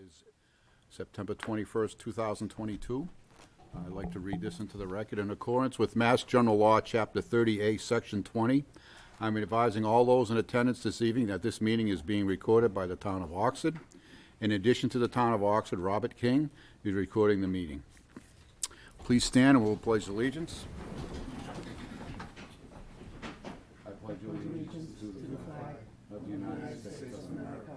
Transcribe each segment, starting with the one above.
is September 21st, 2022. I'd like to read this into the record. In accordance with Mass General Law, Chapter 30A, Section 20, I'm advising all those in attendance this evening that this meeting is being recorded by the Town of Oxford. In addition to the Town of Oxford, Robert King is recording the meeting. Please stand and we'll pledge allegiance. I pledge allegiance to the flag of the United States of America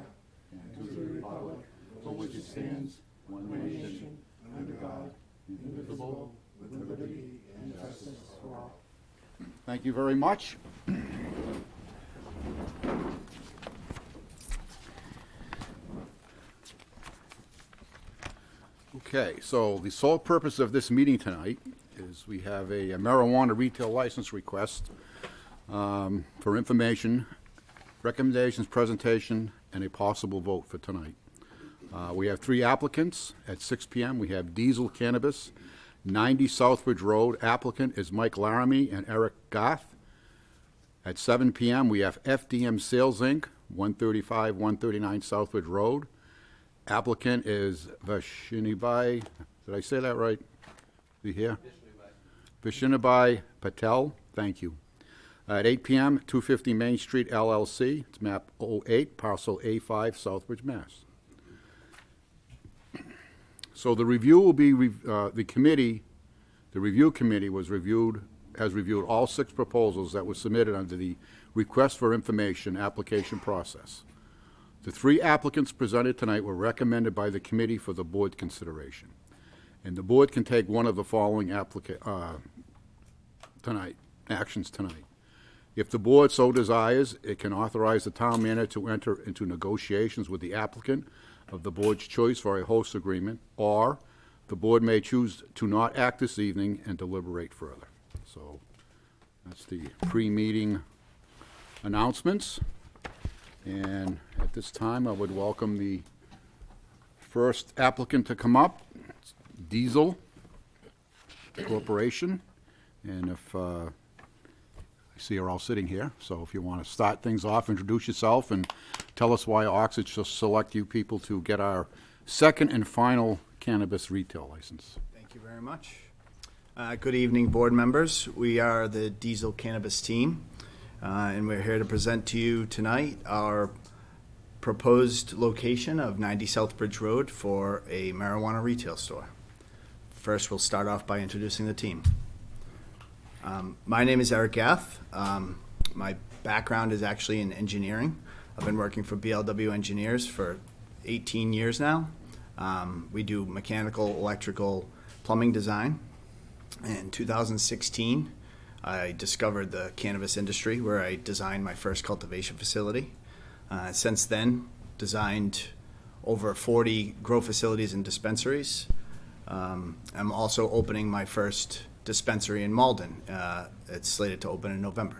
and to the republic for which it stands, one nation, under God, indivisible, with liberty and justice for all. Thank you very much. Okay, so the sole purpose of this meeting tonight is we have a marijuana retail license request for information, recommendations, presentation, and a possible vote for tonight. We have three applicants. At 6 p.m. we have Diesel Cannabis, 90 Southbridge Road. Applicant is Mike Laramie and Eric Goth. At 7 p.m. we have FDM Sales Inc., 135, 139 Southbridge Road. Applicant is Vishnubai, did I say that right? Is he here? Vishnubai Patel, thank you. At 8 p.m., 250 Main Street LLC, it's map 08, parcel A5, Southbridge, Mass. So the review will be, the review committee has reviewed all 6 proposals that were submitted under the request for information application process. The 3 applicants presented tonight were recommended by the committee for the board consideration. And the board can take one of the following actions tonight. If the board so desires, it can authorize the town manager to enter into negotiations with the applicant of the board's choice for a host agreement, or the board may choose to not act this evening and deliberate further. So that's the pre-meeting announcements. And at this time, I would welcome the first applicant to come up, Diesel Corporation. And if I see you're all sitting here, so if you want to start things off, introduce yourself and tell us why Oxford should select you people to get our second and final cannabis retail license. Thank you very much. Good evening, board members. We are the Diesel Cannabis team. And we're here to present to you tonight our proposed location of 90 Southbridge Road for a marijuana retail store. First, we'll start off by introducing the team. My name is Eric Gath. My background is actually in engineering. I've been working for BLW Engineers for 18 years now. We do mechanical, electrical, plumbing design. In 2016, I discovered the cannabis industry where I designed my first cultivation facility. Since then, designed over 40 grow facilities and dispensaries. I'm also opening my first dispensary in Malden. It's slated to open in November.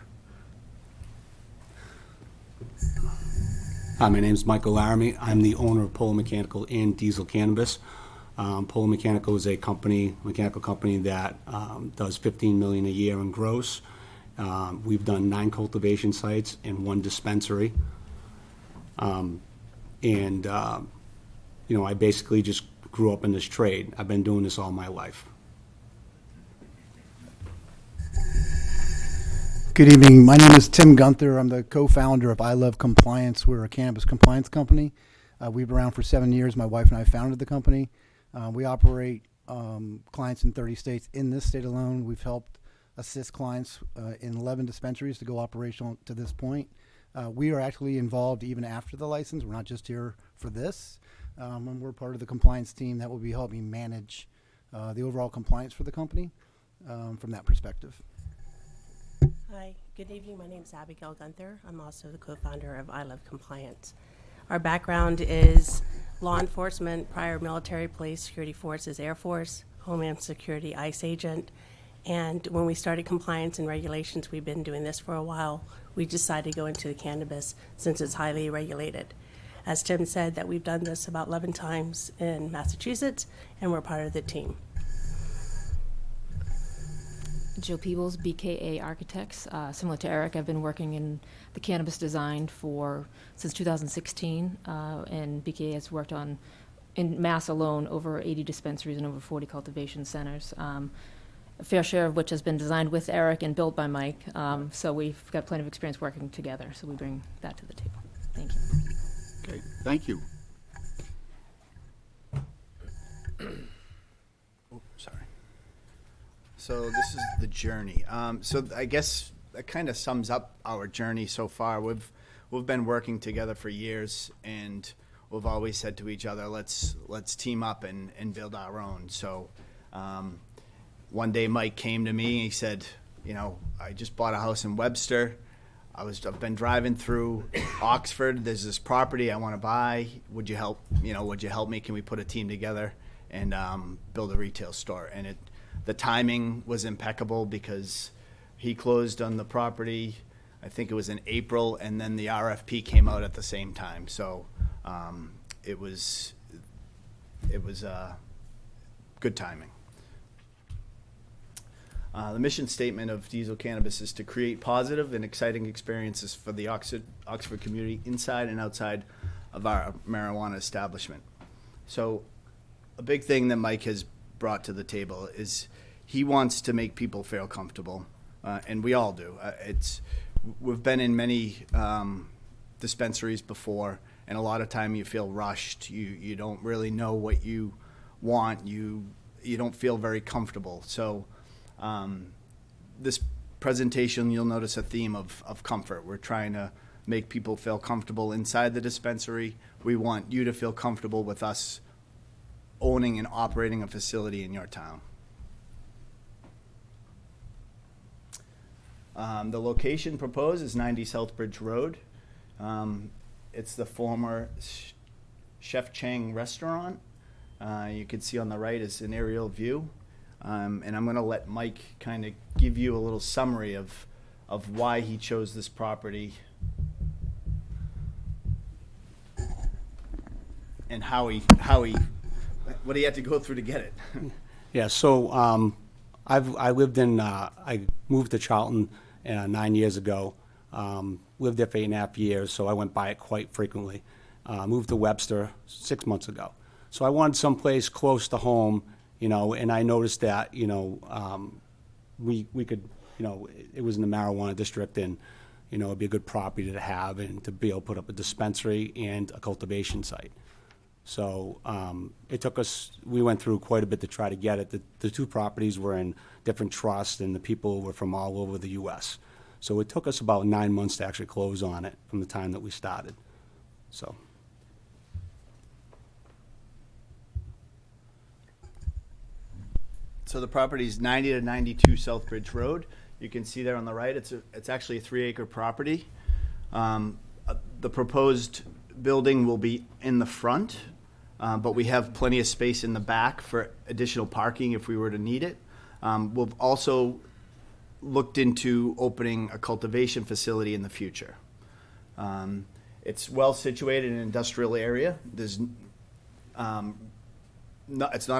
Hi, my name is Michael Laramie. I'm the owner of Polo Mechanical and Diesel Cannabis. Polo Mechanical is a mechanical company that does $15 million a year in gross. We've done 9 cultivation sites and 1 dispensary. I basically just grew up in this trade. I've been doing this all my life. Good evening. My name is Tim Gunther. I'm the co-founder of I Love Compliance. We're a cannabis compliance company. We've been around for 7 years. My wife and I founded the company. We operate clients in 30 states. In this state alone, we've helped assist clients in 11 dispensaries to go operational to this point. We are actually involved even after the license. We're not just here for this. And we're part of the compliance team that will be helping manage the overall compliance for the company from that perspective. Hi, good evening. My name is Abigail Gunther. I'm also the co-founder of I Love Compliance. Our background is law enforcement, prior military, police, security forces, Air Force, Homeland Security, ICE agent. And when we started compliance and regulations, we've been doing this for a while. We decided to go into the cannabis since it's highly regulated. As Tim said, that we've done this about 11 times in Massachusetts, and we're part of the team. Jill Peebles, BKA Architects. Similar to Eric, I've been working in the cannabis design since 2016, and BKA has worked on in Mass alone, over 80 dispensaries and over 40 cultivation centers. A fair share of which has been designed with Eric and built by Mike. So we've got plenty of experience working together, so we bring that to the table. Thank you. Okay, thank you. Oh, sorry. So this is the journey. So I guess that kind of sums up our journey so far. We've been working together for years, and we've always said to each other, let's team up and build our own. So one day Mike came to me and he said, you know, I just bought a house in Webster. I've been driving through Oxford. There's this property I want to buy. Would you help me? Can we put a team together and build a retail store? And the timing was impeccable because he closed on the property, I think it was in April, and then the RFP came out at the same time. So it was good timing. The mission statement of Diesel Cannabis is to create positive and exciting experiences for the Oxford community inside and outside of our marijuana establishment. So a big thing that Mike has brought to the table is he wants to make people feel comfortable, and we all do. We've been in many dispensaries before, and a lot of time you feel rushed. You don't really know what you want. You don't feel very comfortable. So this presentation, you'll notice a theme of comfort. We're trying to make people feel comfortable inside the dispensary. We want you to feel comfortable with us owning and operating a facility in your town. The location proposed is 90 Southbridge Road. It's the former Chef Chang restaurant. You can see on the right is an aerial view. And I'm going to let Mike kind of give you a little summary of why he chose this property and what he had to go through to get it. Yeah, so I moved to Charlton 9 years ago, lived there for 8.5 years, so I went by it quite frequently. Moved to Webster 6 months ago. So I wanted someplace close to home, you know, and I noticed that, you know, we could, you know, it was in the marijuana district, and, you know, it'd be a good property to have and to be able to put up a dispensary and a cultivation site. So it took us, we went through quite a bit to try to get it. The two properties were in different trusts, and the people were from all over the U.S. So it took us about 9 months to actually close on it from the time that we started. So. So the property is 90 to 92 Southbridge Road. You can see there on the right, it's actually a 3-acre property. The proposed building will be in the front, but we have plenty of space in the back for additional parking if we were to need it. We've also looked into opening a cultivation facility in the future. It's well situated in an industrial area. It's not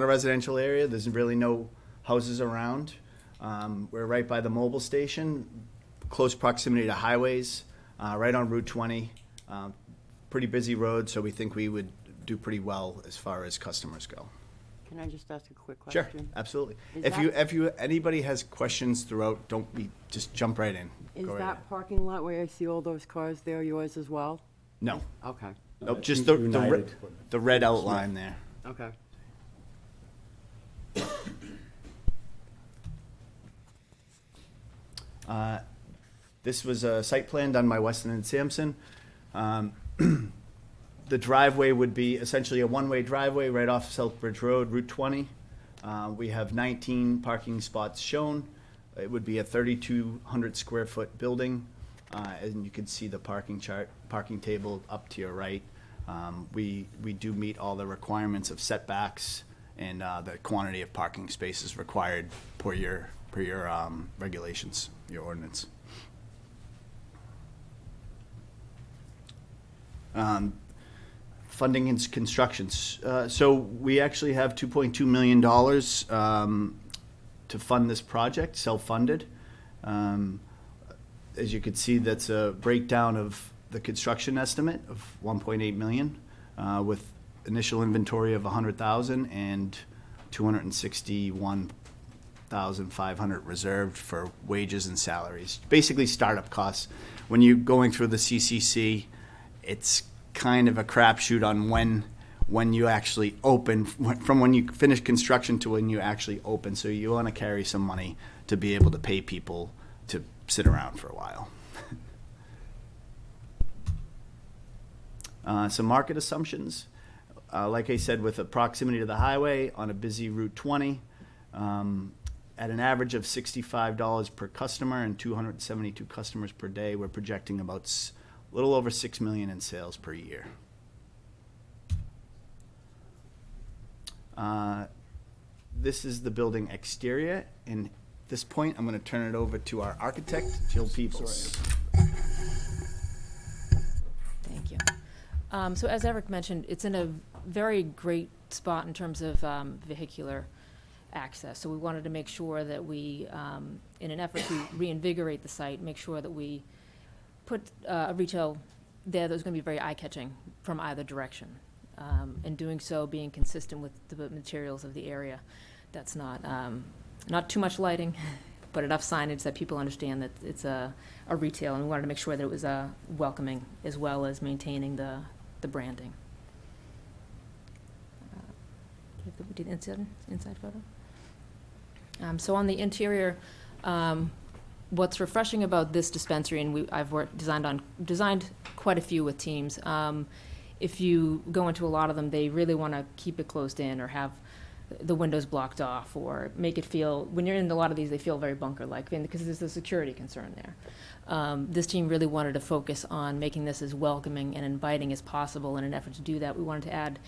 a residential area. There's really no houses around. We're right by the mobile station, close proximity to highways, right on Route 20. Pretty busy road, so we think we would do pretty well as far as customers go. Can I just ask a quick question? Sure, absolutely. Is If anybody has questions throughout, just jump right in. Is Go right that parking lot where I see all those cars there yours as well? No, Okay, nope, just the United. red outline there. okay. This was a site plan done by Weston and Sampson. The driveway would be essentially a one-way driveway right off Southbridge Road, Route 20. We have 19 parking spots shown. It would be a 3,200 square foot building. And you can see the parking table up to your right. We do meet all the requirements of setbacks and the quantity of parking spaces required per your regulations, your ordinance. Funding and constructions. So we actually have $2.2 million to fund this project, self-funded. As you can see, that's a breakdown of the construction estimate of $1.8 million, with initial inventory of 100,000 and 261,500 reserved for wages and salaries. Basically startup costs. When you're going through the CCC, it's kind of a crapshoot on when you actually open, from when you finish construction to when you actually open. So you want to carry some money to be able to pay people to sit around for a while. Some market assumptions. Like I said, with a proximity to the highway on a busy Route 20, at an average of $65 per customer and 272 customers per day, we're projecting about a little over $6 million in sales per year. This is the building exterior, and at this point, I'm going to turn it over to our architect, Jill Peebles. Thank you. So as Eric mentioned, it's in a very great spot in terms of vehicular access. So we wanted to make sure that we, in an effort to reinvigorate the site, make sure that we put a retail there that was going to be very eye-catching from either direction. In doing so, being consistent with the materials of the area. That's not too much lighting, but enough signage that people understand that it's a retail, and we wanted to make sure that it was welcoming as well as maintaining the branding. We did inside photo. So on the interior, what's refreshing about this dispensary, and I've designed quite a few with teams. If you go into a lot of them, they really want to keep it closed in or have the windows blocked off or make it feel, when you're in a lot of these, they feel very bunker-like because there's a security concern there. This team really wanted to focus on making this as welcoming and inviting as possible. In an effort to do that, we wanted to add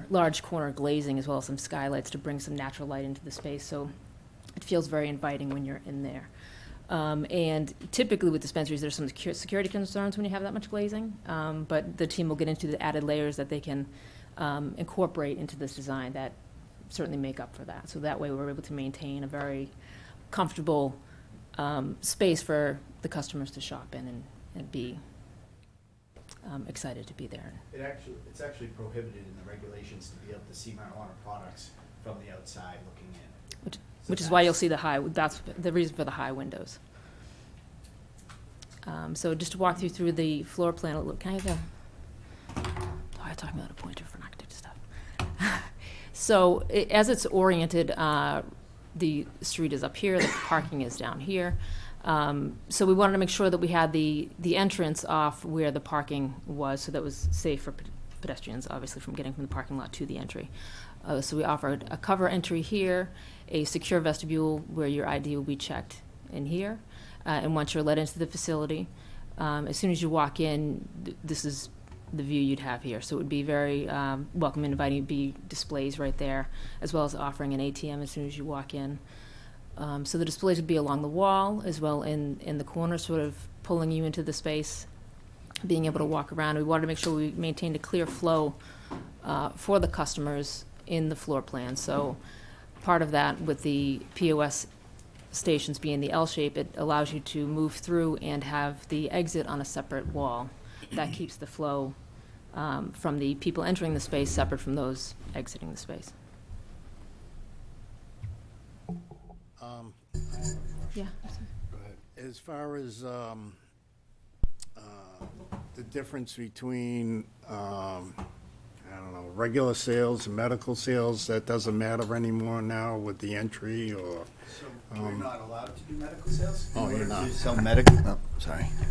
large corner glazing as well as some skylights to bring some natural light into the space, so it feels very inviting when you're in there. And typically with dispensaries, there's some security concerns when you have that much glazing, but the team will get into the added layers that they can incorporate into this design that certainly make up for that. So that way we're able to maintain a very comfortable space for the customers to shop in and be excited to be there. It's actually prohibited in the regulations to be able to see marijuana products from the outside looking in. Which is why you'll see that's the reason for the high windows. So just to walk you through the floor plan, can I have I'm talking about a pointer for architect stuff. So as it's oriented, the street is up here, the parking is down here. So we wanted to make sure that we had the entrance off where the parking was, so that was safe for pedestrians, obviously, from getting from the parking lot to the entry. So we offered a cover entry here, a secure vestibule where your ID will be checked in here, and once you're let into the facility, as soon as you walk in, this is the view you'd have here. So it would be very welcome and inviting. Be displays right there, as well as offering an ATM as soon as you walk in. So the displays would be along the wall, as well in the corner, sort of pulling you into the space, being able to walk around. We wanted to make sure we maintained a clear flow for the customers in the floor plan. So part of that, with the POS stations being the L shape, it allows you to move through and have the exit on a separate wall. That keeps the flow from the people entering the space separate from those exiting the space. Yeah. Go ahead. As far as the difference between, I don't know, regular sales and medical sales, that doesn't matter anymore now with the entry, or? So we're not allowed to do medical sales? Oh, you're not.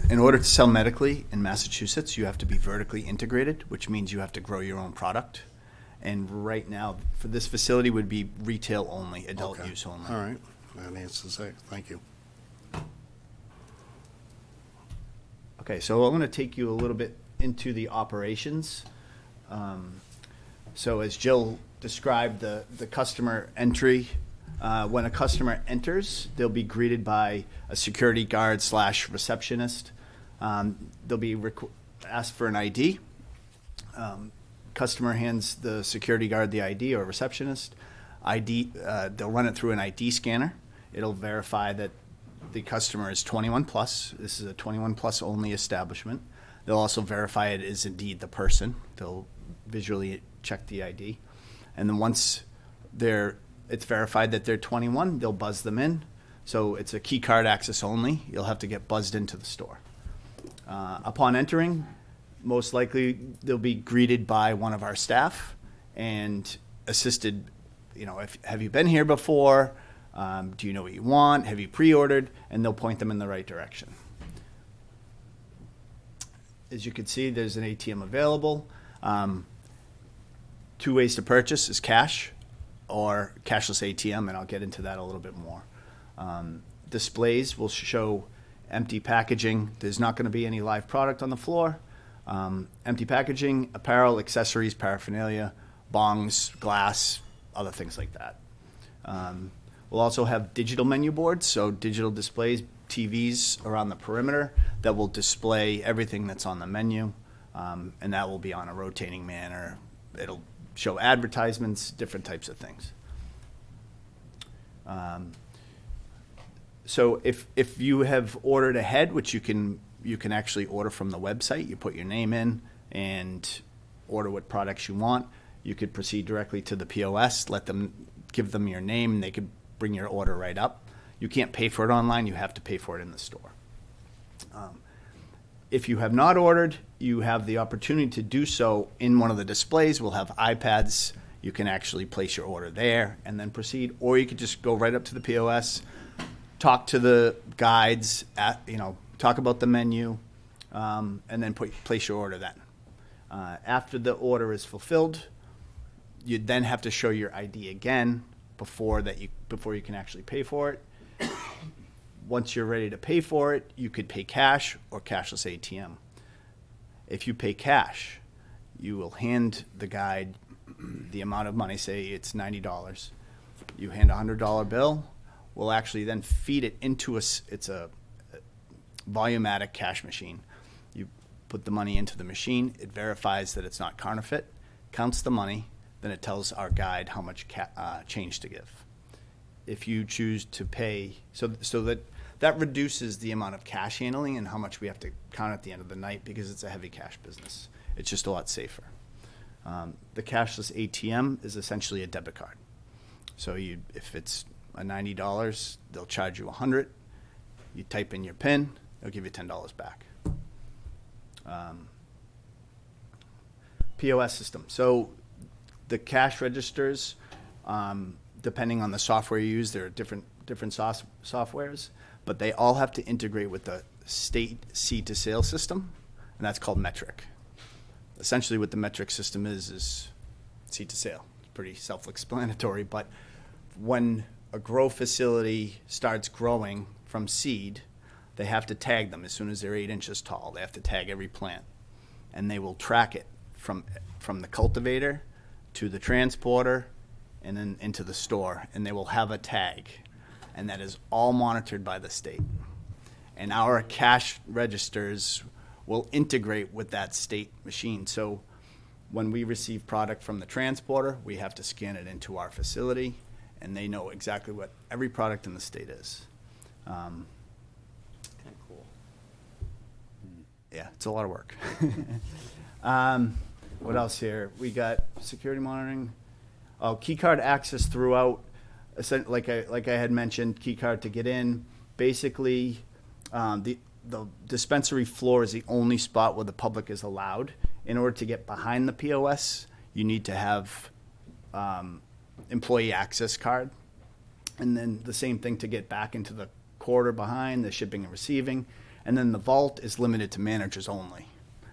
In order to sell medically in Massachusetts, you have to be vertically integrated, which means you have to grow your own product. And right now, for this facility, would be retail only, adult Okay. use only. All right, that answers that, thank you. Okay, so I'm going to take you a little bit into the operations. So as Jill described, the customer entry, when a customer enters, they'll be greeted by a security guard / receptionist. They'll be asked for an ID. Customer hands the security guard the ID or receptionist. They'll run it through an ID scanner. It'll verify that the customer is 21 plus. This is a 21 plus only establishment. They'll also verify it is indeed the person. They'll visually check the ID. And then once it's verified that they're 21, they'll buzz them in. So it's a key card access only. You'll have to get buzzed into the store. Upon entering, most likely they'll be greeted by one of our staff and assisted, have you been here before? Do you know what you want? Have you pre-ordered? And they'll point them in the right direction. As you can see, there's an ATM available. 2 ways to purchase is cash or cashless ATM, and I'll get into that a little bit more. Displays will show empty packaging. There's not going to be any live product on the floor. Empty packaging, apparel, accessories, paraphernalia, bongs, glass, other things like that. We'll also have digital menu boards, so digital displays, TVs around the perimeter that will display everything that's on the menu, and that will be on a rotating manner. It'll show advertisements, different types of things. So if you have ordered ahead, which you can actually order from the website, you put your name in and order what products you want. You could proceed directly to the POS, give them your name, and they could bring your order right up. You can't pay for it online, you have to pay for it in the store. If you have not ordered, you have the opportunity to do so in one of the displays. We'll have iPads. You can actually place your order there and then proceed, or you could just go right up to the POS, talk to the guides, talk about the menu, and then place your order then. After the order is fulfilled, you then have to show your ID again before you can actually pay for it. Once you're ready to pay for it, you could pay cash or cashless ATM. If you pay cash, you will hand the guide the amount of money, say it's $90. You hand a $100 bill. We'll actually then feed it into it's a volumatic cash machine. You put the money into the machine. It verifies that it's not counterfeit, counts the money, then it tells our guide how much change to give. If you choose to pay, so that reduces the amount of cash handling and how much we have to count at the end of the night because it's a heavy cash business. It's just a lot safer. The cashless ATM is essentially a debit card. So if it's a $90, they'll charge you $100. You type in your PIN, they'll give you $10 back. POS system. So the cash registers, depending on the software you use, there are different softwares, but they all have to integrate with the state seed-to-sale system, and that's called metric. Essentially what the metric system is seed-to-sale. It's pretty self-explanatory, but when a grow facility starts growing from seed, they have to tag them as soon as they're 8 inches tall. They have to tag every plant, and they will track it from the cultivator to the transporter and then into the store, and they will have a tag, and that is all monitored by the state. And our cash registers will integrate with that state machine. So when we receive product from the transporter, we have to scan it into our facility, and they know exactly what every product in the state is. Kind of cool. Yeah, it's a lot of work. What else here? We got security monitoring. Oh, key card access throughout. Like I had mentioned, key card to get in. Basically, the dispensary floor is the only spot where the public is allowed. In order to get behind the POS, you need to have employee access card. And then the same thing to get back into the quarter behind, the shipping and receiving. And then the vault is limited to managers only.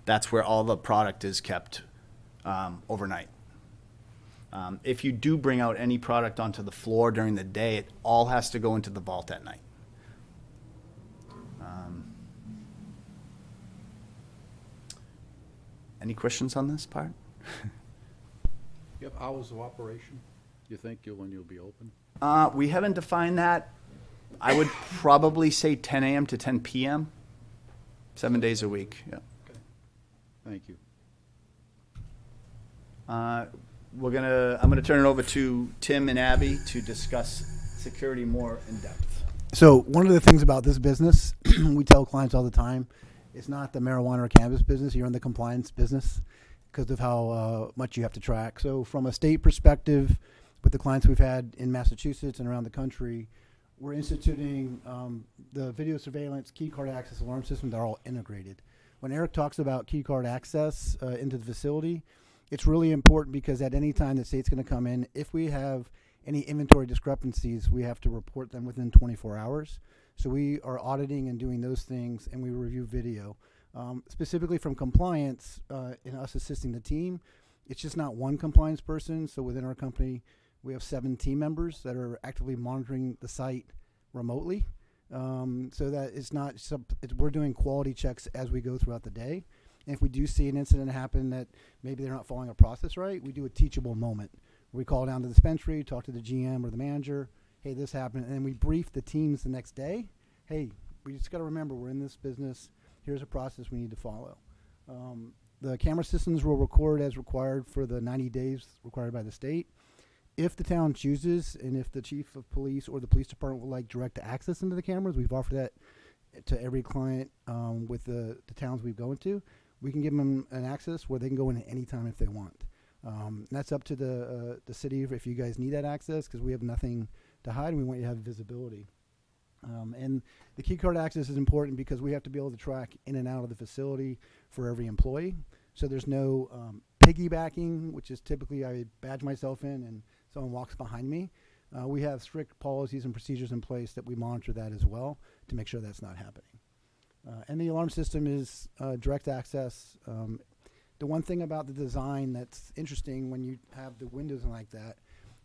That's where all the product is kept overnight. If you do bring out any product onto the floor during the day, it all has to go into the vault at night. Any questions on this part? You have hours of operation, you think, when you'll be open? We haven't defined that. I would probably say 10 a.m. to 10 p.m., 7 days a week. Yeah. Okay. Thank you. I'm gonna turn it over to Tim and Abby to discuss security more in depth. So one of the things about this business, we tell clients all the time, It's not the marijuana or cannabis business. You're in the compliance business because of how much you have to track. So from a state perspective, with the clients we've had in Massachusetts and around the country, we're instituting the video surveillance, key card access, alarm system. They're all integrated. When Eric talks about key card access into the facility, it's really important because at any time the state's going to come in, if we have any inventory discrepancies, we have to report them within 24 hours. So we are auditing and doing those things, and we review video. Specifically from compliance and us assisting the team, it's just not one compliance person. So within our company, we have 7 team members that are actively monitoring the site remotely. So that it's not, we're doing quality checks as we go throughout the day. And if we do see an incident happen that maybe they're not following a process right, we do a teachable moment. We call down to the dispensary, talk to the GM or the manager, hey, this happened, and then we brief the teams the next day. Hey, we just got to remember we're in this business. Here's a process we need to follow. The camera systems will record as required for the 90 days required by the state. If the town chooses, and if the chief of police or the police department would like direct access into the cameras, we've offered that to every client with the towns we go into. We can give them an access where they can go in at any time if they want. That's up to the city if you guys need that access, because we have nothing to hide and we want you to have visibility. And the key card access is important because we have to be able to track in and out of the facility for every employee. So there's no piggybacking, which is typically I badge myself in and someone walks behind me. We have strict policies and procedures in place that we monitor that as well to make sure that's not happening. And the alarm system is direct access. The one thing about the design that's interesting when you have the windows and like that,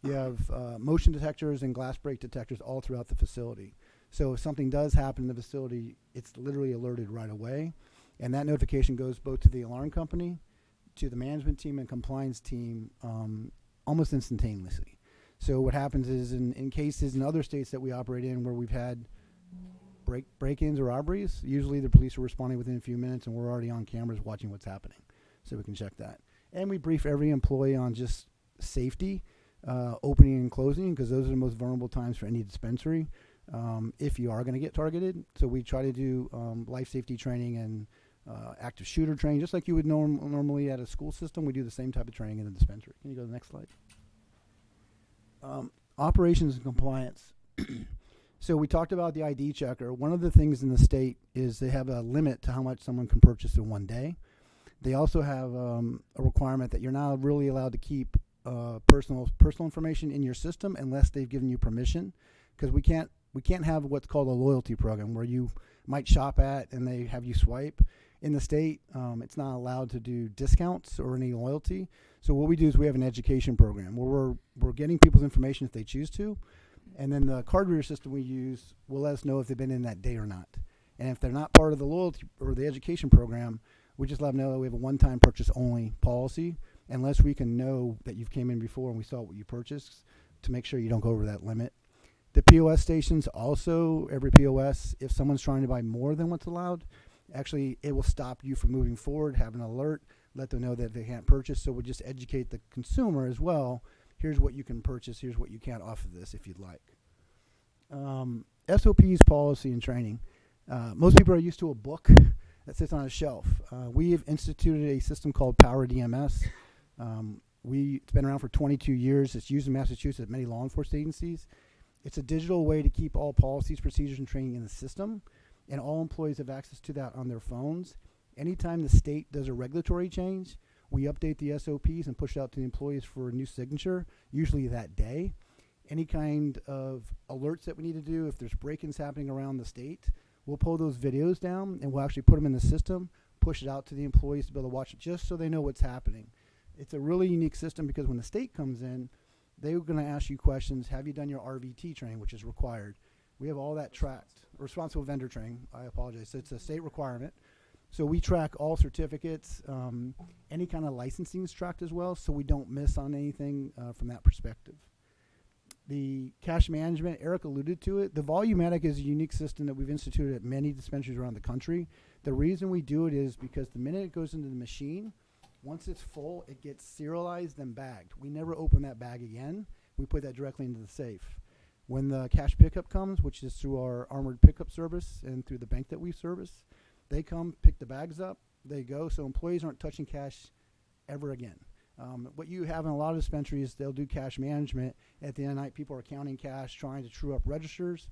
you have motion detectors and glass break detectors all throughout the facility. So if something does happen in the facility, it's literally alerted right away. And that notification goes both to the alarm company, to the management team and compliance team almost instantaneously. So what happens is in cases in other states that we operate in where we've had break-ins or robberies, usually the police are responding within a few minutes and we're already on cameras watching what's happening. So we can check that. And we brief every employee on just safety, opening and closing, because those are the most vulnerable times for any dispensary if you are going to get targeted. So we try to do life safety training and active shooter training, just like you would normally at a school system. We do the same type of training in the dispensary. Can you go to the next slide? Operations and compliance. So we talked about the ID checker. One of the things in the state is they have a limit to how much someone can purchase in one day. They also have a requirement that you're not really allowed to keep personal information in your system unless they've given you permission, because we can't have what's called a loyalty program where you might shop at and they have you swipe. In the state, it's not allowed to do discounts or any loyalty. So what we do is we have an education program where we're getting people's information if they choose to, and then the card reader system we use will let us know if they've been in that day or not. And if they're not part of the loyalty or the education program, we just let them know that we have a one-time purchase only policy, unless we can know that you've came in before and we saw what you purchased to make sure you don't go over that limit. The POS stations also, every POS, if someone's trying to buy more than what's allowed, actually it will stop you from moving forward, have an alert, let them know that they can't purchase. So we'll just educate the consumer as well. Here's what you can purchase, here's what you can't off of this if you'd like. SOPs, policy, and training. Most people are used to a book that sits on a shelf. We have instituted a system called Power DMS. It's been around for 22 years. It's used in Massachusetts at many law enforcement agencies. It's a digital way to keep all policies, procedures, and training in the system, and all employees have access to that on their phones. Anytime the state does a regulatory change, we update the SOPs and push it out to the employees for a new signature, usually that day. Any kind of alerts that we need to do, if there's break-ins happening around the state, we'll pull those videos down and we'll actually put them in the system, push it out to the employees to be able to watch it just so they know what's happening. It's a really unique system because when the state comes in, they're going to ask you questions. Have you done your RVT training, which is required? We have all that tracked. Responsible vendor training, I apologize. So it's a state requirement. So we track all certificates. Any kind of licensing is tracked as well, so we don't miss on anything from that perspective. The cash management, Eric alluded to it. The Volumatic is a unique system that we've instituted at many dispensaries around the country. The reason we do it is because the minute it goes into the machine, once it's full, it gets serialized and bagged. We never open that bag again. We put that directly into the safe. When the cash pickup comes, which is through our armored pickup service and through the bank that we service, They come, pick the bags up, they go, so employees aren't touching cash ever again. What you have in a lot of dispensaries, they'll do cash management. At the end of the night, people are counting cash, trying to true up registers.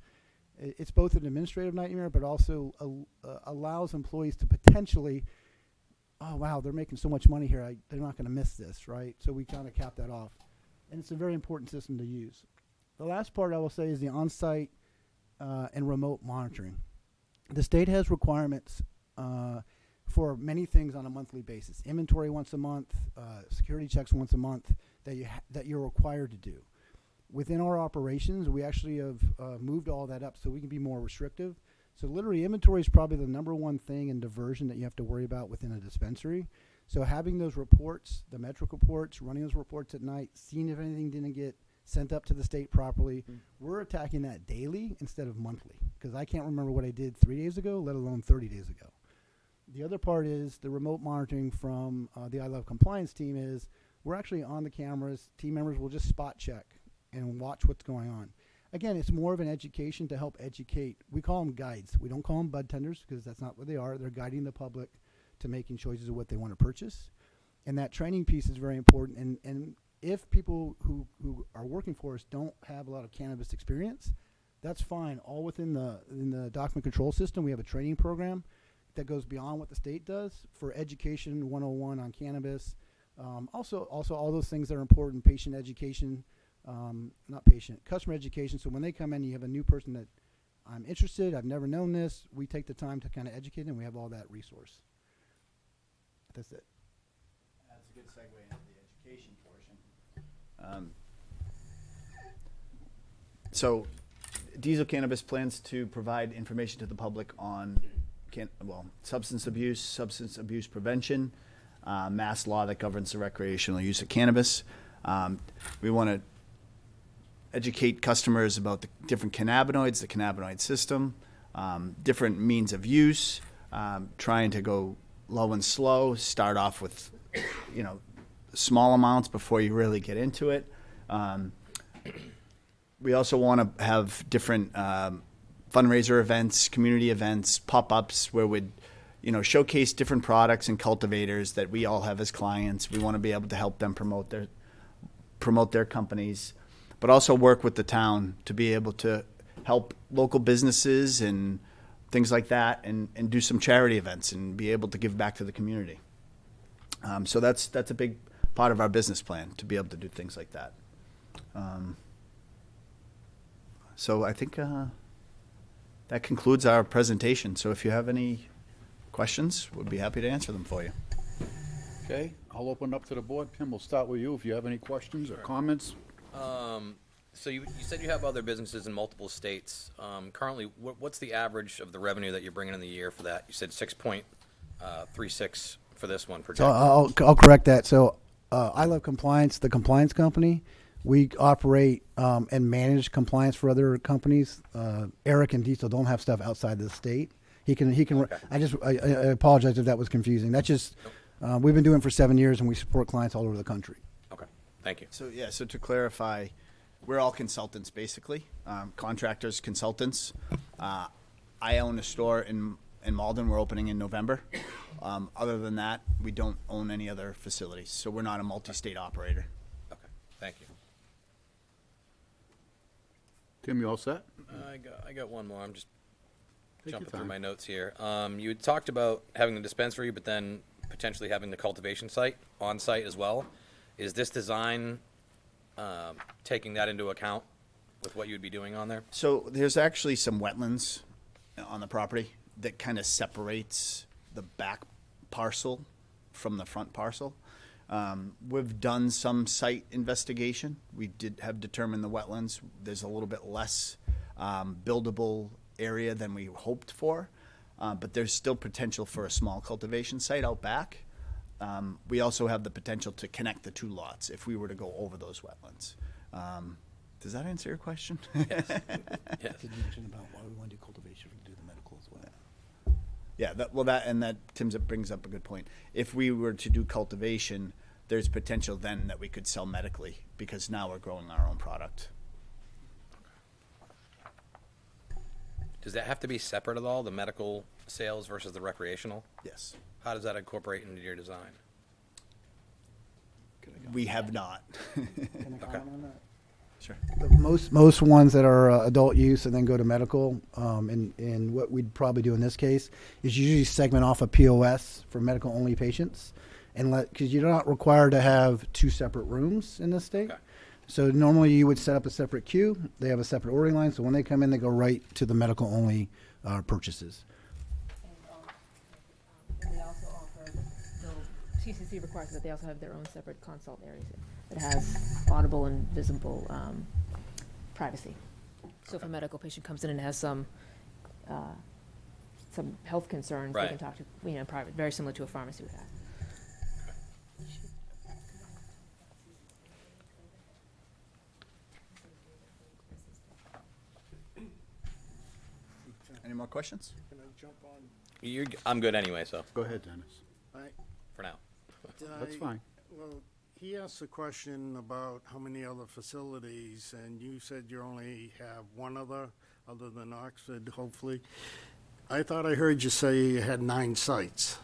It's both an administrative nightmare, but also allows employees to potentially, oh, wow, they're making so much money here, they're not going to miss this, right? So we kind of cap that off. And it's a very important system to use. The last part I will say is the on-site and remote monitoring. The state has requirements for many things on a monthly basis. Inventory once a month, security checks once a month that you're required to do. Within our operations, we actually have moved all that up so we can be more restrictive. So literally, inventory is probably the number one thing in diversion that you have to worry about within a dispensary. So having those reports, the metric reports, running those reports at night, seeing if anything didn't get sent up to the state properly, we're attacking that daily instead of monthly. Because I can't remember what I did 3 days ago, let alone 30 days ago. The other part is the remote monitoring from the I Love Compliance team is we're actually on the cameras. Team members will just spot check and watch what's going on. Again, it's more of an education to help educate. We call them guides. We don't call them bud tenders because that's not what they are. They're guiding the public to making choices of what they want to purchase. And that training piece is very important. And if people who are working for us don't have a lot of cannabis experience, that's fine. All within the document control system, we have a training program that goes beyond what the state does for education 101 on cannabis. Also all those things that are important, patient education, customer education. So when they come in, you have a new person that I'm interested, I've never known this. We take the time to kind of educate them. We have all that resource. That's it. That's a good segue into the education portion. So Diesel Cannabis plans to provide information to the public on substance abuse prevention, mass law that governs the recreational use of cannabis. We want to educate customers about the different cannabinoids, the cannabinoid system, different means of use, trying to go low and slow, start off with, small amounts before you really get into it. We also want to have different fundraiser events, community events, pop-ups where we'd, showcase different products and cultivators that we all have as clients. We want to be able to help them promote their companies, but also work with the town to be able to help local businesses and things like that, and do some charity events and be able to give back to the community. So that's a big part of our business plan, to be able to do things like that. So I think that concludes our presentation. So if you have any questions, we'd be happy to answer them for you. Okay, I'll open up to the board. Tim, we'll start with you if you have any questions or comments. So you said you have other businesses in multiple states. Currently, what's the average of the revenue that you're bringing in the year for that? You said 6.36 for this one projected. So I'll correct that. So I Love Compliance, the compliance company. We operate and manage compliance for other companies. Eric and Diesel don't have stuff outside the state. He can. Okay. I apologize if that was confusing. That's just we've been doing it for 7 years, and we support clients all over the country. Okay, thank you. So so to clarify, we're all consultants basically, contractors, consultants. I own a store in Malden. We're opening in November. Other than that, we don't own any other facilities, so we're not a multi-state operator. Okay, thank you. Tim, you all set? I got one more. I'm just Take jumping your through time. my notes here. You had talked about having the dispensary, but then potentially having the cultivation site on site as well. Is this design taking that into account with what you'd be doing on there? So there's actually some wetlands on the property that kind of separates the back parcel from the front parcel. We've done some site investigation. We have determined the wetlands. There's a little bit less buildable area than we hoped for, but there's still potential for a small cultivation site out back. We also have the potential to connect the two lots if we were to go over those wetlands. Does that answer your question? Yes. Did you mention about why we want to do cultivation to do the medical as well? Yeah, that Tim brings up a good point. If we were to do cultivation, there's potential then that we could sell medically, because now we're growing our own product. Does that have to be separate at all, the medical sales versus the recreational? Yes. How does that incorporate into your design? We have not. Can I comment on that? Sure. Most ones that are adult use and then go to medical, and what we'd probably do in this case is usually segment off a POS for medical only patients, and because you're not required to have two separate rooms in this state. Okay. So normally you would set up a separate queue. They have a separate ordering line, so when they come in, they go right to the medical only purchases. And they also offer, TCC requires that they also have their own separate consult areas that has audible and visible privacy. So if a medical patient comes in and has some health concerns, they Right. can talk to, in private, very similar to a pharmacy would have. Any more questions? Can I jump on? I'm good anyway, so, Go ahead, Dennis. for now. That's fine. Well, he asked a question about how many other facilities, and you said you only have one other than Oxford, hopefully. I thought I heard you say you had 9 sites.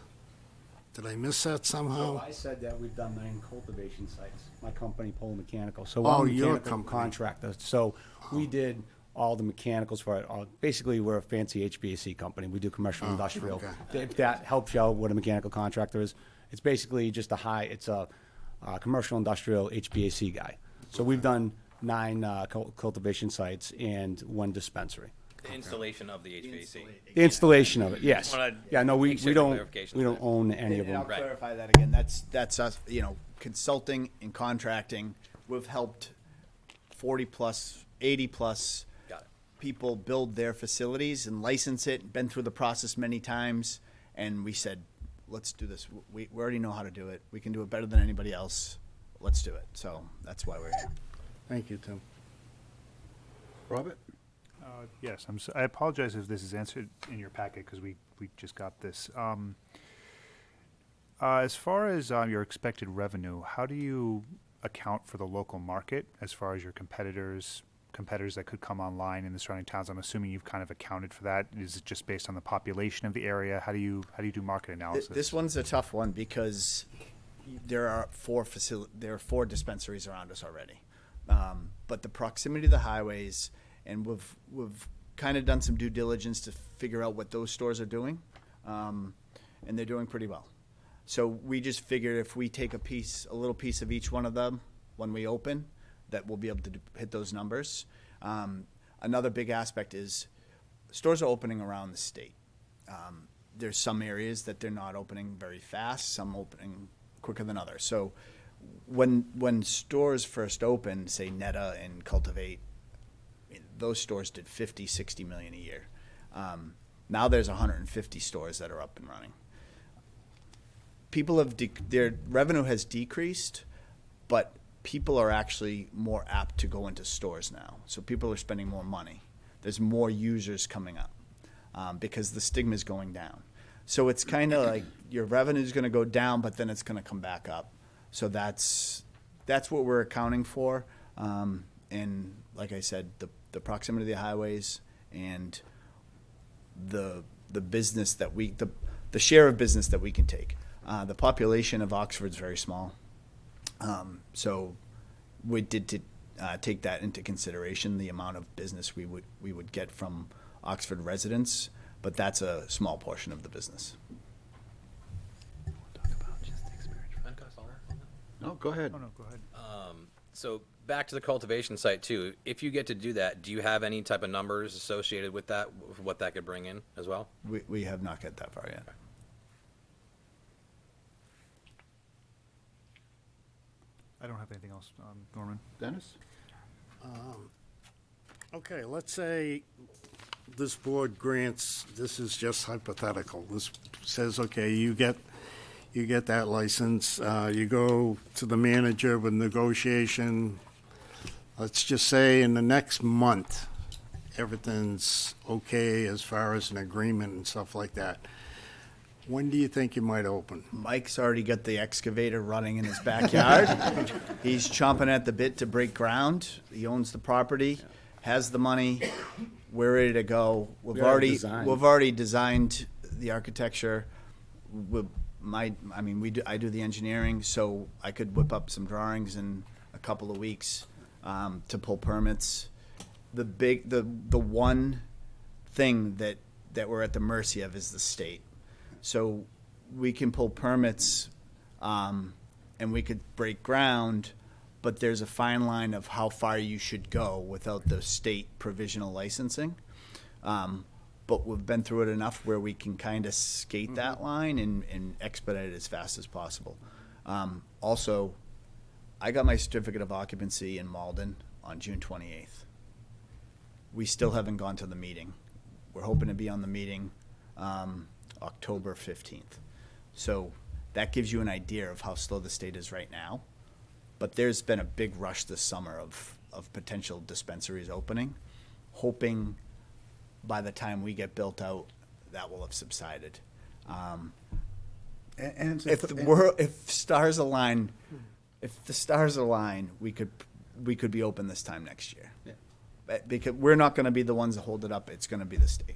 Did I miss that So somehow? I said that we've done 9 cultivation sites, my company, Pole Mechanical. So Oh, I'm a your mechanical company. contractor. So we did all the mechanicals for it. Basically, we're a fancy HVAC company. We do commercial industrial. okay. If that helps you out, what a mechanical contractor is, it's basically just it's a commercial industrial HVAC guy. So we've done 9 cultivation sites and 1 dispensary. The installation of the HVAC. The installation of it, yes. Wanna Yeah, no, we make sure the don't, clarification we is don't own any of And I'll them. Right. clarify that again. That's us, consulting and contracting. We've helped 40 plus, 80 plus Got it. people build their facilities and license it, been through the process many times, and we said, let's do this. We already know how to do it. We can do it better than anybody else. Let's do it. So that's why we're here. Thank you, Tim. Robert? Yes, I apologize if this is answered in your packet because we just got this. As far as your expected revenue, how do you account for the local market as far as your competitors that could come online in the surrounding towns? I'm assuming you've kind of accounted for that. Is it just based on the population of the area? How do you do market analysis? This one's a tough one because there are 4 dispensaries around us already. But the proximity to the highways, and we've kind of done some due diligence to figure out what those stores are doing, and they're doing pretty well. So we just figured if we take a little piece of each one of them when we open, that we'll be able to hit those numbers. Another big aspect is stores are opening around the state. There's some areas that they're not opening very fast, some opening quicker than others. So when stores first opened, say Netta and Cultivate, those stores did 50, 60 million a year. Now there's 150 stores that are up and running. People their revenue has decreased, but people are actually more apt to go into stores now. So people are spending more money. There's more users coming up because the stigma is going down. So it's kind of like your revenue is going to go down, but then it's going to come back up. So that's what we're accounting for. And like I said, the proximity to the highways and the business that the share of business that we can take. The population of Oxford is very small. So we did take that into consideration, the amount of business we would get from Oxford residents, but that's a small portion of the business. No, go ahead. Oh, no, go ahead. So back to the cultivation site too. If you get to do that, do you have any type of numbers associated with that, what that could bring in as well? We have not got that far yet. I don't have anything else, Norman. Dennis? Okay, let's say this board grants, this is just hypothetical. This says, okay, you get that license, you go to the manager with negotiation. Let's just say in the next month, everything's okay as far as an agreement and stuff like that. When do you think you might open? Mike's already got the excavator running in his backyard. He's chomping at the bit to break ground. He owns the property. has the money. We're ready to go. We already designed. We've already designed the architecture. I do the engineering, so I could whip up some drawings in a couple of weeks to pull permits. The one thing that we're at the mercy of is the state. So we can pull permits and we could break ground, but there's a fine line of how far you should go without the state provisional licensing. But we've been through it enough where we can kind of skate that line and expedite it as fast as possible. Also, I got my certificate of occupancy in Malden on June 28th. We still haven't gone to the meeting. We're hoping to be on the meeting October 15th. So that gives you an idea of how slow the state is right now. But there's been a big rush this summer of potential dispensaries opening, hoping by the time we get built out, that will have subsided. If the stars align, we could be open this time next year. Yeah. Because we're not going to be the ones that hold it up. It's going to be the state.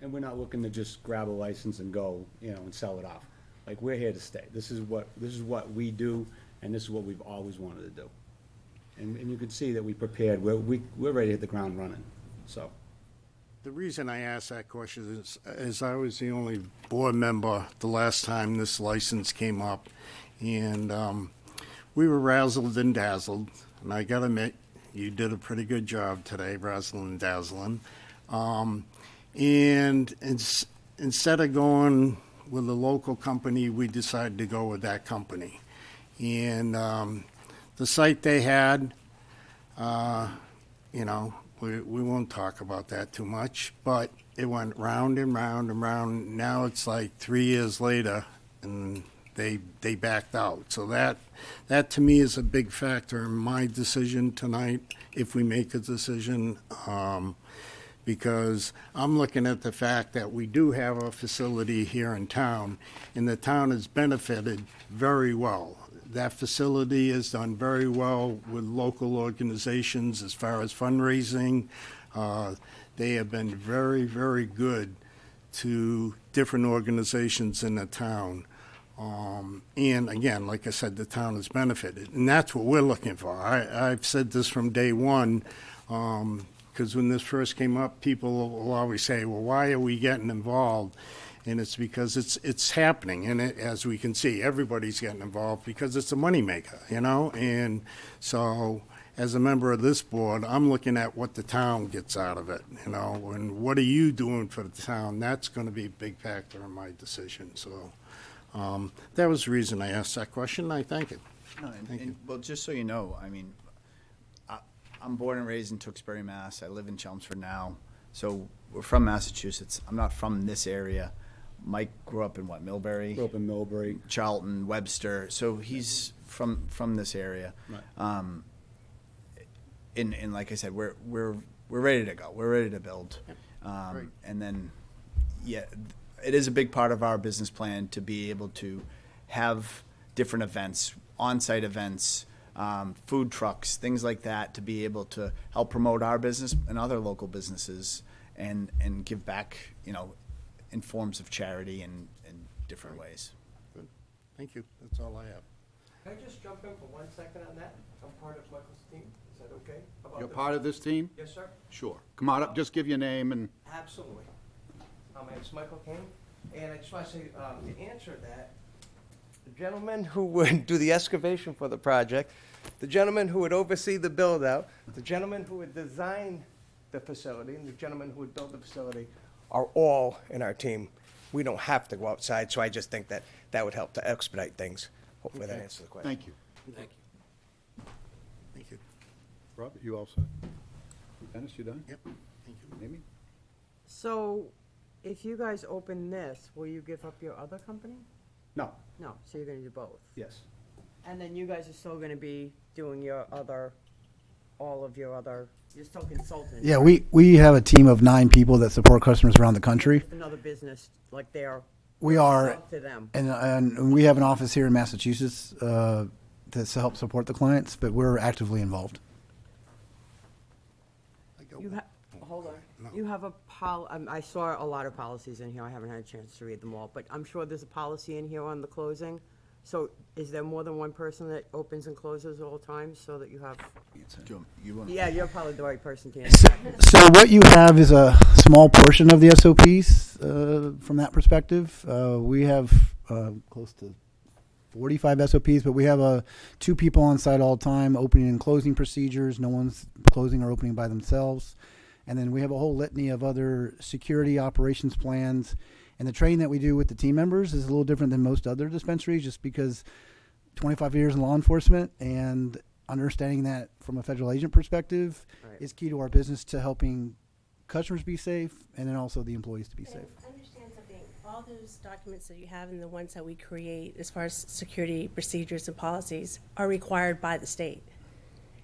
And we're not looking to just grab a license and go, and sell it off. Like, we're here to stay. This is what we do, and this is what we've always wanted to do. And you can see that we prepared. We're ready to hit the ground running. So. The reason I asked that question is I was the only board member the last time this license came up, and we were razzled and dazzled, and I gotta admit, you did a pretty good job today, razzling and dazzling. And instead of going with a local company, we decided to go with that company. And the site they had, we won't talk about that too much, but it went round and round and round. Now it's like 3 years later, and they backed out. So that to me is a big factor in my decision tonight, if we make a decision, because I'm looking at the fact that we do have a facility here in town, and the town has benefited very well. That facility has done very well with local organizations as far as fundraising. They have been very, very good to different organizations in the town. And again, like I said, the town has benefited, and that's what we're looking for. I've said this from day one, because when this first came up, people will always say, well, why are we getting involved? And it's because it's happening, and as we can see, everybody's getting involved because it's a moneymaker, And so, as a member of this board, I'm looking at what the town gets out of it, And what are you doing for the town? That's going to be a big factor in my decision. So, that was the reason I asked that question. I thank you. No, well, just so you know, I'm born and raised in Tewksbury, Mass. I live in Chelmsford now, so we're from Massachusetts. I'm not from this area. Mike grew up in Millbury? Grew up in Millbury. Charlton, Webster. So he's from this area. Right. And like I said, we're ready to go. We're ready to build. Great. And then, it is a big part of our business plan to be able to have different events, on-site events, food trucks, things like that, to be able to help promote our business and other local businesses and give back, in forms of charity and different ways. Good. Thank you. That's all I have. Can I just jump in for 1 second on that? I'm part of Michael's team. Is that okay? About You're the- part of this team? Yes, sir. Sure. Come on up, just give your name and. Absolutely. My name's Michael King, and I just want to say, to answer that, the gentleman who would do the excavation for the project, the gentleman who would oversee the build-out, the gentleman who would design the facility, and the gentleman who would build the facility are all in our team. We don't have to go outside, so I just think that that would help to expedite things. Hopefully that answers the question. Thank you. Thank you. Thank you. Robert, you all set? Dennis, you done? Yep. Thank you. Amy? So, if you guys open this, will you give up your other company? No. No, so you're gonna do both? Yes. And then you guys are still gonna be doing you're still consulting? Yeah, we have a team of 9 people that support customers around the country. Another business, like they're. We are, Up to them. and we have an office here in Massachusetts to help support the clients, but we're actively involved. You hold on. You have a I saw a lot of policies in here. I haven't had a chance to read them all, but I'm sure there's a policy in here on the closing. So is there more than one person that opens and closes all the time so that you have? Yeah, you're probably the right person to answer. So what you have is a small portion of the SOPs from that perspective. We have close to 45 SOPs, but we have 2 people on site all the time, opening and closing procedures. No one's closing or opening by themselves. And then we have a whole litany of other security operations plans. And the training that we do with the team members is a little different than most other dispensaries, just because 25 years in law enforcement and understanding that from a federal agent perspective is key to our business, to helping customers be safe and then also the employees to be safe. Understand something, all those documents that you have and the ones that we create as far as security procedures and policies are required by the state.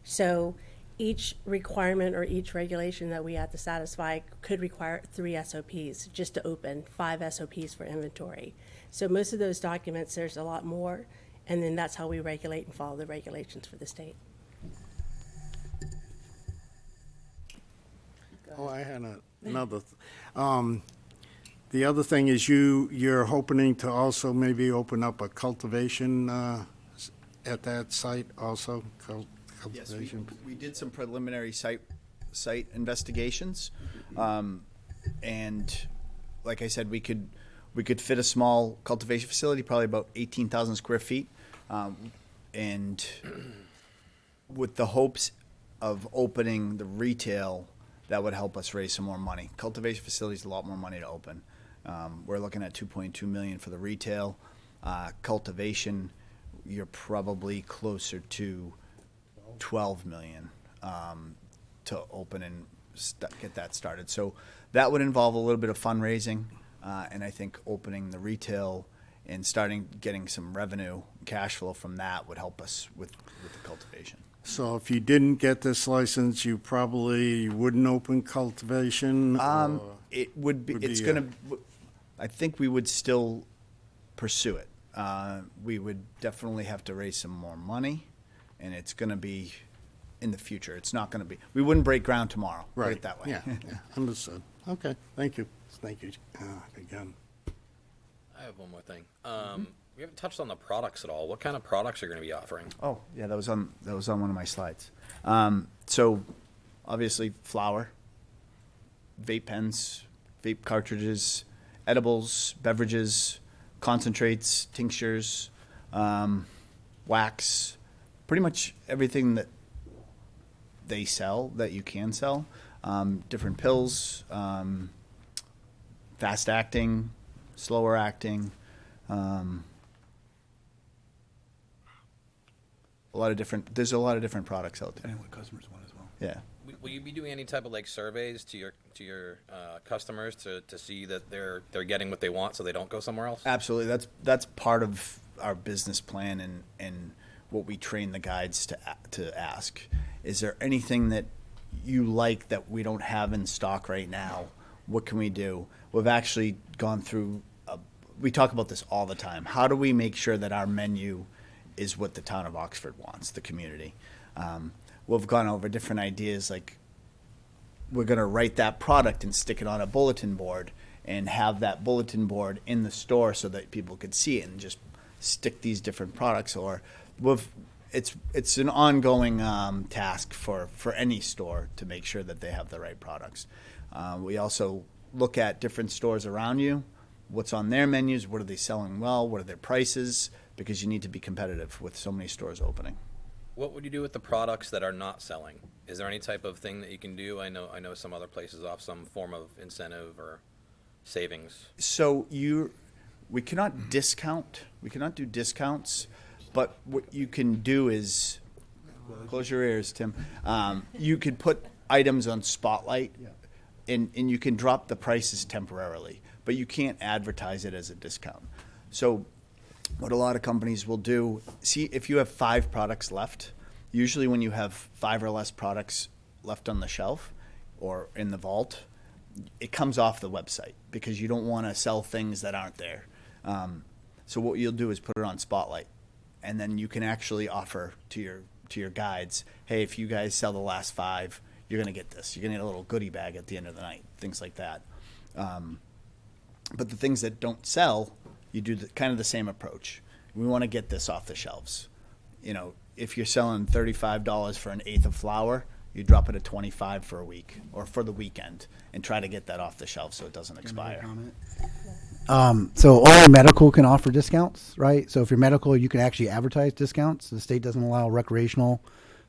So each requirement or each regulation that we have to satisfy could require 3 SOPs just to open, 5 SOPs for inventory. So most of those documents, there's a lot more, and then that's how we regulate and follow the regulations for the state. Oh, I had another. The other thing is you're hoping to also maybe open up a cultivation at that site also? Yes, Cultivation. we did some preliminary site investigations, and like I said, we could fit a small cultivation facility, probably about 18,000 square feet, and with the hopes of opening the retail, that would help us raise some more money. Cultivation facility is a lot more money to open. We're looking at 2.2 million for the retail. Cultivation, you're probably closer to 12 million to open and get that started. So that would involve a little bit of fundraising, and I think opening the retail and getting some revenue, cash flow from that would help us with the cultivation. So if you didn't get this license, you probably wouldn't open cultivation? or It would be. would It's be, going to. I think we would still pursue it. We would definitely have to raise some more money, and it's going to be in the future. It's not going to be. We wouldn't break ground tomorrow. Put Right. it that way. Yeah, understood. Okay, thank you. Thank you again. I have one more thing. We haven't touched on the products at all. What kind of products are you going to be offering? Oh, yeah, that was on one of my slides. So, obviously, flour, vape pens, vape cartridges, edibles, beverages, concentrates, tinctures, wax, pretty much everything that they sell, that you can sell. Different pills, fast acting, slower acting. There's a lot of different products out there. And what customers want as well. Yeah. Will you be doing any type of like surveys to your customers to see that they're getting what they want so they don't go somewhere else? Absolutely. That's part of our business plan and what we train the guides to ask. Is there anything that you like that we don't have in stock right now? What can we do? We've actually gone through, we talk about this all the time. How do we make sure that our menu is what the town of Oxford wants, the community? We've gone over different ideas, like we're going to write that product and stick it on a bulletin board and have that bulletin board in the store so that people could see it and just stick these different products. Or it's an ongoing task for any store to make sure that they have the right products. We also look at different stores around you, what's on their menus, what are they selling well, what are their prices, because you need to be competitive with so many stores opening. What would you do with the products that are not selling? Is there any type of thing that you can do? I know some other places offer some form of incentive or savings. So we cannot discount. We cannot do discounts, but what you can do is close your ears, Tim. You could put items on Spotlight, and you can drop the prices temporarily, but you can't advertise it as a discount. So what a lot of companies will do, see if you have 5 products left, usually when you have 5 or less products left on the shelf or in the vault, it comes off the website because you don't want to sell things that aren't there. So what you'll do is put it on Spotlight, and then you can actually offer to your guides, hey, if you guys sell the last 5, you're going to get this. You're going to get a little goodie bag at the end of the night, things like that. But the things that don't sell, you do kind of the same approach. We want to get this off the shelves. You know, if you're selling $35 for an eighth of flour, you drop it at $25 for a week or for the weekend and try to get that off the shelf so it doesn't expire. So only medical can offer discounts, right? So if you're medical, you can actually advertise discounts. The state doesn't allow recreational.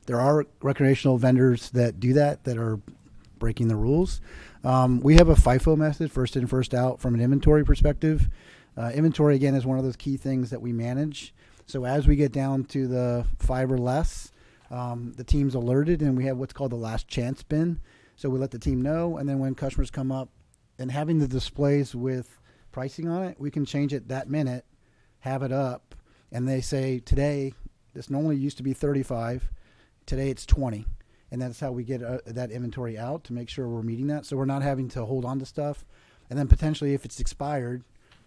There are recreational vendors that do that are breaking the rules. We have a FIFO method, first in, first out, from an inventory perspective. Inventory, again, is one of those key things that we manage. So as we get down to the 5 or less, the team's alerted, and we have what's called the last chance bin. So we let the team know, and then when customers come up, and having the displays with pricing on it, we can change it that minute, have it up, and they say, today, this normally used to be 35, today it's 20. And that's how we get that inventory out to make sure we're meeting that. So we're not having to hold on to stuff. And then potentially if it's expired,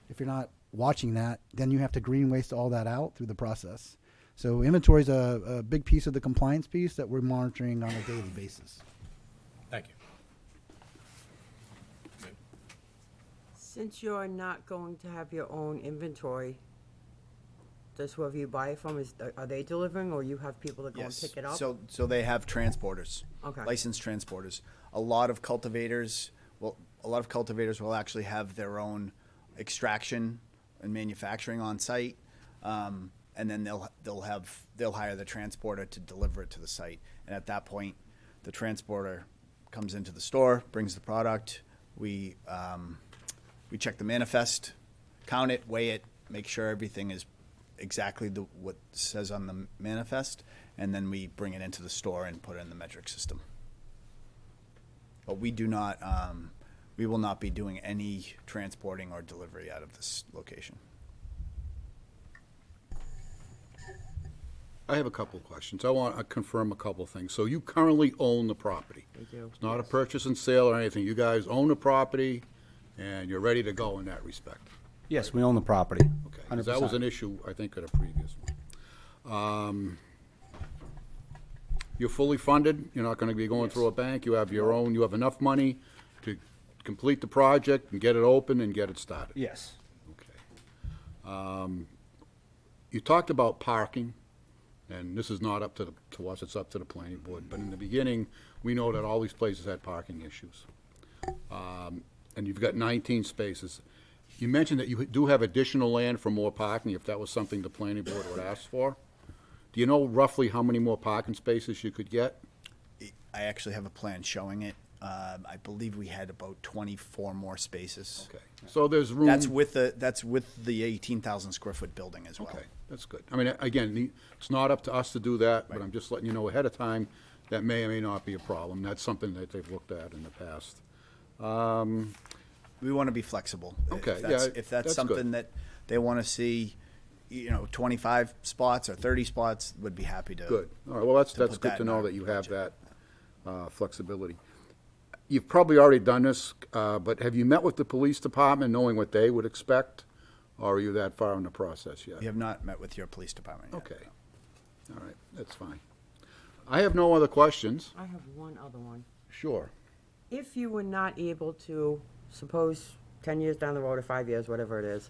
if you're not watching that, then you have to green waste all that out through the process. So inventory is a big piece of the compliance piece that we're monitoring on a daily basis. Thank you. Since you're not going to have your own inventory, does whoever you buy it from, are they delivering, or you have people that go and Yes. pick it up? So they have transporters, Okay. licensed transporters. A lot of cultivators will actually have their own extraction and manufacturing on site, and then they'll hire the transporter to deliver it to the site. And at that point, the transporter comes into the store, brings the product. We check the manifest, count it, weigh it, make sure everything is exactly what says on the manifest, and then we bring it into the store and put it in the metric system. But we do not, we will not be doing any transporting or delivery out of this location. I have a couple of questions. I want to confirm a couple of things. So you currently own the property? They do. It's not a purchase and sale or anything. You guys own the property, and you're ready to go in that respect? Yes, we own the property. Okay, 'cause that was 100%. an issue, I think, at a previous one. You're fully funded? You're not gonna be going through a bank? You have your own, you have enough money to complete the project and get it open and get it started? Yes. Okay. You talked about parking, and this is not up to us, it's up to the planning board. But in the beginning, we know that all these places had parking issues. And you've got 19 spaces. You mentioned that you do have additional land for more parking, if that was something the planning board would ask for. Do you know roughly how many more parking spaces you could get? I actually have a plan showing it. I believe we had about 24 more spaces. Okay, so there's room. That's with the 18,000 square foot building as well. Okay, that's good. I mean, again, it's not up to us to do that, but Right. I'm just letting you know ahead of time, that may or may not be a problem. That's something that they've looked at in the past. We want to be flexible. Okay, If that's that's something good. that they want to see, 25 spots or 30 spots, would be happy to. Good. All right, well, that's put good that to in know our that you have budget. that flexibility. You've probably already done this, but have you met with the police department knowing what they would expect? Or are you that far in the process yet? We have not met with your police department yet. Okay. All right, that's fine. I have no other questions. I have one other one. Sure. If you were not able to, suppose 10 years down the road or 5 years, whatever it is,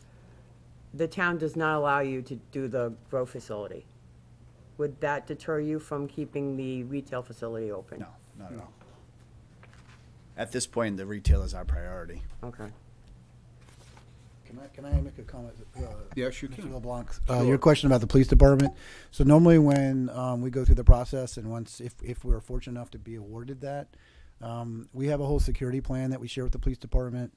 the town does not allow you to do the grow facility, would that deter you from keeping the retail facility open? No, not at all. At this point, the retail is our priority. Okay. Can I make a comment? Yes, you Mr. can. LeBlanc, Sure. your question about the police department. So normally when we go through the process, and if we're fortunate enough to be awarded that, we have a whole security plan that we share with the police department,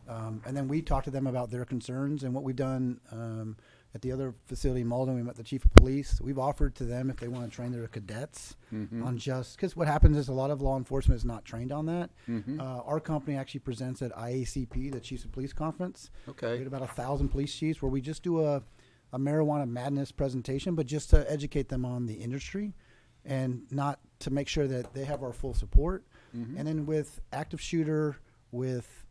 and then we talk to them about their concerns. And what we've done at the other facility in Malden, we met the chief of police. We've offered to them if they want to train their cadets on because what happens is a lot of law enforcement is not trained on that. Our company actually presents at IACP, the Chiefs of Police Conference. Okay. We had about 1,000 police chiefs where we just do a marijuana madness presentation, but just to educate them on the industry and not to make sure that they have our full support. And then with active shooter, with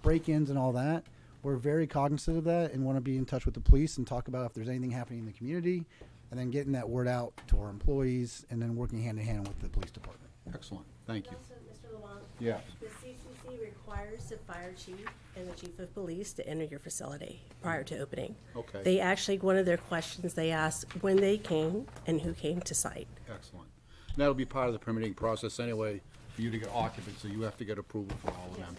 break-ins and all that, we're very cognizant of that and want to be in touch with the police and talk about if there's anything happening in the community, and then getting that word out to our employees, and then working hand in hand with the police department. Excellent, thank you. Also, Mr. Levant, Yeah. the CCC requires the fire chief and the chief of police to enter your facility prior to opening. Okay. They actually, one of their questions, they asked when they came and who came to site. Excellent. And that'll be part of the permitting process anyway. For you to get occupancy, you have to get approval for all of them.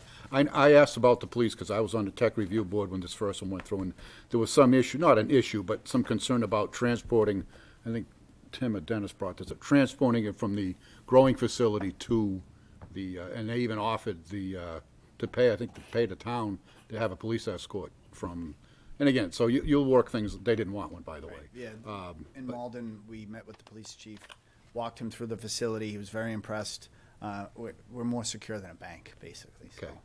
I asked about the police because I was on the tech review board when this first one went through, and there was some issue, not an issue, but some concern about transporting, I think Tim or Dennis brought this up, transporting it from the growing facility to the, and they even offered to pay, I think to pay the town to have a police escort from, and again, so you'll work things, they didn't want one, by the way. Yeah, in Malden, we met with the police chief, walked him through the facility. He was very impressed. We're more secure than a bank, basically. So. Okay.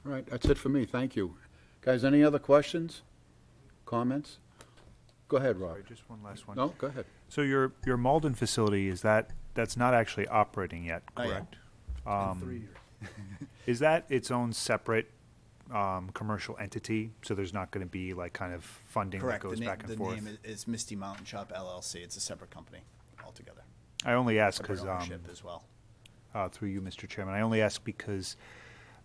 All right, that's it for me, thank you. Guys, any other questions, comments? Go ahead, Rob. Sorry, just one last one. No, go ahead. So your Malden facility, that's not actually operating yet, Not yet. correct? In 3 years. Is that its own separate commercial entity? So there's not going to be like kind of funding Correct. that goes back and the forth? name is Misty Mountain Shop LLC. It's a separate company altogether. I only ask Separate because, ownership as well. through you, Mr. Chairman, I only ask because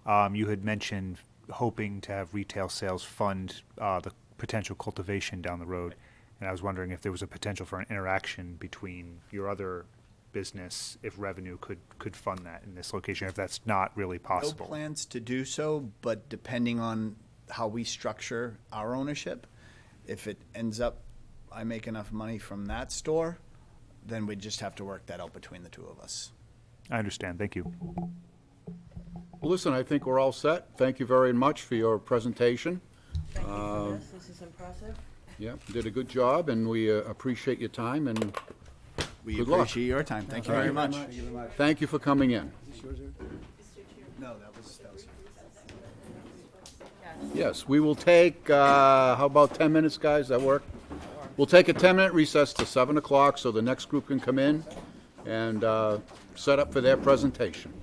you had mentioned hoping to have retail sales fund the potential cultivation down the road. And I was wondering if there was a potential for an interaction between your other business, if revenue could fund that in this location, if that's not really possible. No plans to do so, but depending on how we structure our ownership, if it ends up I make enough money from that store, then we just have to work that out between the two of us. I understand. Thank you. Well, listen, I think we're all set. Thank you very much for your presentation. Thank you for this. This is impressive. Yeah, you did a good job, and we appreciate your time, and We Good luck. appreciate your time. Thank you very much. thank you for coming in. No, that was. Yes, we will take, how about 10 minutes, guys? That work? We'll take a 10-minute recess to 7 o'clock so the next group can come in and set up for their presentation.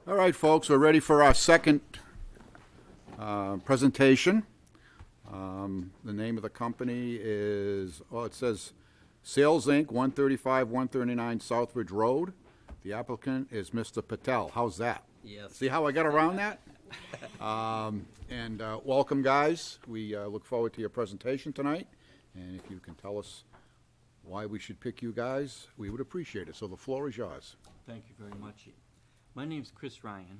All right, folks, we're ready for our second presentation. The name of the company is, it says Sales Inc., 135, 139 Southbridge Road. The applicant is Mr. Patel. How's that? Yes. See how I got around that? Welcome, guys. We look forward to your presentation tonight. And if you can tell us why we should pick you guys, we would appreciate it. So the floor is yours. Thank you very much. My name's Chris Ryan,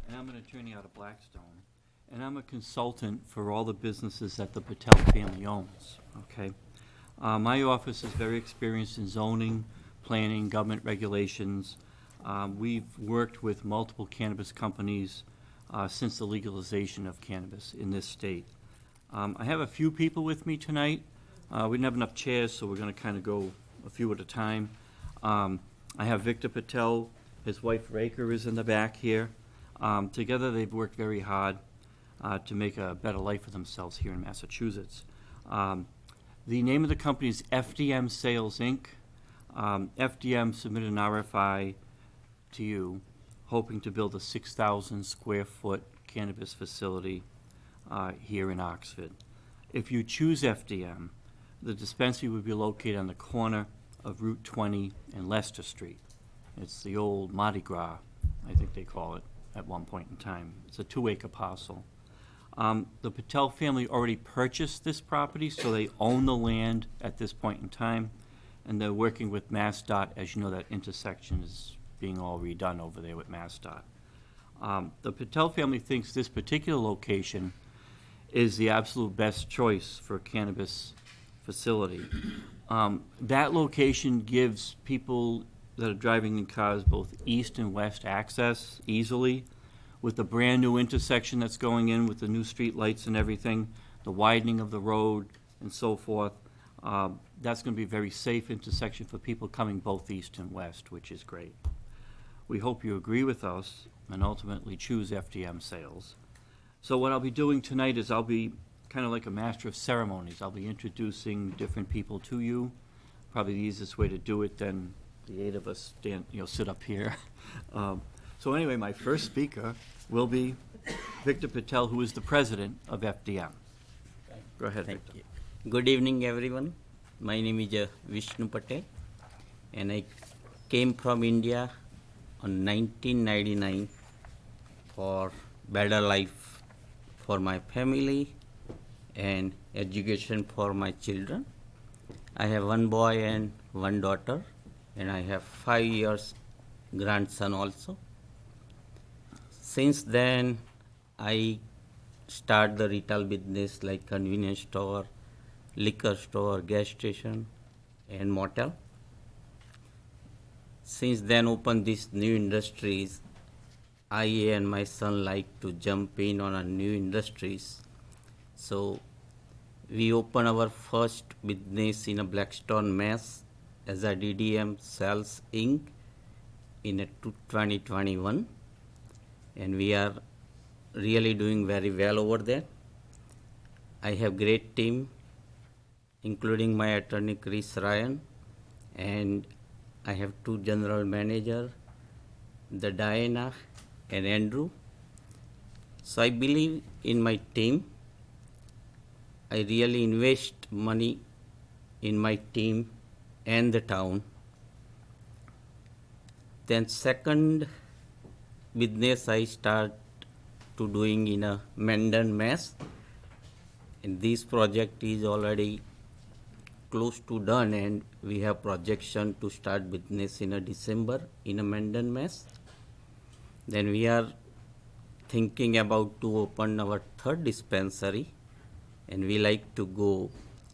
and I'm an attorney out of Blackstone, and I'm a consultant for all the businesses that the Patel family owns, okay? My office is very experienced in zoning, planning, government regulations. We've worked with multiple cannabis companies since the legalization of cannabis in this state. I have a few people with me tonight. We didn't have enough chairs, so we're going to kind of go a few at a time. I have Victor Patel. His wife Raker is in the back here. Together they've worked very hard to make a better life for themselves here in Massachusetts. The name of the company is FDM Sales Inc. FDM submitted an RFI to you, hoping to build a 6,000 square foot cannabis facility here in Oxford. If you choose FDM, the dispensary would be located on the corner of Route 20 and Leicester Street. It's the old Mardi Gras, I think they call it, at one point in time. It's a 2-acre parcel. The Patel family already purchased this property, so they own the land at this point in time, and they're working with MassDOT. As you know, that intersection is being all redone over there with MassDOT. The Patel family thinks this particular location is the absolute best choice for a cannabis facility. That location gives people that are driving in cars both east and west access easily, with the brand-new intersection that's going in with the new street lights and everything, the widening of the road and so forth. That's going to be a very safe intersection for people coming both east and west, which is great. We hope you agree with us and ultimately choose FDM Sales. So what I'll be doing tonight is I'll be kind of like a master of ceremonies. I'll be introducing different people to you. Probably the easiest way to do it, then the 8 of us sit up here. So anyway, my first speaker will be Victor Patel, who is the president of FDM. Go ahead, Thank Victor. you. Good evening, everyone. My name is Vishnu Patel, and I came from India on 1999 for better life for my family and education for my children. I have 1 boy and 1 daughter, and I have 5 years grandson also. Since then, I start the retail business like convenience store, liquor store, gas station, and motel. Since then, open these new industries. I and my son like to jump in on a new industries. So we open our first business in a Blackstone, Mass, as a DDM Sales Inc. in 2021, and we are really doing very well over there. I have great team, including my attorney Chris Ryan, and I have 2 general manager, the Diana and Andrew. So I believe in my team. I really invest money in my team and the town. Then second business I start to doing in a Mendon, Mass. And this project is already close to done, and we have projection to start business in a December in a Mendon, Mass. Then we are thinking about to open our 3rd dispensary, and we like to go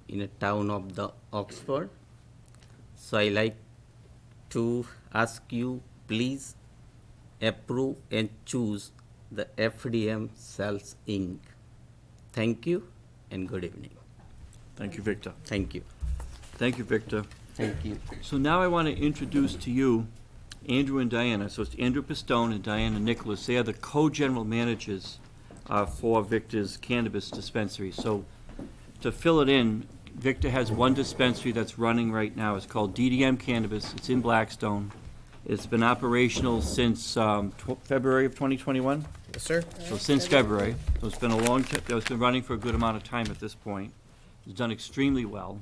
in a town of the Oxford. So I like to ask you, please approve and choose the FDM Sales Inc. Thank you and good evening. Thank you, Victor. Thank you. Thank you, Victor. Thank you. So now I want to introduce to you Andrew and Diana. So it's Andrew Pistone and Diana Nicholas. They are the co-general managers for Victor's cannabis dispensary. So to fill it in, Victor has 1 dispensary that's running right now. It's called DDM Cannabis. It's in Blackstone. It's been operational since February of 2021. Yes, sir. So since February, so it's been a long, it's been running for a good amount of time at this point. It's done extremely well.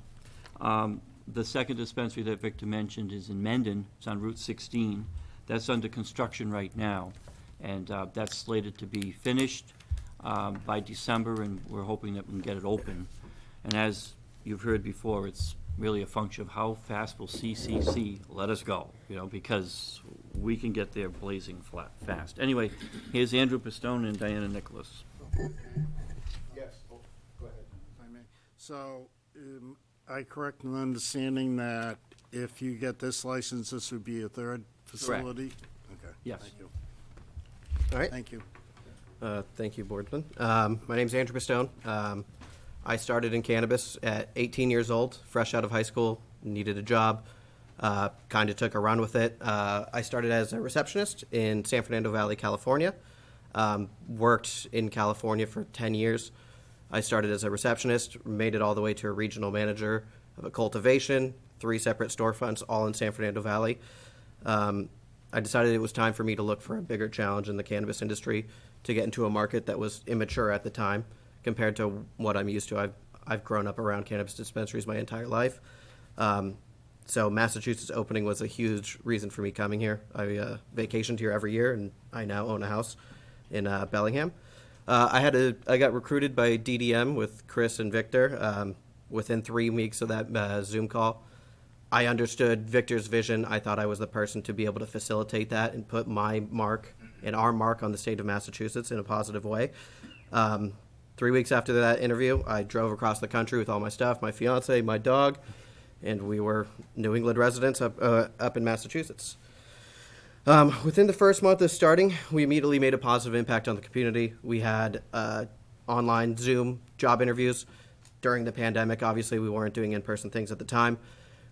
The second dispensary that Victor mentioned is in Mendon. It's on Route 16. That's under construction right now, and that's slated to be finished by December, and we're hoping that we can get it open. And as you've heard before, it's really a function of how fast will CCC let us go, because we can get there blazing fast. Anyway, here's Andrew Pistone and Diana Nicholas. Yes, go ahead. If I may. So, I correct in understanding that if you get this license, this would be a third facility? Okay. Yes. Thank you. All right. Thank you. Thank you, Boardman. My name's Andrew Pistone. I started in cannabis at 18 years old, fresh out of high school, needed a job, kind of took a run with it. I started as a receptionist in San Fernando Valley, California. Worked in California for 10 years. I started as a receptionist, made it all the way to a regional manager of a cultivation, 3 separate storefronts, all in San Fernando Valley. I decided it was time for me to look for a bigger challenge in the cannabis industry, to get into a market that was immature at the time compared to what I'm used to. I've grown up around cannabis dispensaries my entire life. So Massachusetts opening was a huge reason for me coming here. I vacationed here every year, and I now own a house in Bellingham. I got recruited by DDM with Chris and Victor. Within 3 weeks of that Zoom call, I understood Victor's vision. I thought I was the person to be able to facilitate that and put my mark and our mark on the state of Massachusetts in a positive way. 3 weeks after that interview, I drove across the country with all my stuff, my fiance, my dog, and we were New England residents up in Massachusetts. Within the first month of starting, we immediately made a positive impact on the community. We had online Zoom job interviews. During the pandemic, obviously, we weren't doing in-person things at the time.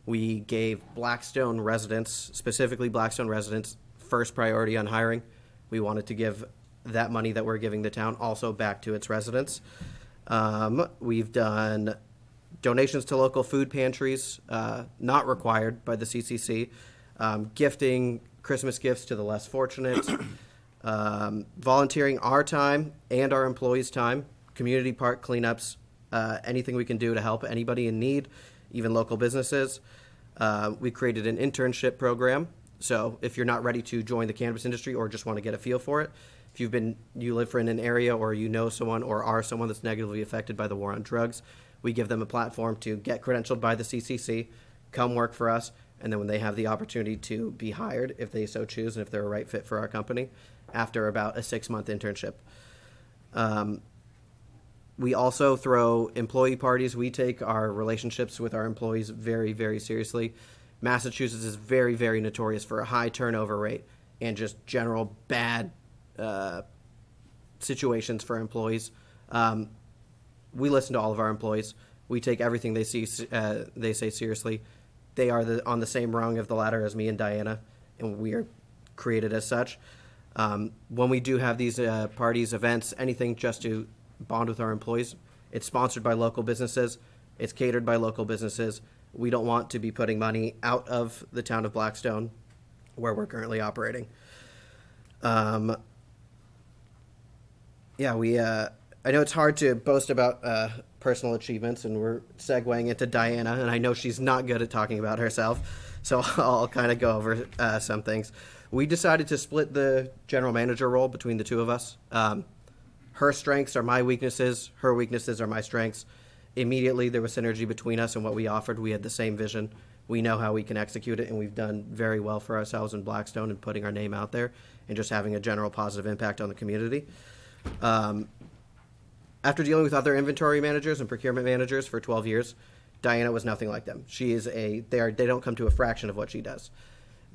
We gave Blackstone residents, specifically Blackstone residents, first priority on hiring. We wanted to give that money that we're giving the town also back to its residents. We've done donations to local food pantries, not required by the CCC, gifting Christmas gifts to the less fortunate, volunteering our time and our employees' time, community park cleanups, anything we can do to help anybody in need, even local businesses. We created an internship program. So if you're not ready to join the cannabis industry or just want to get a feel for it, if you live in an area or you know someone or are someone that's negatively affected by the war on drugs, we give them a platform to get credentialed by the CCC, come work for us, and then when they have the opportunity to be hired, if they so choose, and if they're a right fit for our company, after about a 6-month internship. We also throw employee parties. We take our relationships with our employees very, very seriously. Massachusetts is very, very notorious for a high turnover rate and just general bad situations for employees. We listen to all of our employees. We take everything they say seriously. They are on the same rung of the ladder as me and Diana, and we are created as such. When we do have these parties, events, anything just to bond with our employees, it's sponsored by local businesses. It's catered by local businesses. We don't want to be putting money out of the town of Blackstone, where we're currently operating. I know it's hard to boast about personal achievements, and we're segueing into Diana, and I know she's not good at talking about herself, so I'll kind of go over some things. We decided to split the general manager role between the two of us. Her strengths are my weaknesses. Her weaknesses are my strengths. Immediately, there was synergy between us and what we offered. We had the same vision. We know how we can execute it, and we've done very well for ourselves in Blackstone and putting our name out there and just having a general positive impact on the community. After dealing with other inventory managers and procurement managers for 12 years, Diana was nothing like them. They don't come to a fraction of what she does.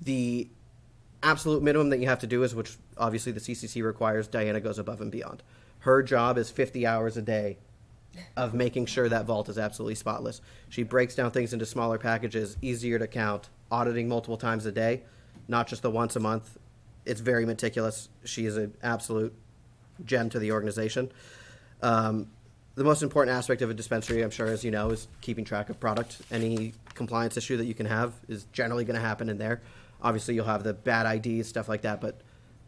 The absolute minimum that you have to do is, which obviously the CCC requires, Diana goes above and beyond. Her job is 50 hours a day of making sure that vault is absolutely spotless. She breaks down things into smaller packages, easier to count, auditing multiple times a day, not just the once a month. It's very meticulous. She is an absolute gem to the organization. The most important aspect of a dispensary, I'm sure, as you know, is keeping track of product. Any compliance issue that you can have is generally going to happen in there. Obviously, you'll have the bad IDs, stuff like that, but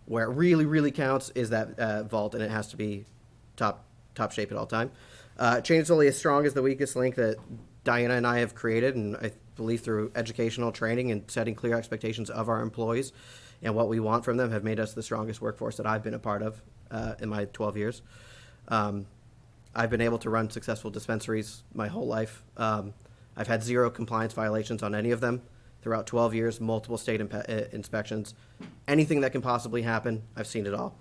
where it really, really counts is that vault, and it has to be top shape at all time. Chain is only as strong as the weakest link that Diana and I have created, and I believe through educational training and setting clear expectations of our employees and what we want from them have made us the strongest workforce that I've been a part of in my 12 years. I've been able to run successful dispensaries my whole life. I've had 0 compliance violations on any of them throughout 12 years, multiple state inspections. Anything that can possibly happen, I've seen it all.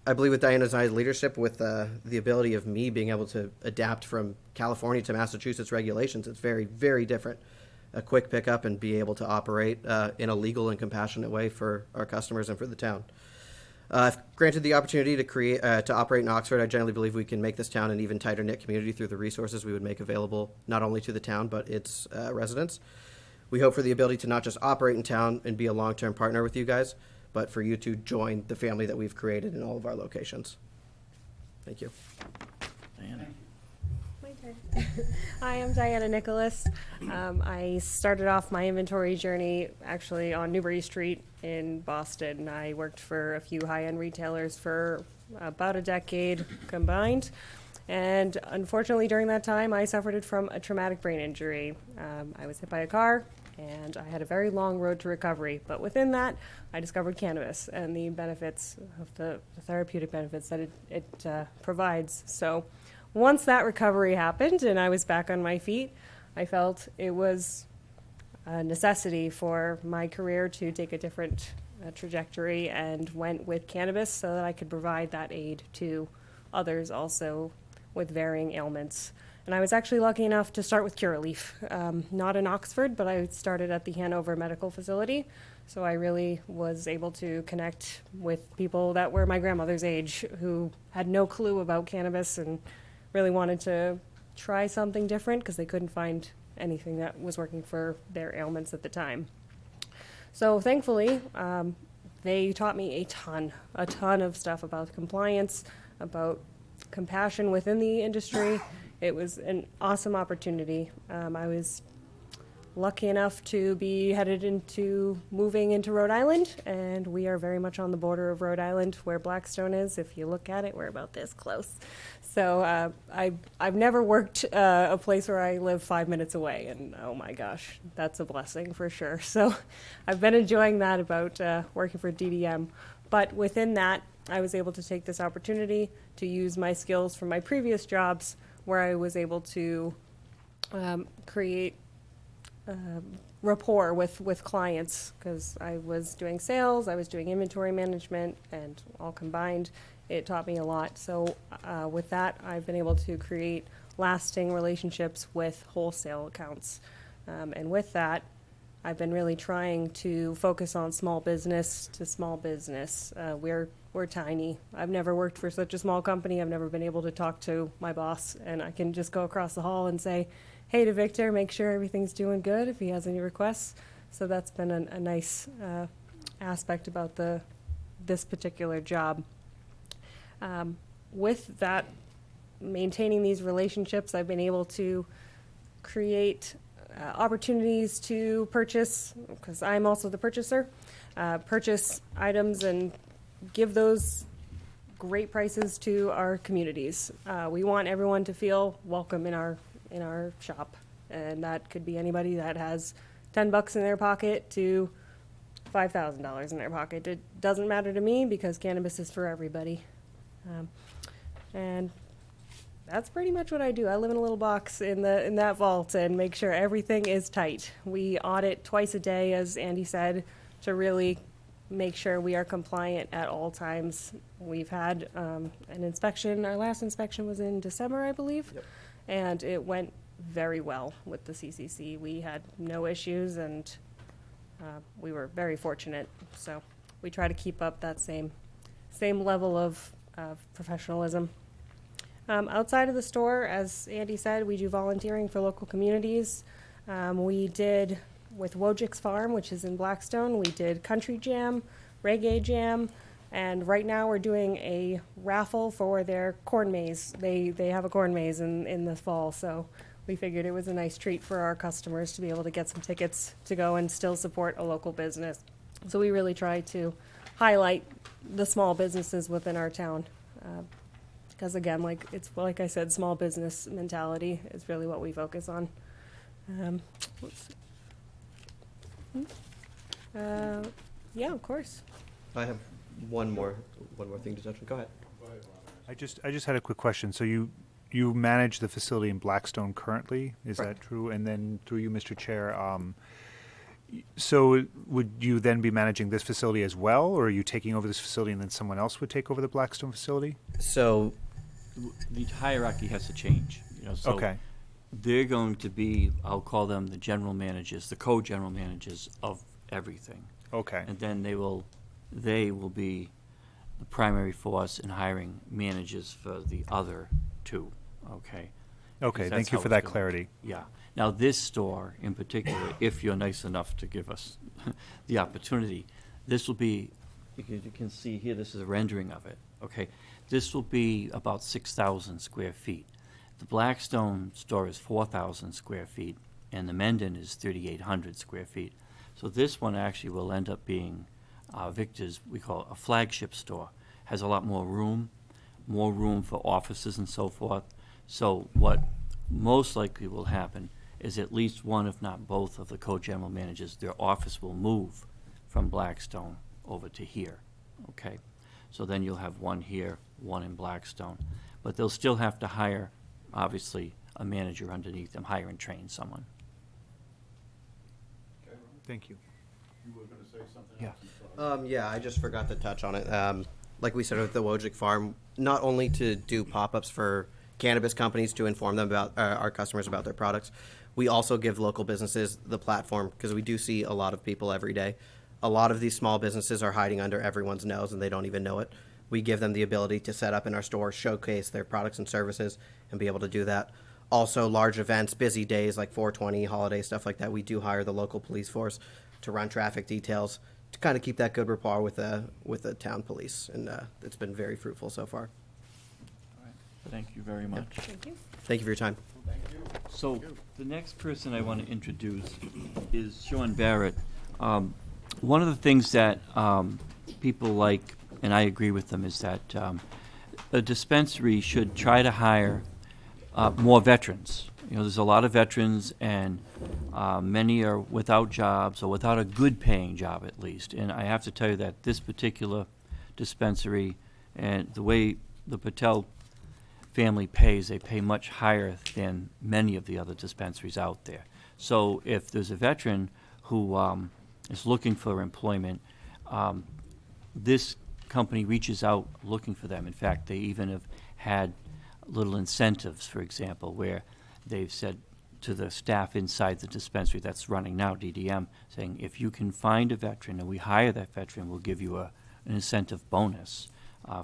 I believe with Diana's and I's leadership, with the ability of me being able to adapt from California to Massachusetts regulations, it's very, very different. A quick pickup and be able to operate in a legal and compassionate way for our customers and for the town. If granted the opportunity to operate in Oxford, I generally believe we can make this town an even tighter knit community through the resources we would make available not only to the town but its residents. We hope for the ability to not just operate in town and be a long-term partner with you guys, but for you to join the family that we've created in all of our locations. Thank you. My turn. Hi, I'm Diana Nicholas. I started off my inventory journey actually on Newbury Street in Boston. I worked for a few high-end retailers for about a decade combined. And unfortunately, during that time, I suffered from a traumatic brain injury. I was hit by a car, and I had a very long road to recovery. But within that, I discovered cannabis and the benefits of the therapeutic benefits that it provides. So once that recovery happened and I was back on my feet, I felt it was a necessity for my career to take a different trajectory, and went with cannabis so that I could provide that aid to others also with varying ailments. And I was actually lucky enough to start with Curaleaf, not in Oxford, but I started at the Hanover Medical Facility. So I really was able to connect with people that were my grandmother's age who had no clue about cannabis and really wanted to try something different because they couldn't find anything that was working for their ailments at the time. So thankfully, they taught me a ton of stuff about compliance, about compassion within the industry. It was an awesome opportunity. I was lucky enough to be headed into moving into Rhode Island, and we are very much on the border of Rhode Island where Blackstone is. If you look at it, we're about this close. So I've never worked a place where I live 5 minutes away, and oh my gosh, that's a blessing for sure. So I've been enjoying that about working for DDM. But within that, I was able to take this opportunity to use my skills from my previous jobs where I was able to create rapport with clients, because I was doing sales, I was doing inventory management, and all combined, it taught me a lot. So with that, I've been able to create lasting relationships with wholesale accounts. And with that, I've been really trying to focus on small business to small business. We're tiny. I've never worked for such a small company. I've never been able to talk to my boss, and I can just go across the hall and say, hey to Victor, make sure everything's doing good if he has any requests. So that's been a nice aspect about this particular job. With that, maintaining these relationships, I've been able to create opportunities to purchase, because I'm also the purchaser, purchase items and give those great prices to our communities. We want everyone to feel welcome in our shop, and that could be anybody that has $10 in their pocket to $5,000 in their pocket. It doesn't matter to me because cannabis is for everybody. And that's pretty much what I do. I live in a little box in that vault and make sure everything is tight. We audit twice a day, as Andy said, to really make sure we are compliant at all times. We've had an inspection. Our last inspection was in December, I believe. Yep. And it went very well with the CCC. We had no issues, and we were very fortunate. So we try to keep up that same level of professionalism. Outside of the store, as Andy said, we do volunteering for local communities. We did with Wojcik's Farm, which is in Blackstone, we did Country Jam, Reggae Jam, and right now we're doing a raffle for their corn maze. They have a corn maze in the fall, so we figured it was a nice treat for our customers to be able to get some tickets to go and still support a local business. So we really try to highlight the small businesses within our town. Because again, like I said, small business mentality is really what we focus on. Let's see. Yeah, of course. I have one more thing to touch on. Go ahead. I just had a quick question. So you manage the facility in Blackstone currently, is that true? And then through you, Mr. Chair, so would you then be managing this facility as well, or are you taking over this facility and then someone else would take over the Blackstone facility? So The hierarchy has to change, you know, so Okay. they're going to be, I'll call them the general managers, the co-general managers of everything. Okay. And then they will be the primary force in hiring managers for the other two, okay? Okay, Because thank that's you how for it's that gonna- clarity. Yeah. Now, this store in particular, if you're nice enough to give us the opportunity, this will be, you can see here, this is a rendering of it, okay? This will be about 6,000 square feet. The Blackstone store is 4,000 square feet, and the Mendon is 3,800 square feet. So this one actually will end up being Victor's, we call it a flagship store. Has a lot more room for offices and so forth. So what most likely will happen is at least one, if not both, of the co-general managers, their office will move from Blackstone over to here, okay? So then you'll have one here, one in Blackstone. But they'll still have to hire, obviously, a manager underneath them, hire and train someone. Thank you. You were gonna say something Yeah. else, I'm sorry. Yeah, I just forgot to touch on it. Like we said with the Wojcik Farm, not only to do pop-ups for cannabis companies to inform them about our customers about their products, we also give local businesses the platform because we do see a lot of people every day. A lot of these small businesses are hiding under everyone's nose and they don't even know it. We give them the ability to set up in our store, showcase their products and services, and be able to do that. Also, large events, busy days like 420, holiday, stuff like that, we do hire the local police force to run traffic details to kind of keep that good rapport with the town police, and it's been very fruitful so far. Thank you very much. Thank you. Thank you for your time. So, the next person I want to introduce is Sean Barrett. One of the things that people like, and I agree with them, is that a dispensary should try to hire more veterans. You know, there's a lot of veterans, and many are without jobs or without a good-paying job, at least. And I have to tell you that this particular dispensary and the way the Patel family pays, they pay much higher than many of the other dispensaries out there. So if there's a veteran who is looking for employment, this company reaches out looking for them. In fact, they even have had little incentives, for example, where they've said to the staff inside the dispensary that's running now, DDM, saying, if you can find a veteran and we hire that veteran, we'll give you an incentive bonus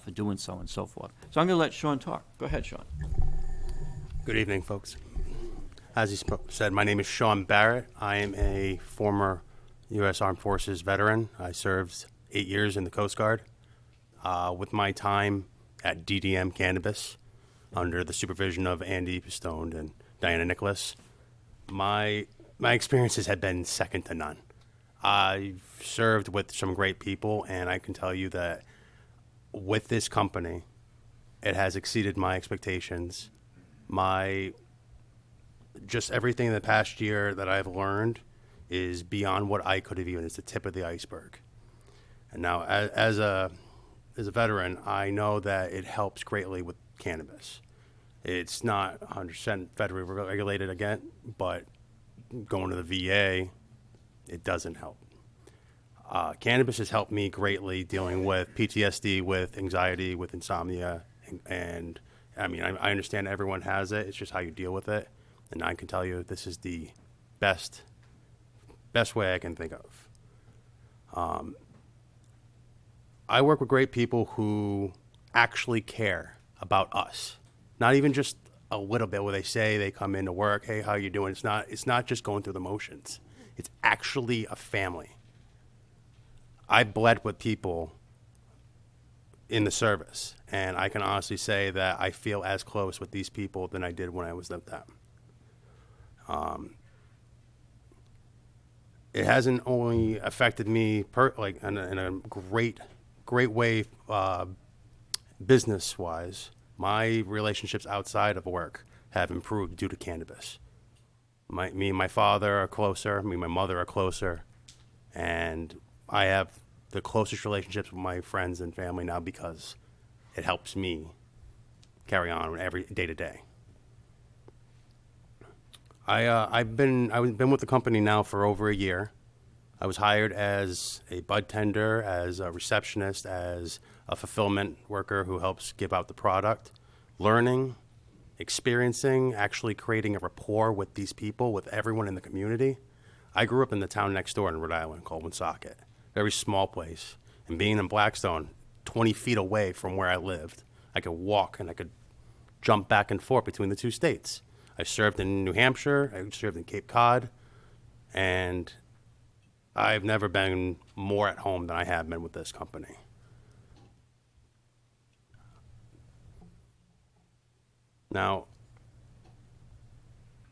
for doing so and so forth. So I'm going to let Sean talk. Go ahead, Sean. Good evening, folks. As he said, my name is Sean Barrett. I am a former U.S. Armed Forces veteran. I served 8 years in the Coast Guard. With my time at DDM Cannabis, under the supervision of Andy Pistone and Diana Nicholas, my experiences have been second to none. I've served with some great people, and I can tell you that with this company, it has exceeded my expectations. Just everything in the past year that I've learned is beyond what I could have even. It's the tip of the iceberg. And now, as a veteran, I know that it helps greatly with cannabis. It's not 100% federally regulated again, but going to the VA, it doesn't help. Cannabis has helped me greatly dealing with PTSD, with anxiety, with insomnia, and I mean, I understand everyone has it. It's just how you deal with it, and I can tell you this is the best way I can think of. I work with great people who actually care about us, not even just a little bit where they say they come into work, hey, how you doing? It's not just going through the motions. It's actually a family. I bled with people in the service, and I can honestly say that I feel as close with these people than I did when I was with them. It hasn't only affected me in a great way, business wise. My relationships outside of work have improved due to cannabis. Me and my father are closer. Me and my mother are closer, and I have the closest relationships with my friends and family now because it helps me carry on every day to day. I've been with the company now for over a year. I was hired as a bud tender, as a receptionist, as a fulfillment worker who helps give out the product, learning, experiencing, actually creating a rapport with these people, with everyone in the community. I grew up in the town next door in Rhode Island called Woonsocket, very small place. And being in Blackstone, 20 feet away from where I lived, I could walk and I could jump back and forth between the two states. I served in New Hampshire, I served in Cape Cod, and I've never been more at home than I have been with this company. Now,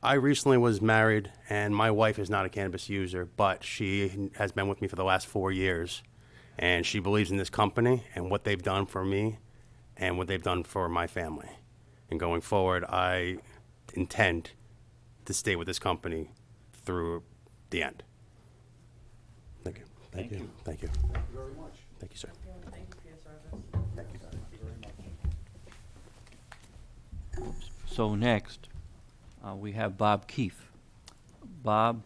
I recently was married, and my wife is not a cannabis user, but she has been with me for the last 4 years, and she believes in this company and what they've done for me and what they've done for my family. And going forward, I intend to stay with this company through the end. Thank you. Thank you. Thank you. Thank you very much. Thank you, sir. Thank you for your service. Thank you very much. So next, we have Bob Keefe. Bob,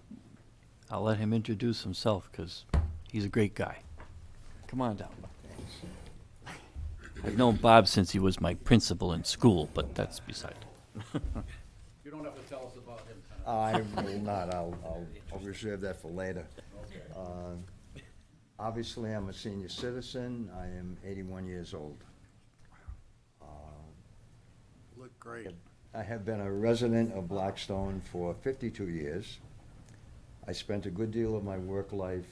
I'll let him introduce himself because he's a great guy. Come on down. I've known Bob since he was my principal in school, but that's beside. You don't have to tell us about him tonight. I will not. I'll reserve that for later. Obviously, I'm a senior citizen. I am 81 years old. Look great. I have been a resident of Blackstone for 52 years. I spent a good deal of my work life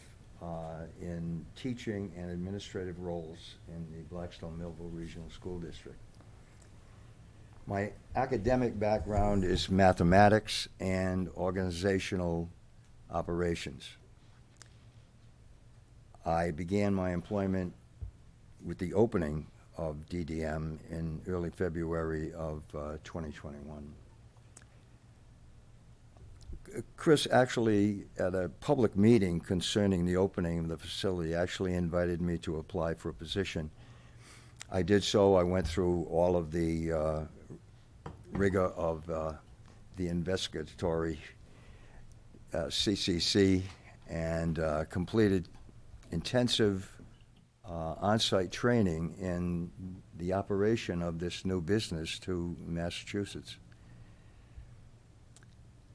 in teaching and administrative roles in the Blackstone-Millville Regional School District. My academic background is mathematics and organizational operations. I began my employment with the opening of DDM in early February of 2021. Chris actually, at a public meeting concerning the opening of the facility, actually invited me to apply for a position. I did so. I went through all of the rigor of the investigatory CCC and completed intensive on-site training in the operation of this new business to Massachusetts.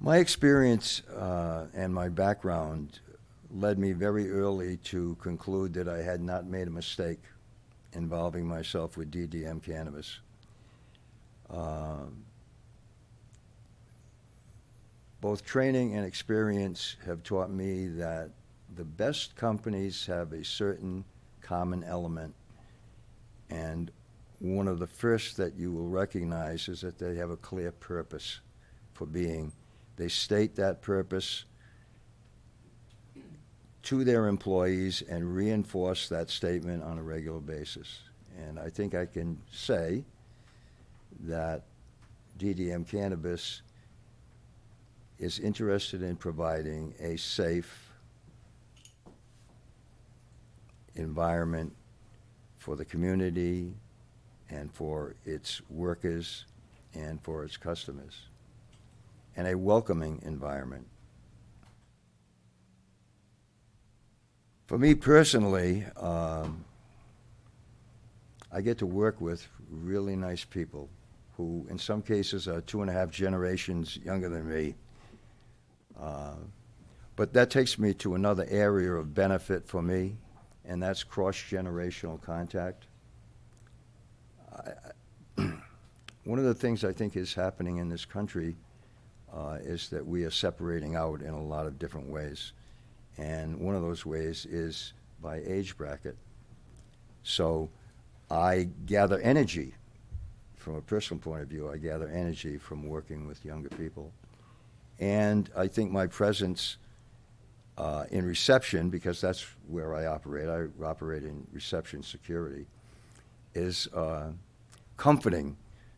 My experience and my background led me very early to conclude that I had not made a mistake involving myself with DDM cannabis. Both training and experience have taught me that the best companies have a certain common element, and one of the first that you will recognize is that they have a clear purpose for being. They state that purpose to their employees and reinforce that statement on a regular basis. And I think I can say that DDM Cannabis is interested in providing a safe environment for the community and for its workers and for its customers, and a welcoming environment. For me personally, I get to work with really nice people who in some cases are 2.5 generations younger than me. But that takes me to another area of benefit for me, and that's cross-generational contact. One of the things I think is happening in this country is that we are separating out in a lot of different ways. And one of those ways is by age bracket. So I gather energy, from a personal point of view, I gather energy from working with younger people. And I think my presence in reception, because that's where I operate in reception security, is comforting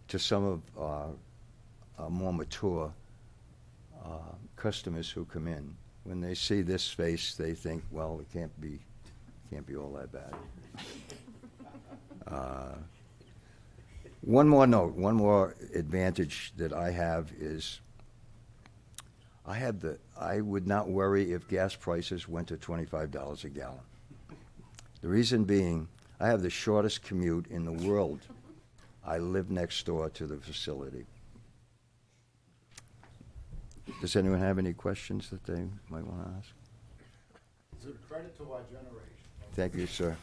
to some of our more mature customers who come in. When they see this face, they think, well, it can't be all that bad. One more note, one more advantage that I have is I would not worry if gas prices went to $25 a gallon. The reason being, I have the shortest commute in the world. I live next door to the facility. Does anyone have any questions that they might want to ask? It's a credit to our generation. Thank you, sir.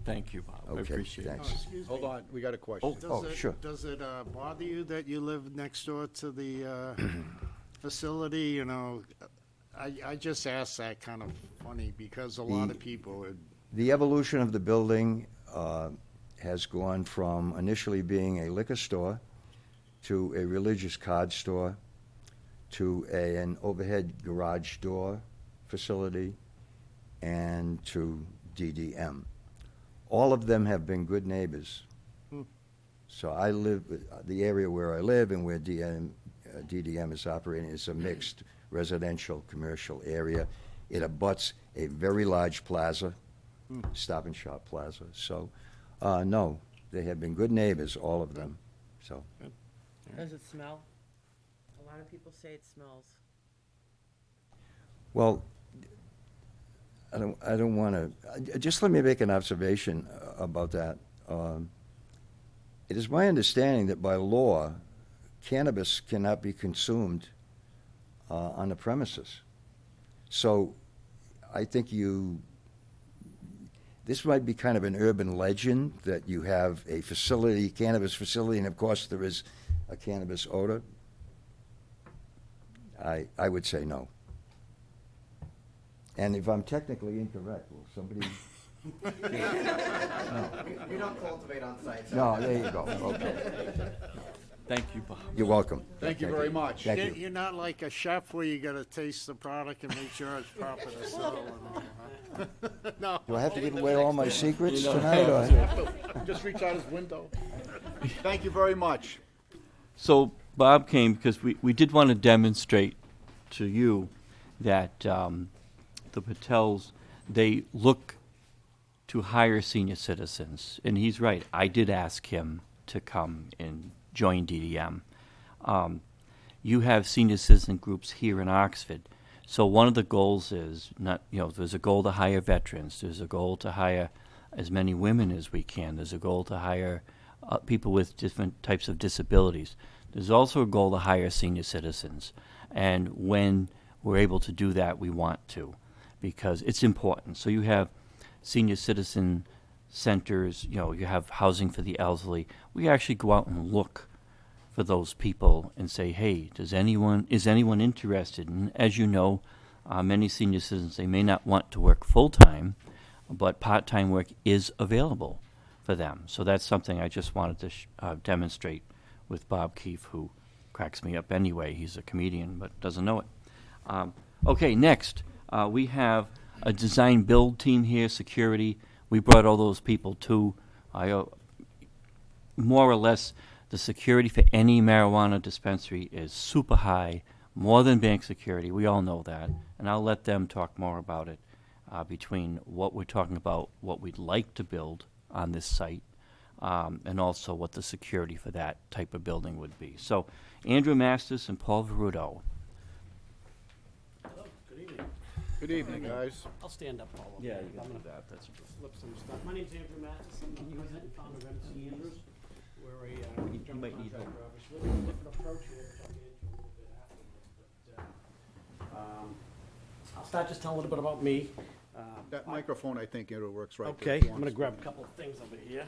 Thank you, Bob. I Okay, appreciate it. thanks. Excuse Hold me. on, we got a question. Sure. Does it bother you that you live next door to the facility? You know, I just asked that kind of funny because a lot of people would. The evolution of the building has gone from initially being a liquor store to a religious card store to an overhead garage door facility and to DDM. All of them have been good neighbors. So I live, the area where I live and where DDM is operating is a mixed residential commercial area. It abuts a very large plaza, Stop and Shop Plaza. So, no, they have been good neighbors, all of them. So, Does it smell? A lot of people say it smells. well, I don't want to, just let me make an observation about that. It is my understanding that by law, cannabis cannot be consumed on the premises. So I think this might be kind of an urban legend that you have a facility, cannabis facility, and of course there is a cannabis odor. I would say no. And if I'm technically incorrect, will somebody? We don't cultivate on site. So No, there you go, okay. Thank you, Bob. You're welcome. Thank you very much. Thank you. You're not like a chef where you got to taste the product and make sure it's proper to sell. No. Do I have to give away all my secrets tonight, or? Just reach out his window. Thank you very much. So Bob came because we did want to demonstrate to you that the Patels, they look to hire senior citizens. And he's right. I did ask him to come and join DDM. You have senior citizen groups here in Oxford. So one of the goals is there's a goal to hire veterans. There's a goal to hire as many women as we can. There's a goal to hire people with different types of disabilities. There's also a goal to hire senior citizens. And when we're able to do that, we want to, because it's important. So you have senior citizen centers, you have housing for the elderly. We actually go out and look for those people and say, hey, is anyone interested? And as you know, many senior citizens, they may not want to work full-time, but part-time work is available for them. So that's something I just wanted to demonstrate with Bob Keefe, who cracks me up anyway. He's a comedian, but doesn't know it. Okay, next, we have a design build team here, security. We brought all those people too. More or less, the security for any marijuana dispensary is super high, more than bank security. We all know that. And I'll let them talk more about it between what we're talking about, what we'd like to build on this site, and also what the security for that type of building would be. So Andrew Mastis and Paul Veruto. Hello, good evening. Good evening, guys. I'll stand up, Paul. Yeah, you I'm can gonna do that. That's flip some stuff. My name's Andrew Matheson. I'm the president and founder of MC Andrews. We're a general might need contractor, help. obviously. A different approach here, which I'll get into a little bit afterwards. But I'll start just telling a little bit about me. That microphone, I think it works right. Okay, there. I'm gonna grab a couple of things over here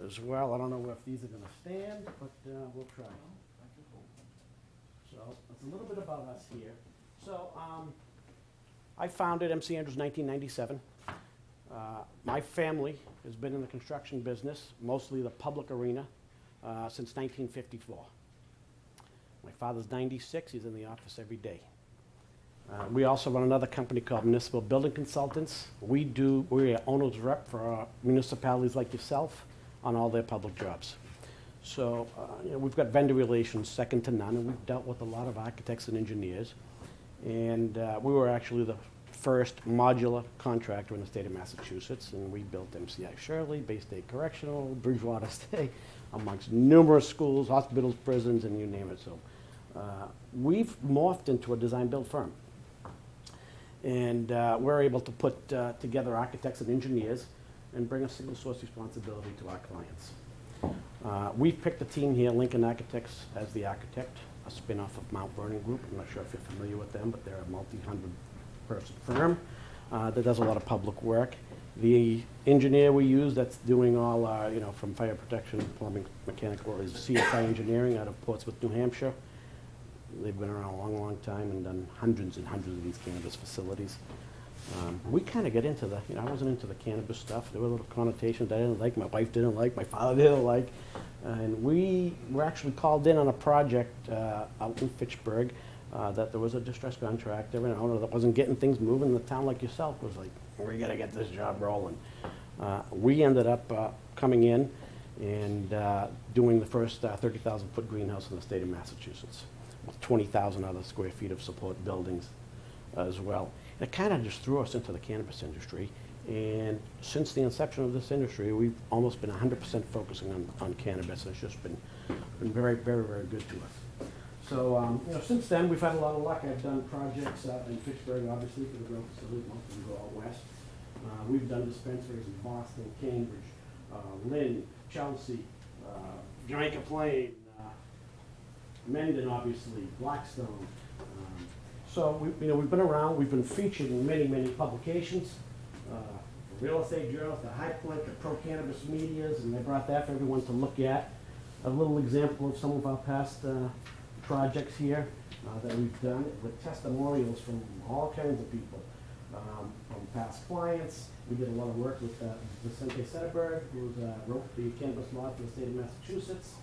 as well. I don't know if these are gonna stand, but we'll try. So, it's a little bit about us here. So, I founded MC Andrews in 1997. My family has been in the construction business, mostly the public arena, since 1954. My father's 96, he's in the office every day. We also run another company called Municipal Building Consultants. We're owner's rep for municipalities like yourself on all their public jobs. So, we've got vendor relations second to none, and we've dealt with a lot of architects and engineers. And we were actually the first modular contractor in the state of Massachusetts, and we built MCI Shirley, Bay State Correctional, Bridgewater State, amongst numerous schools, hospitals, prisons, and you name it. So, we've morphed into a design-build firm. And we're able to put together architects and engineers and bring a single source responsibility to our clients. We've picked a team here, Lincoln Architects as the architect, a spin-off of Mount Vernon Group. I'm not sure if you're familiar with them, but they're a multi-hundred-person firm that does a lot of public work. The engineer we use that's doing all our, from fire protection, plumbing, mechanical, is CSI Engineering out of Portsmouth, New Hampshire. They've been around a long, long time and done hundreds and hundreds of these cannabis facilities. We kind of get into I wasn't into the cannabis stuff. There were little connotations I didn't like, my wife didn't like, my father didn't like. And we were actually called in on a project out in Fitchburg that there was a distressed contractor and an owner that wasn't getting things moving. The town like yourself was like, we got to get this job rolling. We ended up coming in and doing the first 30,000-foot greenhouse in the state of Massachusetts, with 20,000 other square feet of support buildings as well. It kind of just threw us into the cannabis industry. And since the inception of this industry, we've almost been 100% focusing on cannabis. It's just been very, very, very good to us. So, since then, we've had a lot of luck. I've done projects in Fitchburg, obviously, for the grow facility. Most of them go out west. We've done dispensaries in Boston, Cambridge, Lynn, Chelsea, Jamaica Plain, Mendon, obviously, Blackstone. So we've been around. We've been featured in many, many publications. Real estate journals, the High Point, the Pro Cannabis Medias, and they brought that for everyone to look at. A little example of some of our past projects here that we've done with testimonials from all kinds of people, from past clients. We did a lot of work with Vicente Sederberg, who wrote the cannabis law for the state of Massachusetts.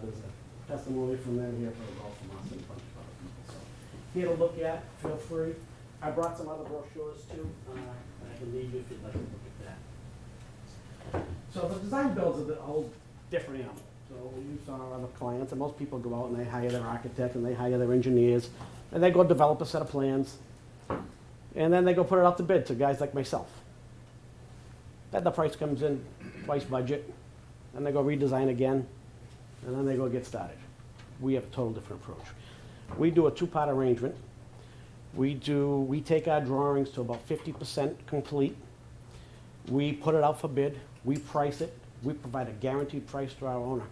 There's a testimony from them here for a from us and a bunch of other people. So here to look at, feel free. I brought some other brochures too. I can leave you if you'd like to look at that. So the design builds are a whole different animal. So you saw our other clients, and most people go out and they hire their architect and they hire their engineers, and they go develop a set of plans, and then they go put it out to bid to guys like myself. Then the price comes in twice budget, and they go redesign again, and then they go get started. We have a total different approach. We do a two-part arrangement. We take our drawings to about 50% complete. We put it out for bid. We price it. We provide a guaranteed price to our owner.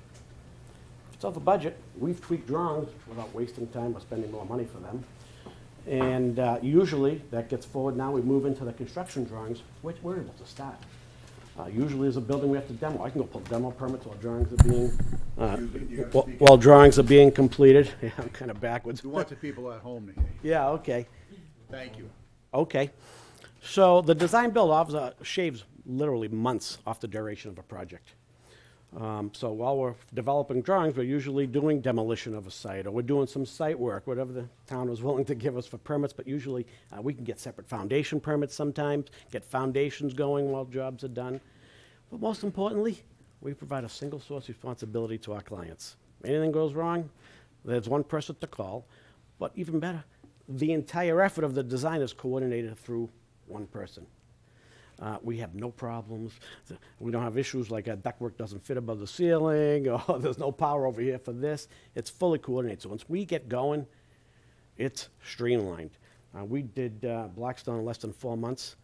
If it's over budget, we've tweaked drawings without wasting time or spending more money for them. And usually that gets forward. Now we move into the construction drawings, which we're able to start. Usually there's a building we have to demo. I can go pull demo permits while drawings are being completed. Yeah, I'm kind of backwards. We want the people at home to hear you. Yeah, okay. Thank you. Okay. So the design build officer shaves literally months off the duration of a project. So while we're developing drawings, we're usually doing demolition of a site, or we're doing some site work, whatever the town is willing to give us for permits, but usually we can get separate foundation permits sometimes, get foundations going while jobs are done. But most importantly, we provide a single source responsibility to our clients. Anything goes wrong, there's one person to call, but even better, the entire effort of the design is coordinated through one person. We have no problems. We don't have issues like ductwork doesn't fit above the ceiling, or there's no power over here for this. It's fully coordinated. So once we get going, it's streamlined. We did Blackstone in less than 4 months.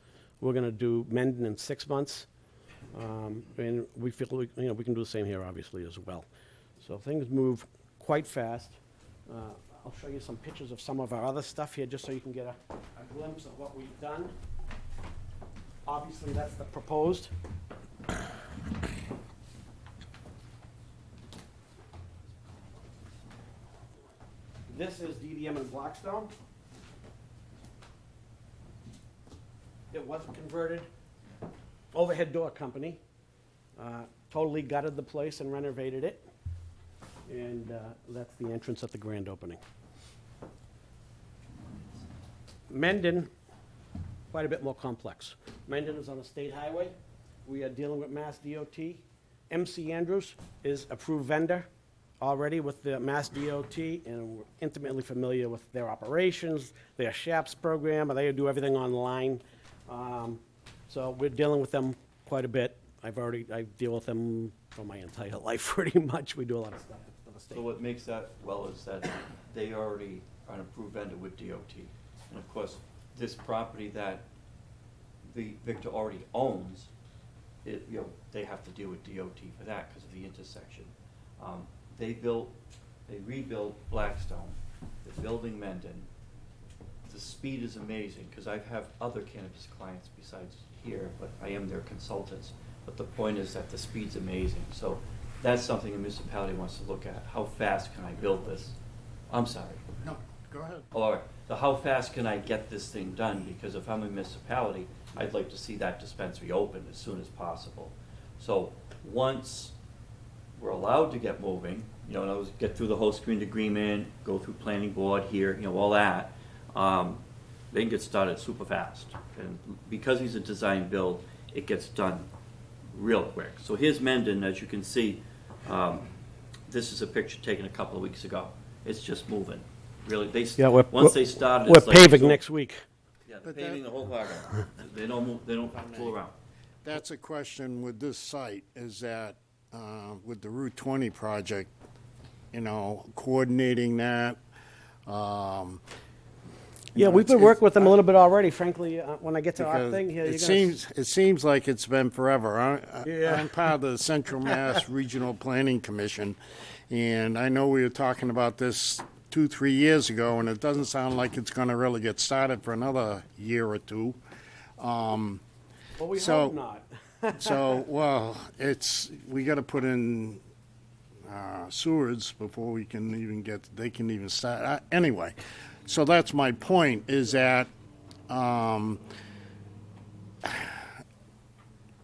We're going to do Mendon in 6 months. And we feel we can do the same here, obviously, as well. So things move quite fast. I'll show you some pictures of some of our other stuff here, just so you can get a glimpse of what we've done. Obviously, that's the proposed. This is DDM and Blackstone. It was a converted overhead door company. Totally gutted the place and renovated it. And that's the entrance at the grand opening. Mendon, quite a bit more complex. Mendon is on a state highway. We are dealing with Mass DOT. MC Andrews is approved vendor already with the Mass DOT, and we're intimately familiar with their operations, their SHAPS program, and they do everything online. So we're dealing with them quite a bit. I deal with them for my entire life, pretty much. We do a lot of stuff for the state. So what makes that well is that they already are an approved vendor with DOT. And of course, this property that the Victor already owns, they have to deal with DOT for that because of the intersection. They rebuilt Blackstone, they're building Mendon. The speed is amazing, because I have other cannabis clients besides here, but I am their consultants. But the point is that the speed's amazing, so that's something a municipality wants to look at. How fast can I build this? I'm sorry. No, go ahead. Or, so how fast can I get this thing done? Because if I'm a municipality, I'd like to see that dispensary open as soon as possible. So, once we're allowed to get moving, in other words, get through the whole screened agreement, go through planning board here, all that, they can get started super fast. And because he's a design build, it gets done real quick. So here's Mendon, as you can see. This is a picture taken a couple of weeks ago. It's just moving. Really, once they started, we're it's like paving next week. Yeah, they're paving the whole parking lot. They don't move, they don't fool around. That's a question with this site, is that with the Route 20 project, coordinating that. Yeah, we've been working with them a little bit already, frankly. When I get to our Because thing here, it seems like it's been forever. Yeah. I'm part of the Central Mass Regional Planning Commission, and I know we were talking about this 2-3 years ago, and it doesn't sound like it's going to really get started for another year or two. well, we so- hope not. Well, we got to put in sewers before they can even start. Anyway, so that's my point, is that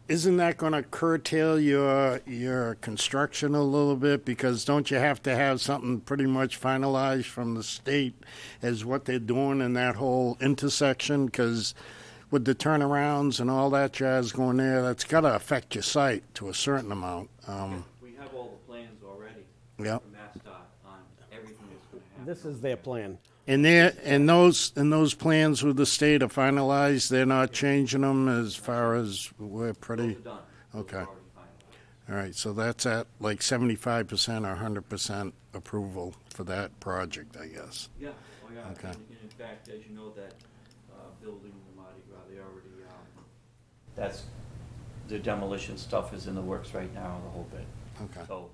isn't that going to curtail your construction a little bit? Because don't you have to have something pretty much finalized from the state as what they're doing in that whole intersection? Because with the turnarounds and all that jazz going there, that's got to affect your site to a certain amount. We have all the plans already. Yep. From MassDOT on everything that's going to happen. This is their plan. And those plans with the state are finalized. They're not changing them as far as we're pretty. Those are done. Those are Okay. already finalized. All right. So that's at like 75% or 100% approval for that project, I guess. Yeah, oh yeah. Okay. And in fact, as you know, that building in the Mardi Gras, they already, the demolition stuff is in the works right now, the whole bit. Okay. So,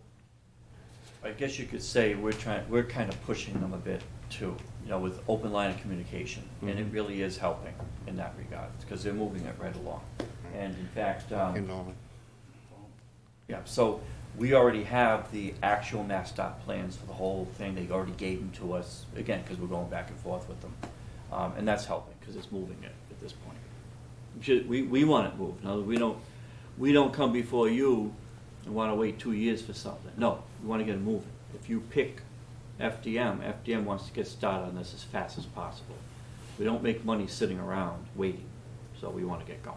I guess you could say we're kind of pushing them a bit too, with open line of communication. And it really is helping in that regard, because they're moving it right along. And in fact, yeah, so we already have the actual MassDOT plans for the whole thing. They already gave them to us, again, because we're going back and forth with them. And that's helping, because it's moving it at this point. We want it moved. Now, we don't come before you and want to wait 2 years for something. No, we want to get it moving. If you pick FDM wants to get started on this as fast as possible. We don't make money sitting around waiting, so we want to get going.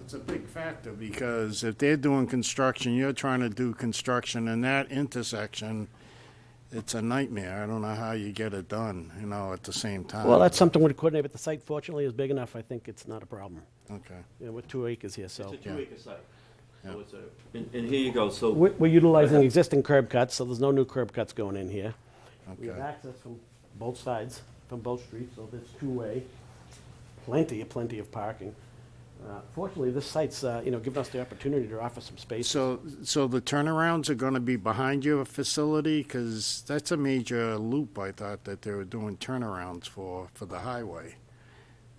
It's a big factor, because if they're doing construction, you're trying to do construction in that intersection, it's a nightmare. I don't know how you get it done, at the same time. Well, that's something we'd coordinate, but the site fortunately is big enough. I think it's not a problem. Okay. We're 2 acres here, so. It's a 2 acre site. So it's and here you go, so. We're utilizing existing curb cuts, so there's no new curb cuts going in here. We have Okay. access from both sides, from both streets, so there's two-way. Plenty of parking. Fortunately, this site's, given us the opportunity to offer some space. So the turnarounds are going to be behind your facility? Because that's a major loop, I thought, that they were doing turnarounds for the highway.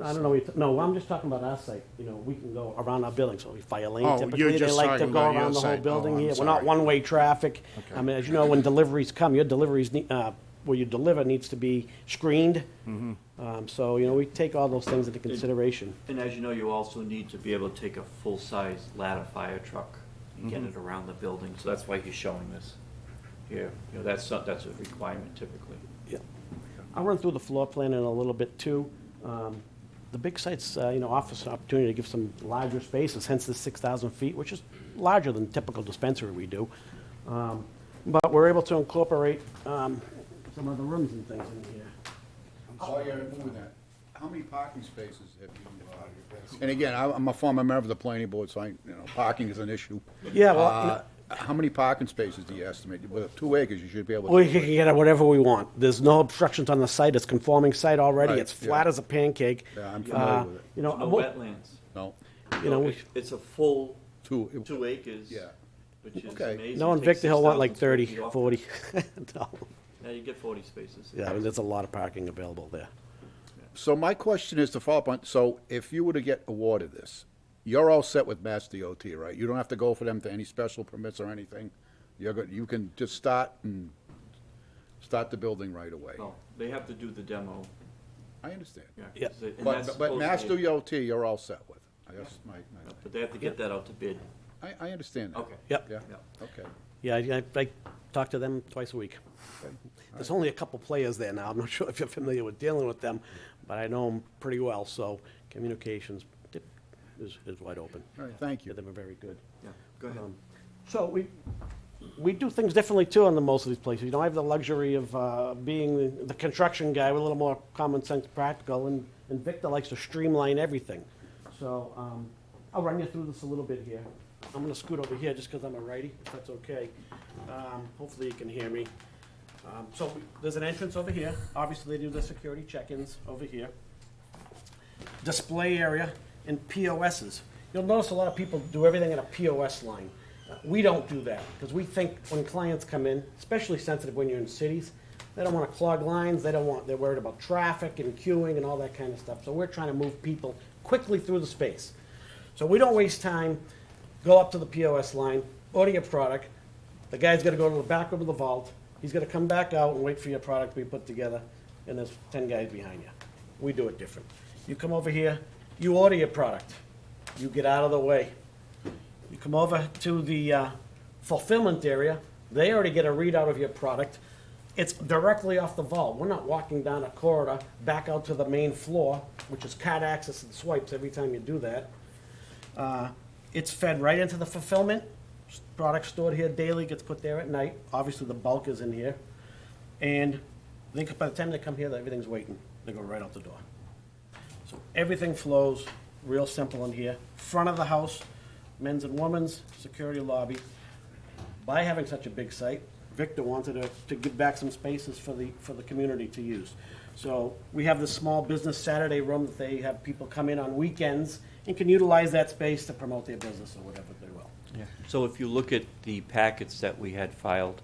I don't know, no, I'm just talking about our site, we can go around our building, so we fire lane, Oh, typically, you're they just like to talking go about your around the whole site. building Oh, I'm here. We're not sorry. one-way traffic. Okay. I mean, as you know, when deliveries come, your deliveries, where you deliver needs to be screened. So, we take all those things into consideration. And as you know, you also need to be able to take a full-size ladder fire truck and get it around the building, so that's why he's showing this. here, you know, that's a requirement typically. Yeah. I'll run through the floor plan in a little bit too. The big sites, offers an opportunity to give some larger spaces, hence the 6,000 feet, which is larger than typical dispensary we do. But we're able to incorporate some other rooms and things in here. While you're moving that, how many parking spaces have you, and again, I'm a former member of the planning board, so parking is an issue. Yeah, well, How many parking spaces do you estimate? With 2 acres, you should be able to. We can get whatever we want. There's no obstructions on the site. It's conforming site already. Right, It's flat yeah. as a pancake. Yeah, I'm familiar with it. There's no wetlands. No. It's a full Two 2 acres. Yeah. Which is Okay. amazing. No, in Takes Victor Hill want like 6,000 30, square feet off. 40. No. Yeah, you get 40 spaces. Yeah, I mean, there's a lot of parking available there. So my question is to follow up on, so if you were to get awarded this, you're all set with Mass DOT, right? You don't have to go for them to any special permits or anything? You're good, you can just start the building right away? Well, they have to do the demo. I understand. Yeah. 'cause they- and that's But supposed Mass to be- DOT, you're all set with? I guess But they have to get that out to bid. I understand that. Okay. Yep. Yeah, Yep. okay. Yeah, I talk to them twice a week. There's only a couple players there now. I'm not sure if you're familiar with dealing with them, but I know them pretty well, so communications is wide open. All right, thank you. Yeah, they're very good. Yeah, go ahead. So we do things differently too on most of these places. I have the luxury of being the construction guy with a little more common sense, practical, and Victor likes to streamline everything. So I'll run you through this a little bit here. I'm going to scoot over here just because I'm a righty, if that's okay. Hopefully you can hear me. So there's an entrance over here. Obviously they do the security check-ins over here. Display area and POSs. You'll notice a lot of people do everything in a POS line. We don't do that, because we think when clients come in, especially sensitive when you're in cities, they don't want to clog lines, they're worried about traffic and queuing and all that kind of stuff. So we're trying to move people quickly through the space. So we don't waste time, go up to the POS line, order your product, the guy's gotta go to the back of the vault, he's gotta come back out and wait for your product to be put together, and there's 10 guys behind you. We do it different. You come over here, you order your product, you get out of the way. You come over to the fulfillment area, they already get a readout of your product. It's directly off the vault. We're not walking down a corridor back out to the main floor, which is card access and swipes every time you do that. It's fed right into the fulfillment. Product stored here daily, gets put there at night. Obviously, the bulk is in here. And I think by the time they come here, everything's waiting. They go right out the door. So everything flows real simple in here. Front of the house, men's and women's, security lobby. By having such a big site, Victor wanted to give back some spaces for the community to use. So we have this small business Saturday room that they have people come in on weekends and can utilize that space to promote their business or whatever they will. Yeah. So if you look at the packets that we had filed,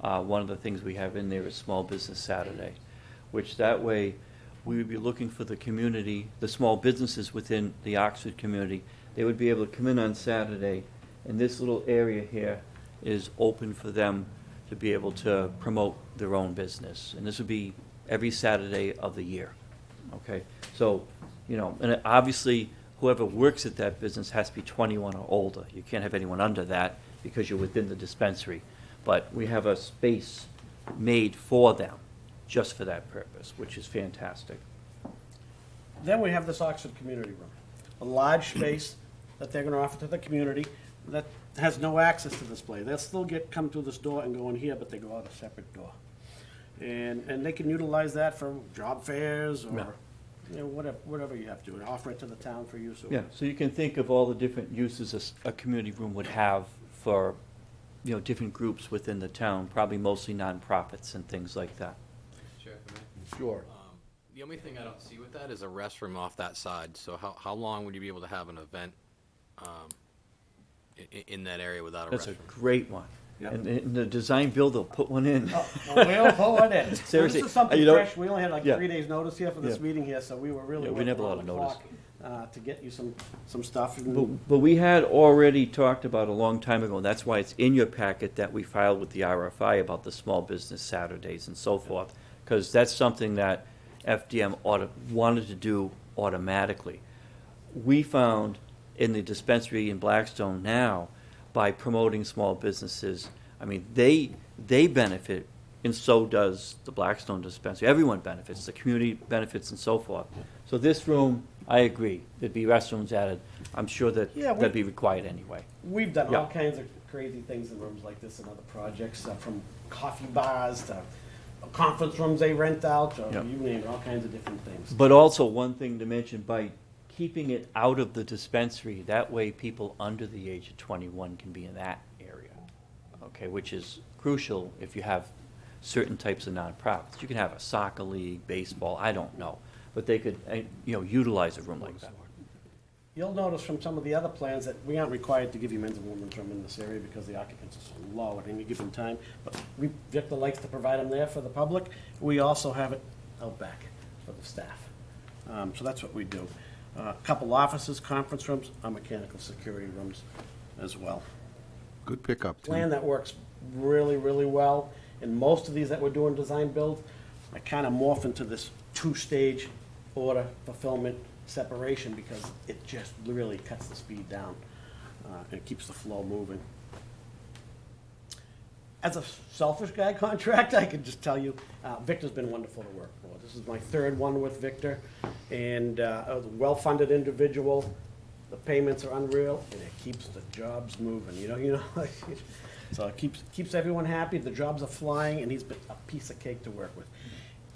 one of the things we have in there is Small Business Saturday, which that way we would be looking for the community, the small businesses within the Oxford community. They would be able to come in on Saturday, and this little area here is open for them to be able to promote their own business. And this would be every Saturday of the year, okay? So, and obviously, whoever works at that business has to be 21 or older. You can't have anyone under that because you're within the dispensary. But we have a space made for them, just for that purpose, which is fantastic. Then we have this Oxford Community Room, a large space that they're gonna offer to the community that has no access to display. They'll still come through this door and go in here, but they go out a separate door. And they can utilize that for job fairs or, whatever you have to, and offer it to the town for use. Yeah, so you can think of all the different uses a community room would have for, different groups within the town, probably mostly nonprofits and things like that. Sure. The only thing I don't see with that is a restroom off that side. So how long would you be able to have an event in that area without a That's restroom? a great one. Yep. And in the design build, they'll put one in. We'll pull it in. Seriously, This is something you know- fresh. We only had like Yeah. 3 days' notice here for this Yeah. meeting here, so we were really Yeah, we working never around let the them notice. clock to get you some stuff. But we had already talked about a long time ago, and that's why it's in your packet that we filed with the RFI about the small business Saturdays and so forth, because that's something that FDM wanted to do automatically. We found in the dispensary in Blackstone now, by promoting small businesses, I mean, they benefit, and so does the Blackstone dispensary. Everyone benefits, the community benefits and so forth. So this room, I agree, there'd be restrooms added. I'm sure that Yeah, that'd be required anyway. We've done Yeah. all kinds of crazy things in rooms like this and other projects, from coffee bars to conference rooms they rent out, or Yeah. you name it, all kinds of different things. But also, one thing to mention, by keeping it out of the dispensary, that way people under the age of 21 can be in that area, okay, which is crucial if you have certain types of nonprofits. You can have a soccer league, baseball, I don't know, but they could, utilize a room like that. You'll notice from some of the other plans that we aren't required to give you men's and women's room in this area because the occupants are so low at any given time. But Victor likes to provide them there for the public. We also have it out back for the staff. So that's what we do. A couple offices, conference rooms, mechanical security rooms as well. Good pickup, Tim. Plan that works really, really well. And most of these that we're doing design build, I kind of morph into this two-stage order fulfillment separation because it just really cuts the speed down and keeps the flow moving. As a selfish guy contractor, I can just tell you, Victor's been wonderful to work for. This is my third one with Victor, and a well-funded individual. The payments are unreal, and it keeps the jobs moving. You know. So it keeps everyone happy. The jobs are flying, and he's been a piece of cake to work with.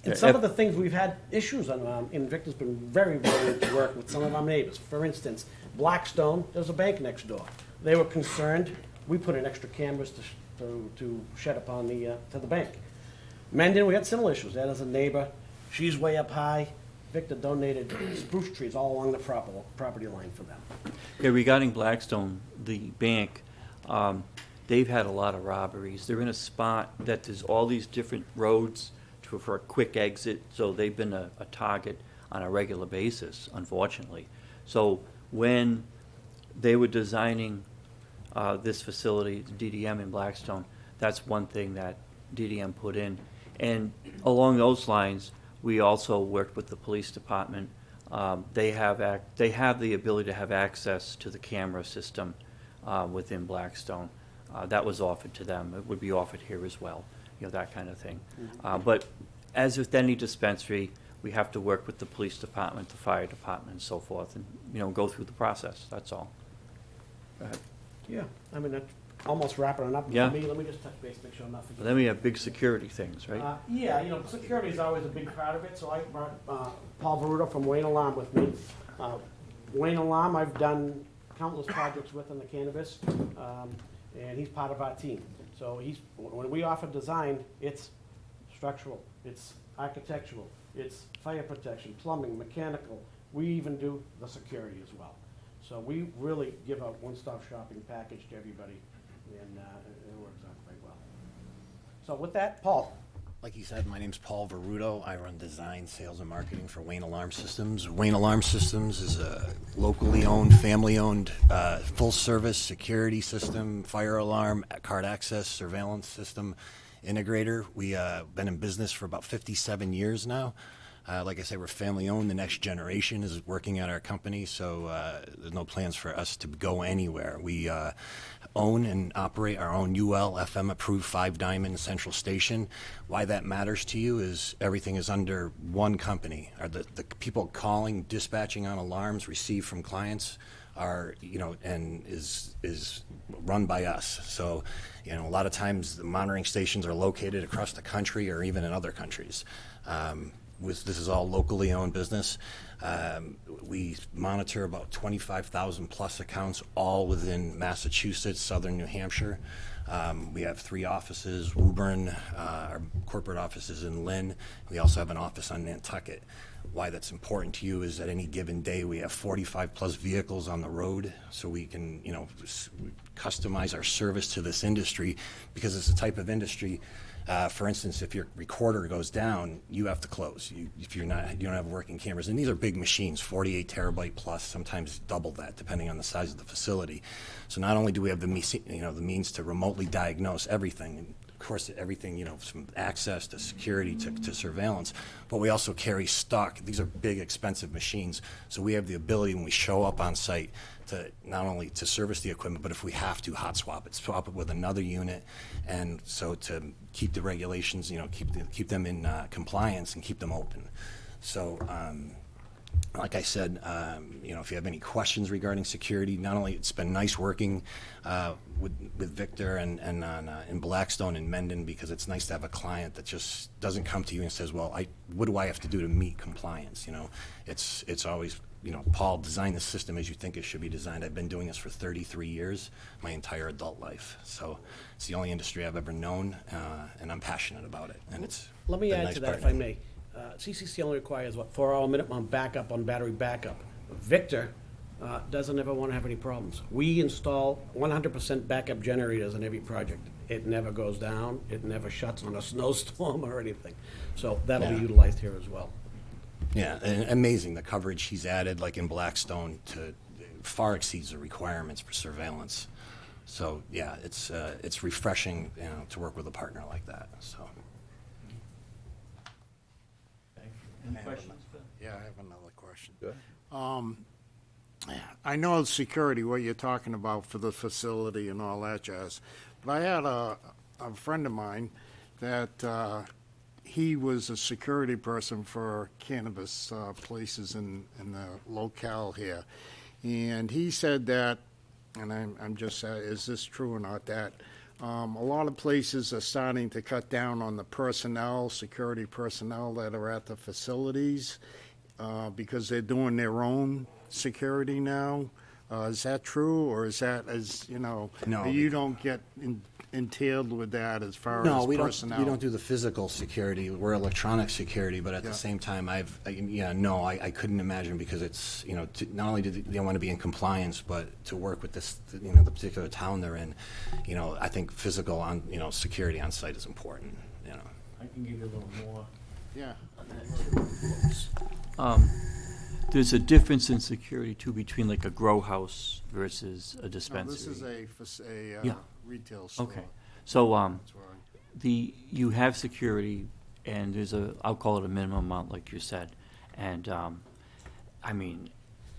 And some of the things we've had issues on, and Victor's been very willing to work with some of our neighbors. For instance, Blackstone, there's a bank next door. They were concerned. We put in extra cameras to shed upon to the bank. Mendon, we had similar issues. That is a neighbor. She's way up high. Victor donated spruce trees all along the property line for them. Yeah, regarding Blackstone, the bank, they've had a lot of robberies. They're in a spot that there's all these different roads for a quick exit, so they've been a target on a regular basis, unfortunately. So when they were designing this facility, DDM in Blackstone, that's one thing that DDM put in. And along those lines, we also worked with the police department. They have the ability to have access to the camera system within Blackstone. That was offered to them. It would be offered here as well, that kind of thing. But as with any dispensary, we have to work with the police department, the fire department, and so forth, and, go through the process, that's all. Go ahead. Yeah, I mean, that's almost wrapping it up for Yeah. me. Let me just touch base, make sure I'm not forgetting. But then we have big security things, right? Yeah, security is always a big part of it, so I brought Paul Veruto from Wayne Alarm with me. Wayne Alarm, I've done countless projects with in the cannabis, and he's part of our team. So when we offer design, it's structural, it's architectural, it's fire protection, plumbing, mechanical. We even do the security as well. So we really give a one-stop shopping package to everybody, and it works out quite well. So with that, Paul. Like you said, my name's Paul Veruto. I run design, sales, and marketing for Wayne Alarm Systems. Wayne Alarm Systems is a locally owned, family-owned, full-service security system, fire alarm, card access, surveillance system integrator. We've been in business for about 57 years now. Like I said, we're family-owned. The next generation is working at our company, so there's no plans for us to go anywhere. We own and operate our own UL FM-approved 5-diamond central station. Why that matters to you is everything is under one company. The people calling, dispatching on alarms received from clients are, and is run by us. So, a lot of times the monitoring stations are located across the country or even in other countries. This is all locally owned business. We monitor about 25,000 plus accounts, all within Massachusetts, southern New Hampshire. We have 3 offices, Woburn, our corporate office is in Lynn. We also have an office on Nantucket. Why that's important to you is at any given day we have 45 plus vehicles on the road, so we can, customize our service to this industry because it's a type of industry. For instance, if your recorder goes down, you have to close. If you don't have working cameras, and these are big machines, 48 terabyte plus, sometimes double that, depending on the size of the facility. So not only do we have the means to remotely diagnose everything, course, everything, you know, from access to security to surveillance, but we also carry stock. These are big, expensive machines, so we have the ability when we show up on site to not only to service the equipment, but if we have to, hot swap it, swap it with another unit, and so to keep the regulations, you know, keep them in compliance and keep them open. So, like I said, you know, if you have any questions regarding security, not only it's been nice working with Victor and in Blackstone and Mendon, because it's nice to have a client that just doesn't come to you and says, well, what do I have to do to meet compliance? You know, it's always, you know, Paul, design the system as you think it should be designed. I've been doing this for 33 years, my entire adult life. So it's the only industry I've ever known, and I'm passionate about it. And it's Let me been add nice to that, if partnering. I may. CCC only requires, what, 4-hour minimum backup on battery backup. Victor doesn't ever want to have any problems. We install 100% backup generators in every project. It never goes down, it never shuts on a snowstorm or anything. So that'll be Yeah. utilized here as well. Yeah, and amazing, the coverage he's added, like in Blackstone, far exceeds the requirements for surveillance. So, yeah, it's refreshing, you know, to work with a partner like that, so. Any questions? Yeah, I have another question. I know security, what you're talking about for the facility and all that jazz, but I had a friend of mine that he was a security person for cannabis places in the locale here. And he said that, and I'm just, is this true or not, that a lot of places are starting to cut down on the personnel, security personnel that are at the facilities because they're doing their own security now. Is that true, or is that, as you know, No. you don't get entailed with that as far No, as we personnel? don't do the physical security. We're electronic security, but at Yeah. the same time, I couldn't imagine, because it's, you know, not only do they want to be in compliance, but to work with this, you know, the particular town they're in, you know, I think physical security on site is important, you know. I can give you a little more. Yeah. There's a difference in security too between like a grow house versus a No, dispensary. this is a Yeah. retail store. Okay, so That's why. you have security, and there's I'll call it a minimum amount, like you said, and I mean,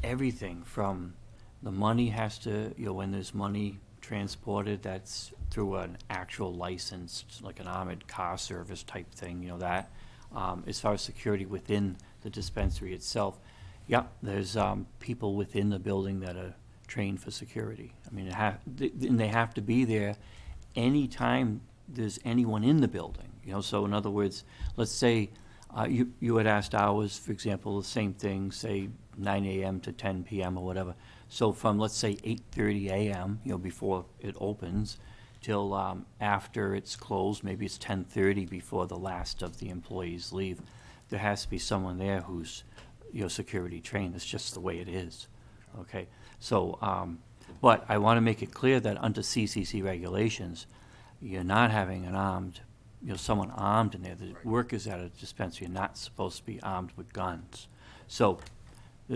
everything from the money has to, you know, when there's money transported, that's through an actual license, like an armored car service type thing, you know, that. As far as security within the dispensary itself, yeah, there's people within the building that are trained for security. I mean, and they have to be there anytime there's anyone in the building, you know. So in other words, let's say you had asked hours, for example, the same thing, say 9 a.m. to 10 p.m. or whatever. So from, let's say, 8:30 a.m., you know, before it opens, till after it's closed, maybe it's 10:30 before the last of the employees leave, there has to be someone there who's, you know, security trained. It's just the way it is, okay? So, but I want to make it clear that under CCC regulations, you're not having an armed, you know, someone armed in there. The workers at a dispensary are not supposed to be armed with guns. So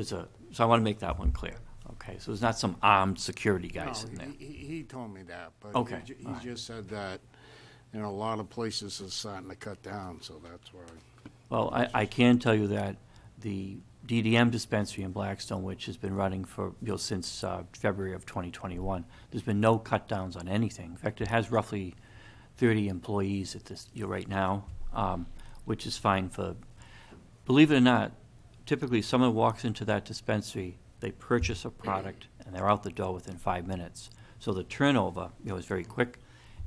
so I want to make that one clear, okay? So there's not some armed security guys in there. He told me that, but Okay, he all right. just said that, you know, a lot of places are starting to cut down, so that's why. Well, I can tell you that the DDM dispensary in Blackstone, which has been running for, you know, since February of 2021, there's been no cut downs on anything. In fact, it has roughly 30 employees at this, you know, right now, which is fine for, believe it or not, typically someone walks into that dispensary, they purchase a product, and they're out the door within 5 minutes. So the turnover, you know, is very quick,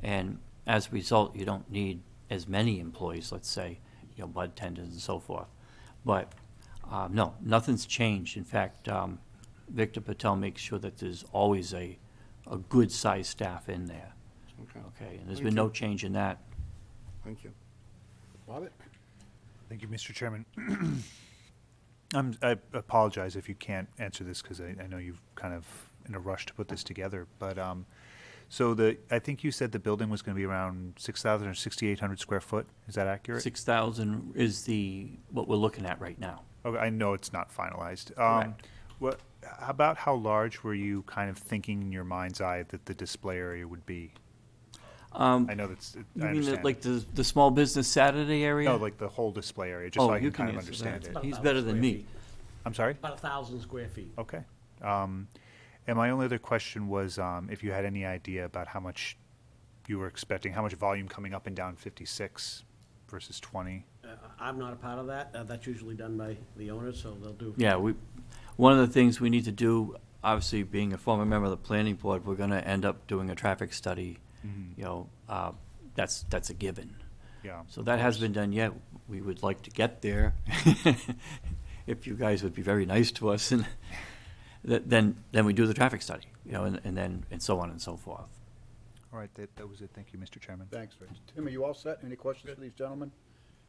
and as a result, you don't need as many employees, let's say, you know, bud tenders and so forth. But no, nothing's changed. In fact, Victor Patel makes sure that there's always a good-sized staff in there. Okay, and there's Thank been no you. change in that. Thank you. Bobbitt? Thank you, Mr. Chairman. I apologize if you can't answer this, because I know you've kind of in a rush to put this together. But so I think you said the building was going to be around 6,000 or 6,800 square foot. Is that accurate? 6,000 is what we're looking at right now. Okay, I know it's not finalized. Correct. About how large were you kind of thinking in your mind's eye that the display area would be? I know that's, You I mean understand. like the small business Saturday area? No, like the whole display area, just Oh, so I you can kind can of answer that. understand it. About He's 1,000 better than square me. feet. I'm sorry? About 1,000 square feet. Okay. And my only other question was if you had any idea about how much you were expecting, how much volume coming up and down 56 versus 20? I'm not a part of that. That's usually done by the owners, so they'll do. Yeah, one of the things we need to do, obviously being a former member of the planning board, we're gonna end up doing a traffic study. You know, that's a given. Yeah, So of that has course. been done yet. We would like to get there. If you guys would be very nice to us, and then we do the traffic study, you know, and so on and so forth. All right, that was it. Thank you, Mr. Chairman. Thanks, Rich. Tim, are you all set? Any questions for these gentlemen?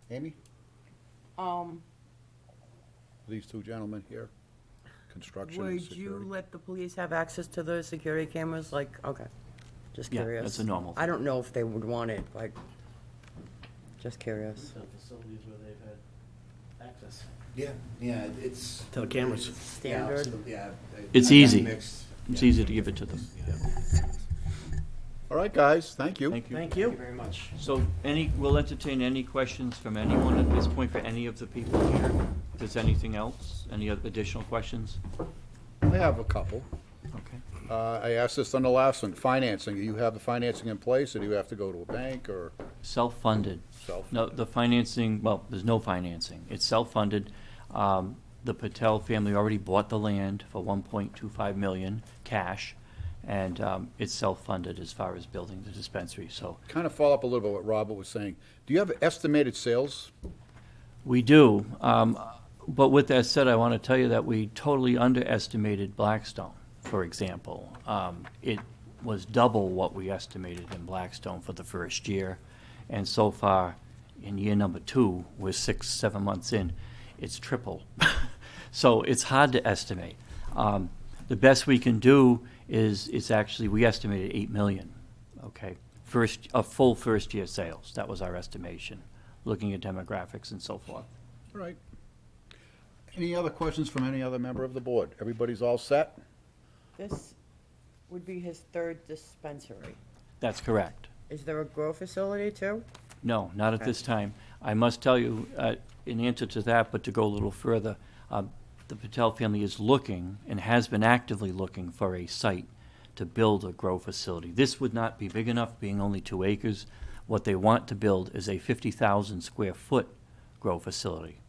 Amy? These two gentlemen here? Construction and Would security? you let the police have access to those security cameras? Like, okay, just Yeah, curious. that's a normal I don't know if they would want it, but just curious. The facilities where they've had access Yeah, it's. to the cameras. Standard. It's easy. It's easy to give it to them. All right, guys, thank you. Thank you. Thank you. Very much. So we'll entertain any questions from anyone at this point for any of the people here. If there's anything else, any other additional questions? I have a couple. Okay. I asked this on the last one, financing. Do you have the financing in place, or do you have to go to a bank, or Self-funded. No, the financing, well, there's no financing. It's self-funded. The Patel family already bought the land for 1.25 million cash, and it's self-funded as far as building the dispensary, so. kind of follow up a little bit what Robert was saying? Do you have estimated sales? We do, but with that said, I want to tell you that we totally underestimated Blackstone, for example. It was double what we estimated in Blackstone for the first year, and so far, in year number 2, we're 6-7 months in, it's triple. So it's hard to estimate. The best we can do is, we estimated 8 million, okay? A full first-year sales, that was our estimation, looking at demographics and so forth. All right. Any other questions from any other member of the board? Everybody's all set? This would be his third dispensary. That's correct. Is there a grow facility too? No, not at this time. I must tell you, in answer to that, but to go a little further, the Patel family is looking, and has been actively looking, for a site to build a grow facility. This would not be big enough, being only 2 acres. What they want to build is a 50,000 square foot grow facility.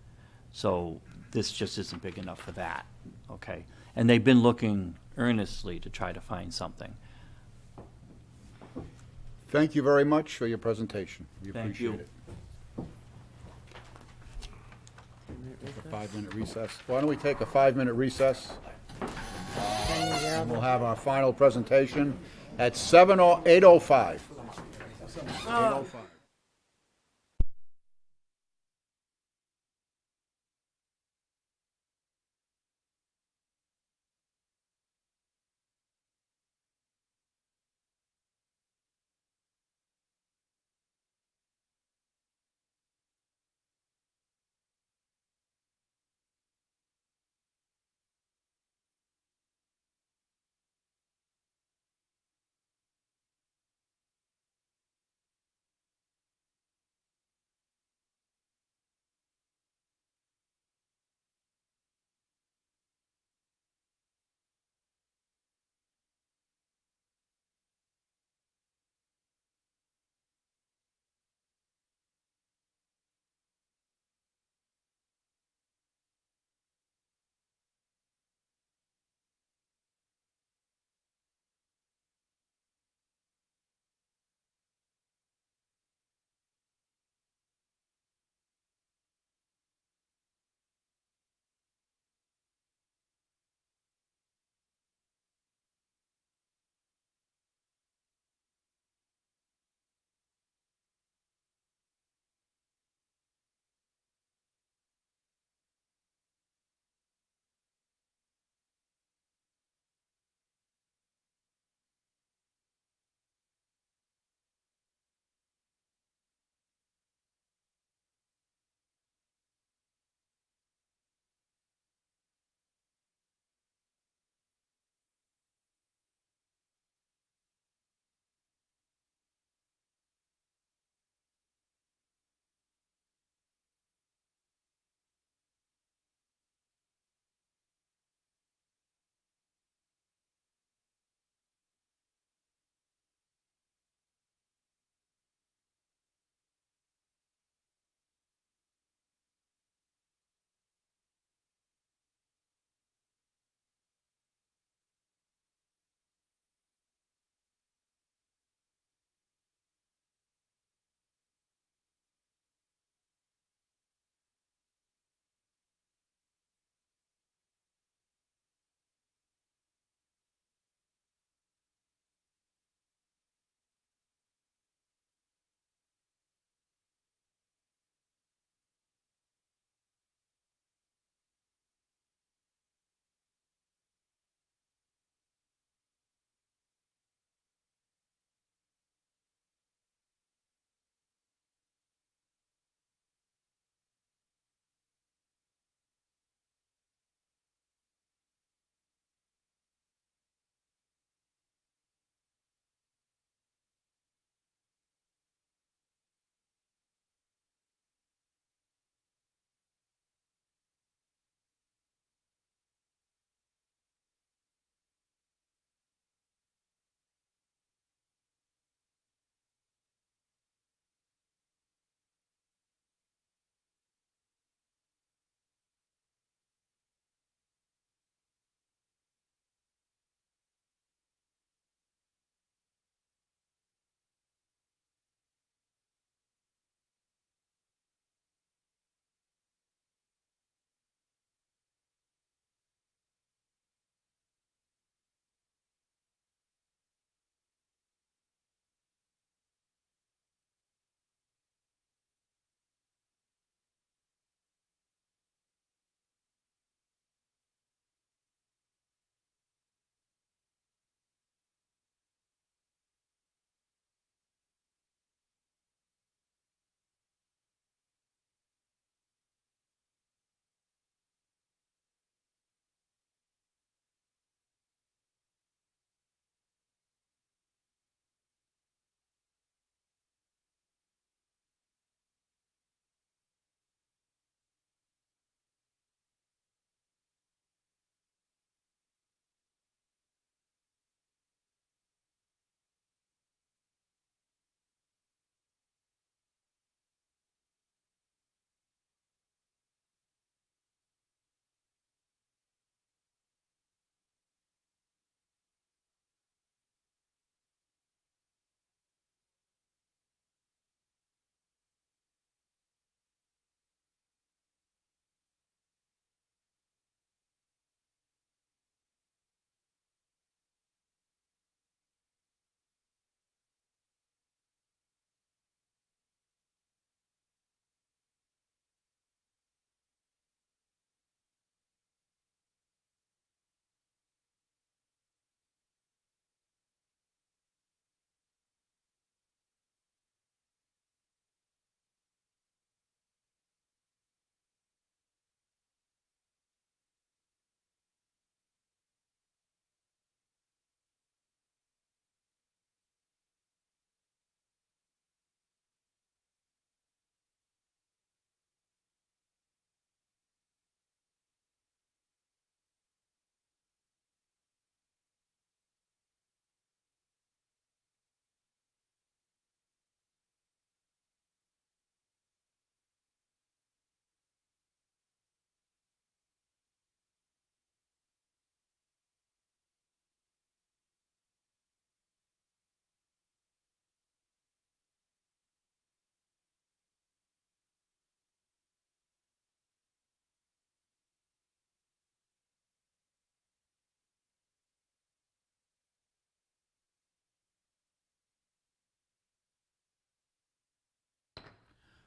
So this just isn't big enough for that, okay? And they've been looking earnestly to try to find something. Thank you very much for your presentation. We Thank appreciate you. it. A 5-minute recess. Why don't we take a 5-minute recess? And we'll have our final presentation at 8:05. 8:05.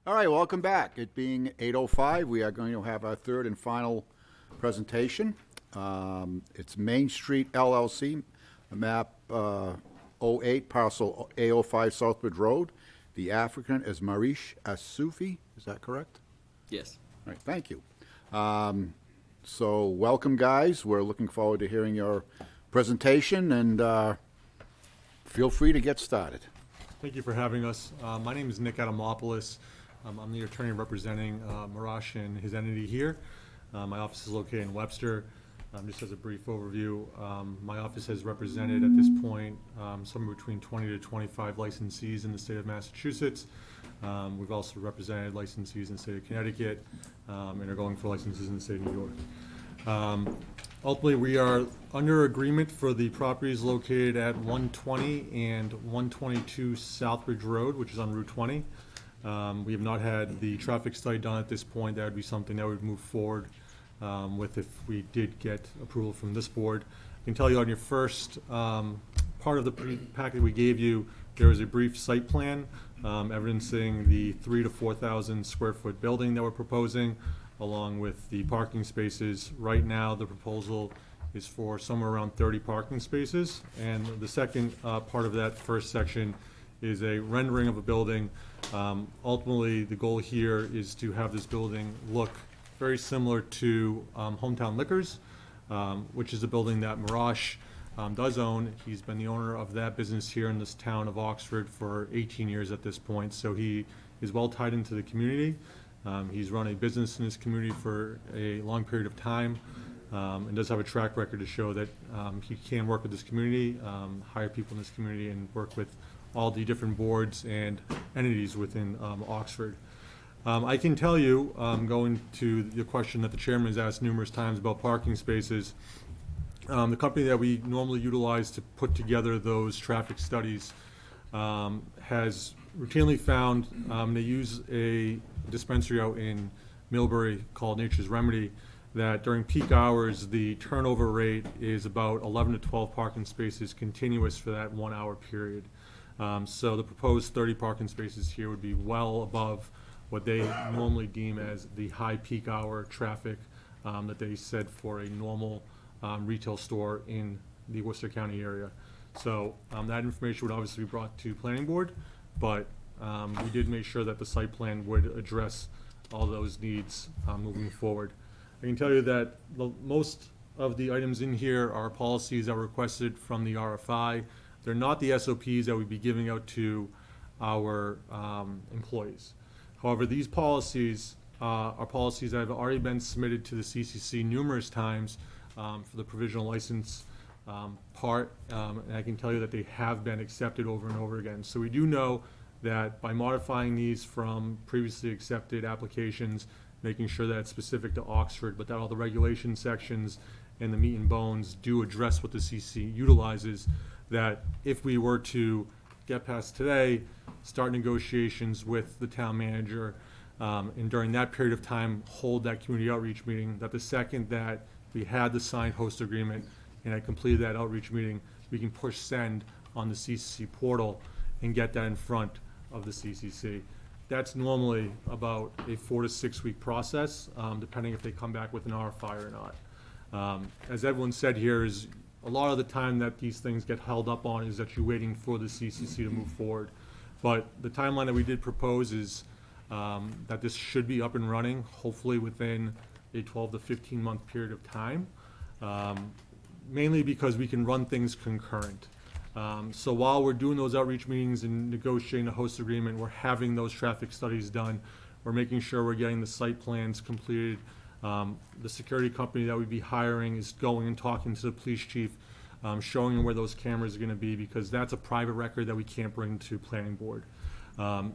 All right, welcome back. It being 8:05, we are going to have our third and final presentation. It's Main Street LLC, map 08, parcel A05 Southbridge Road. The applicant is Marish Asufi, is that correct? Yes. All right, thank you. So welcome, guys. We're looking forward to hearing your presentation, and feel free to get started. Thank you for having us. My name is Nick Adamopoulos. I'm the attorney representing Marash and his entity here. My office is located in Webster. Just as a brief overview, my office has represented at this point somewhere between 20 to 25 licensees in the state of Massachusetts. We've also represented licensees in the state of Connecticut and are going for licenses in the state of New York. Ultimately, we are under agreement for the properties located at 120 and 122 Southbridge Road, which is on Route 20. We have not had the traffic study done at this point. That would be something that would move forward with if we did get approval from this board. I can tell you on your first part of the packet we gave you, there was a brief site plan evidencing the 3,000 to 4,000 square foot building that we're proposing, along with the parking spaces. Right now, the proposal is for somewhere around 30 parking spaces. And the second part of that first section is a rendering of a building. Ultimately, the goal here is to have this building look very similar to Hometown Liquors, which is a building that Marash does own. He's been the owner of that business here in this town of Oxford for 18 years at this point, so he is well tied into the community. He's run a business in this community for a long period of time and does have a track record to show that he can work with this community, hire people in this community, and work with all the different boards and entities within Oxford. I can tell you, going to the question that the chairman has asked numerous times about parking spaces, the company that we normally utilize to put together those traffic studies has routinely found, they use a dispensary out in Millbury called Nature's Remedy, that during peak hours, the turnover rate is about 11 to 12 parking spaces continuous for that 1 hour period. So the proposed 30 parking spaces here would be well above what they normally deem as the high peak hour traffic that they said for a normal retail store in the Worcester County area. So that information would obviously be brought to planning board, but we did make sure that the site plan would address all those needs moving forward. I can tell you that most of the items in here are policies that were requested from the RFI. They're not the SOPs that we'd be giving out to our employees. However, these policies are policies that have already been submitted to the CCC numerous times for the provisional license part, and I can tell you that they have been accepted over and over again. So we do know that by modifying these from previously accepted applications, making sure that it's specific to Oxford, but that all the regulation sections and the meat and bones do address what the CC utilizes, that if we were to get past today, start negotiations with the town manager, and during that period of time, hold that community outreach meeting, that the second that we had the signed host agreement and I completed that outreach meeting, we can push send on the CCC portal and get that in front of the CCC. That's normally about a 4 to 6 week process, depending if they come back with an RFI or not. As everyone said here, is a lot of the time that these things get held up on is that you're waiting for the CCC to move forward. But the timeline that we did propose is that this should be up and running, hopefully within a 12 to 15 month period of time, mainly because we can run things concurrent. So while we're doing those outreach meetings and negotiating a host agreement, we're having those traffic studies done. We're making sure we're getting the site plans completed. The security company that we'd be hiring is going and talking to the police chief, showing him where those cameras are going to be, because that's a private record that we can't bring to planning board.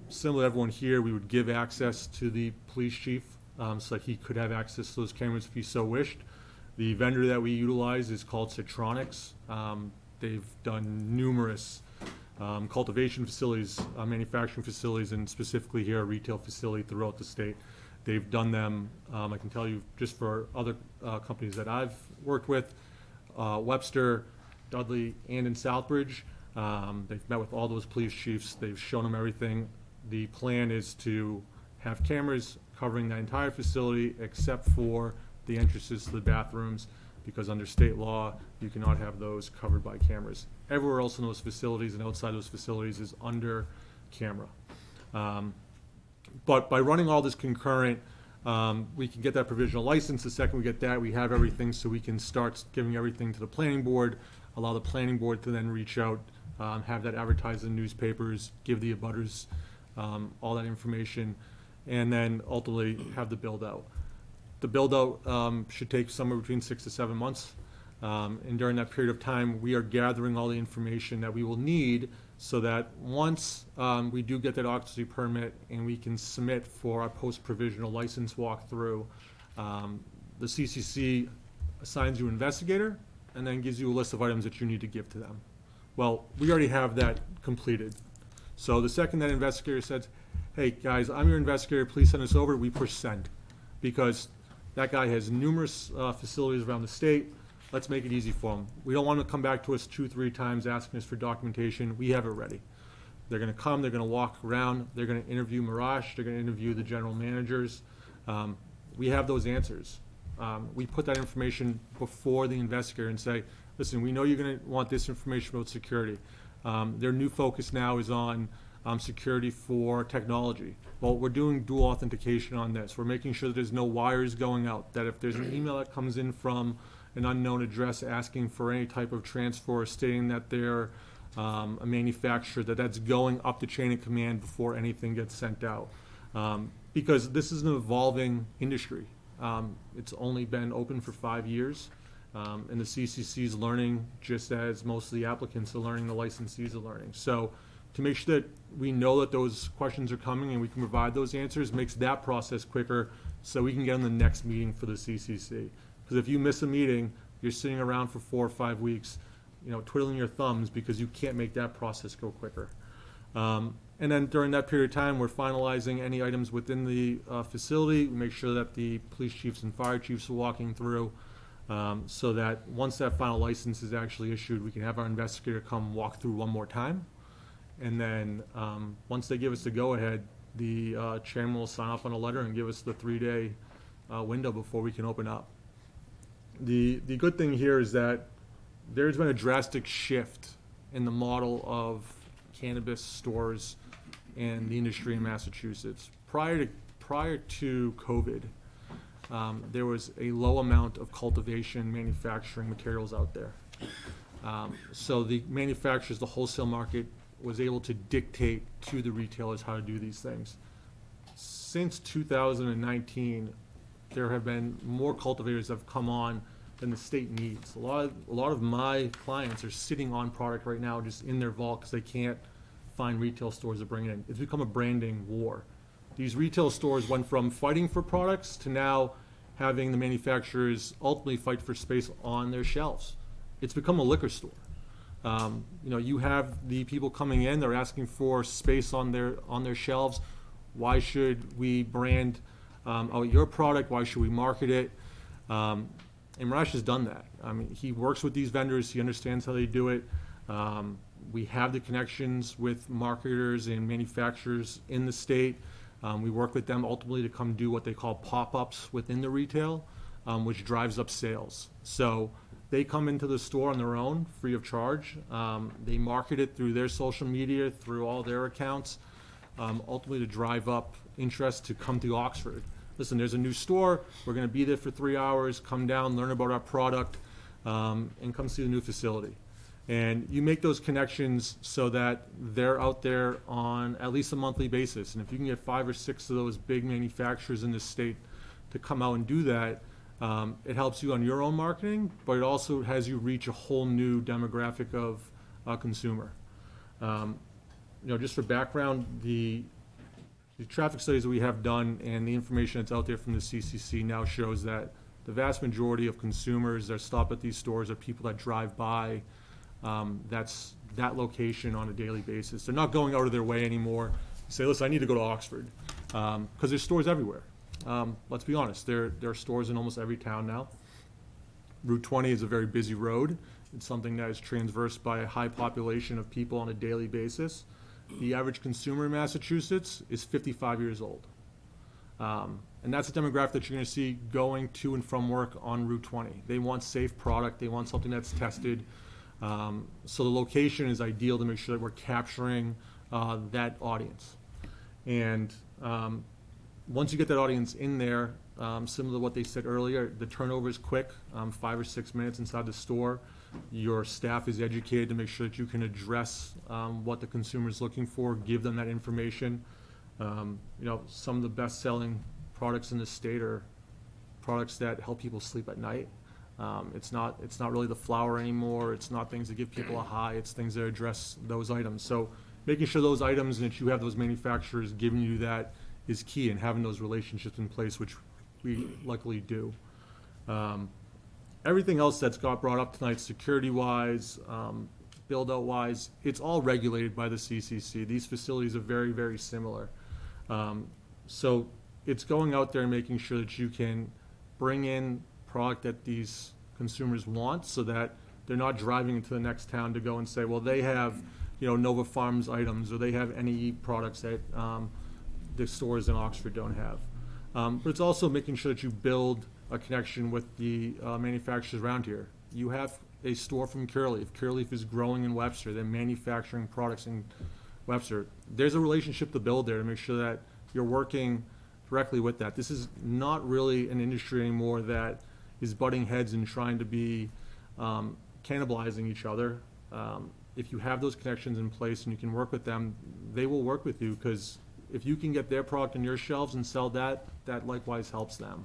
Similar to everyone here, we would give access to the police chief so that he could have access to those cameras if he so wished. The vendor that we utilize is called Citronics. They've done numerous cultivation facilities, manufacturing facilities, and specifically here a retail facility throughout the state. They've done them, I can tell you, just for other companies that I've worked with, Webster, Dudley, and in Southbridge. They've met with all those police chiefs. They've shown them everything. The plan is to have cameras covering the entire facility except for the entrances to the bathrooms, because under state law, you cannot have those covered by cameras. Everywhere else in those facilities and outside those facilities is under camera. But by running all this concurrent, we can get that provisional license. The second we get that, we have everything, so we can start giving everything to the planning board, allow the planning board to then reach out, have that advertised in newspapers, give the abutters all that information, and then ultimately have the build-out. The build-out should take somewhere between 6 to 7 months. And during that period of time, we are gathering all the information that we will need so that once we do get that occupancy permit and we can submit for our post-provisional license walkthrough, the CCC assigns you an investigator and then gives you a list of items that you need to give to them. Well, we already have that completed. So the second that investigator says, hey, guys, I'm your investigator, please send us over, we push send. Because that guy has numerous facilities around the state. Let's make it easy for them. We don't want to come back to us 2-3 times asking us for documentation. We have it ready. They're going to come, they're going to walk around, they're going to interview Mirage, they're going to interview the general managers. We have those answers. We put that information before the investigator and say, listen, we know you're going to want this information about security. Their new focus now is on security for technology. Well, we're doing dual authentication on this. We're making sure that there's no wires going out, that if there's an email that comes in from an unknown address asking for any type of transfer, stating that they're a manufacturer, that's going up the chain of command before anything gets sent out. Because this is an evolving industry. It's only been open for 5 years, and the CCC is learning just as most of the applicants are learning, the licensees are learning. So to make sure that we know that those questions are coming and we can provide those answers makes that process quicker so we can get on the next meeting for the CCC. Because if you miss a meeting, you're sitting around for 4 or 5 weeks, twiddling your thumbs because you can't make that process go quicker. And then during that period of time, we're finalizing any items within the facility. We make sure that the police chiefs and fire chiefs are walking through, so that once that final license is actually issued, we can have our investigator come walk through one more time. And then once they give us the go-ahead, the chairman will sign off on a letter and give us the 3-day window before we can open up. The good thing here is that there's been a drastic shift in the model of cannabis stores and the industry in Massachusetts. Prior to COVID, there was a low amount of cultivation manufacturing materials out there. So the manufacturers, the wholesale market, was able to dictate to the retailers how to do these things. Since 2019, there have been more cultivators that have come on than the state needs. A lot of my clients are sitting on product right now just in their vault because they can't find retail stores to bring it in. It's become a branding war. These retail stores went from fighting for products to now having the manufacturers ultimately fight for space on their shelves. It's become a liquor store. You have the people coming in, they're asking for space on their shelves. Why should we brand your product? Why should we market it? And Mirage has done that. I mean, he works with these vendors. He understands how they do it. We have the connections with marketers and manufacturers in the state. We work with them ultimately to come do what they call pop-ups within the retail, which drives up sales. So they come into the store on their own, free of charge. They market it through their social media, through all their accounts, ultimately to drive up interest to come to Oxford. Listen, there's a new store. We're going to be there for 3 hours. Come down, learn about our product, and come see the new facility. And you make those connections so that they're out there on at least a monthly basis. And if you can get 5 or 6 of those big manufacturers in the state to come out and do that, it helps you on your own marketing, but it also has you reach a whole new demographic of consumer. Just for background, the traffic studies that we have done and the information that's out there from the CCC now shows that the vast majority of consumers that stop at these stores are people that drive by that location on a daily basis. They're not going out of their way anymore to say, listen, I need to go to Oxford, because there's stores everywhere. Let's be honest, there are stores in almost every town now. Route 20 is a very busy road. It's something that is traversed by a high population of people on a daily basis. The average consumer in Massachusetts is 55 years old. And that's a demographic that you're going to see going to and from work on Route 20. They want safe product. They want something that's tested. So the location is ideal to make sure that we're capturing that audience. And once you get that audience in there, similar to what they said earlier, the turnover is quick, 5 or 6 minutes inside the store. Your staff is educated to make sure that you can address what the consumer is looking for, give them that information. Some of the best-selling products in the state are products that help people sleep at night. It's not really the flour anymore. It's not things that give people a high. It's things that address those items. So making sure those items and that you have those manufacturers giving you that is key, and having those relationships in place, which we luckily do. Everything else that's got brought up tonight, security-wise, build-out-wise, it's all regulated by the CCC. These facilities are very, very similar. So it's going out there and making sure that you can bring in product that these consumers want, so that they're not driving into the next town to go and say, well, they have, Nova Farms items, or they have NEE products that the stores in Oxford don't have. But it's also making sure that you build a connection with the manufacturers around here. You have a store from Curaleaf. Curaleaf is growing in Webster. They're manufacturing products in Webster. There's a relationship to build there to make sure that you're working directly with that. This is not really an industry anymore that is butting heads and trying to be cannibalizing each other. If you have those connections in place and you can work with them, they will work with you, because if you can get their product on your shelves and sell that, that likewise helps them.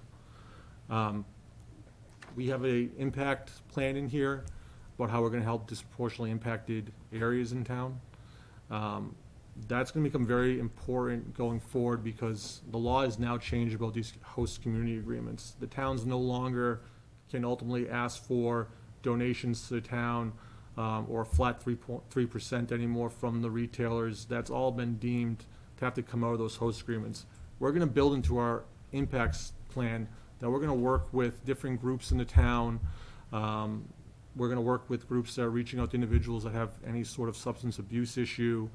We have an impact plan in here about how we're going to help disproportionately impacted areas in town. That's going to become very important going forward, because the law has now changed about these host community agreements. The towns no longer can ultimately ask for donations to the town or a flat 3% anymore from the retailers. That's all been deemed to have to come out of those host agreements. We're going to build into our impacts plan that we're going to work with different groups in the town. We're going to work with groups that are reaching out to individuals that have any sort of substance abuse issue.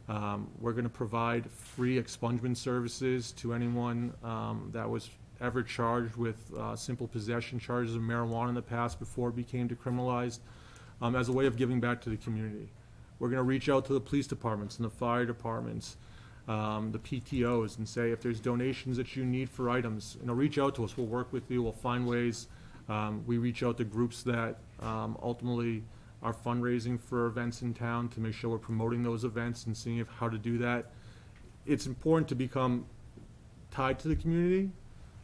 We're going to provide free expungement services to anyone that was ever charged with simple possession charges of marijuana in the past before it became decriminalized, as a way of giving back to the community. We're going to reach out to the police departments and the fire departments, the PTOs, and say, if there's donations that you need for items, reach out to us. We'll work with you. We'll find ways. We reach out to groups that ultimately are fundraising for events in town to make sure we're promoting those events and seeing how to do that. It's important to become tied to the community,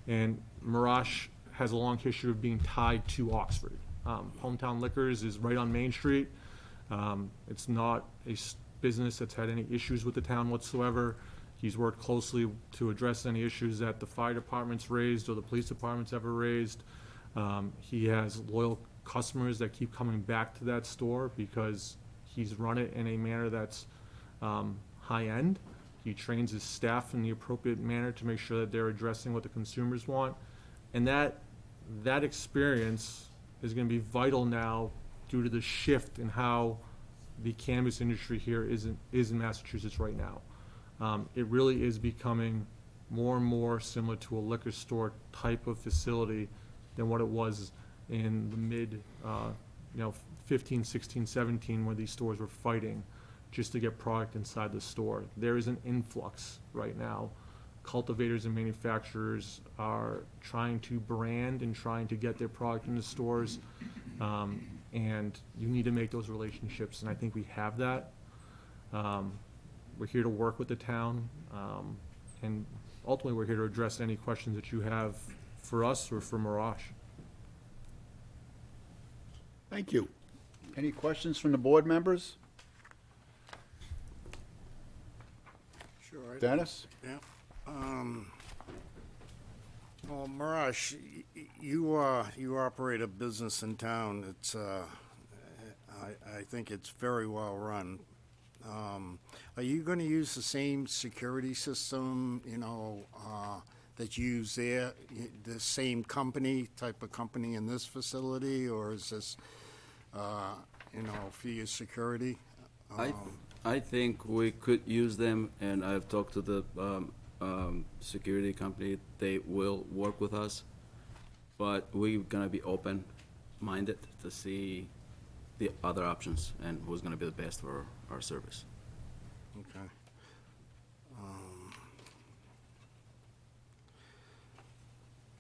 and Marash has a long history of being tied to Oxford. Hometown Liquors is right on Main Street. It's not a business that's had any issues with the town whatsoever. He's worked closely to address any issues that the fire department's raised or the police department's ever raised. He has loyal customers that keep coming back to that store because he's run it in a manner that's high-end. He trains his staff in the appropriate manner to make sure that they're addressing what the consumers want. And that experience is going to be vital now due to the shift in how the cannabis industry here is in Massachusetts right now. It really is becoming more and more similar to a liquor store type of facility than what it was in the mid 15, 16, 17, where these stores were fighting just to get product inside the store. There is an influx right now. Cultivators and manufacturers are trying to brand and trying to get their product into stores, and you need to make those relationships, and I think we have that. We're here to work with the town, and ultimately we're here to address any questions that you have for us or for Marash. Thank you. Any questions from the board members? Sure. Dennis? Yeah. Well, Marash, you operate a business in town. It's I think it's very well run. Are you going to use the same security system, that you use there, the same type of company in this facility, or is this, for your security? I think we could use them, and I've talked to the security company, they will work with us, but we're gonna be open-minded to see the other options and who's gonna be the best for our service. Okay.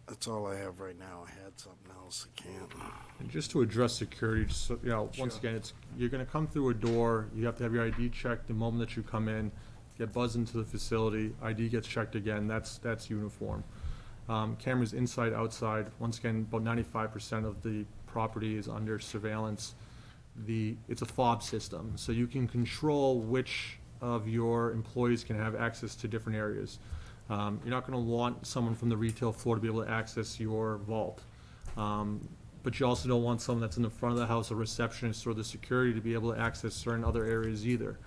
That's all I have right now. I had something else, I can't. And just to address security, just so, you know, once again, you're gonna come through a door, you have to have your ID checked the moment that you come in, get buzzed into the facility, ID gets checked again, that's uniform. Cameras inside, outside, once again, about 95% of the property is under surveillance. It's a fob system, so you can control which of your employees can have access to different areas. You're not gonna want someone from the retail floor to be able to access your vault. But you also don't want someone that's in the front of the house, a receptionist or the security, to be able to access certain other areas either.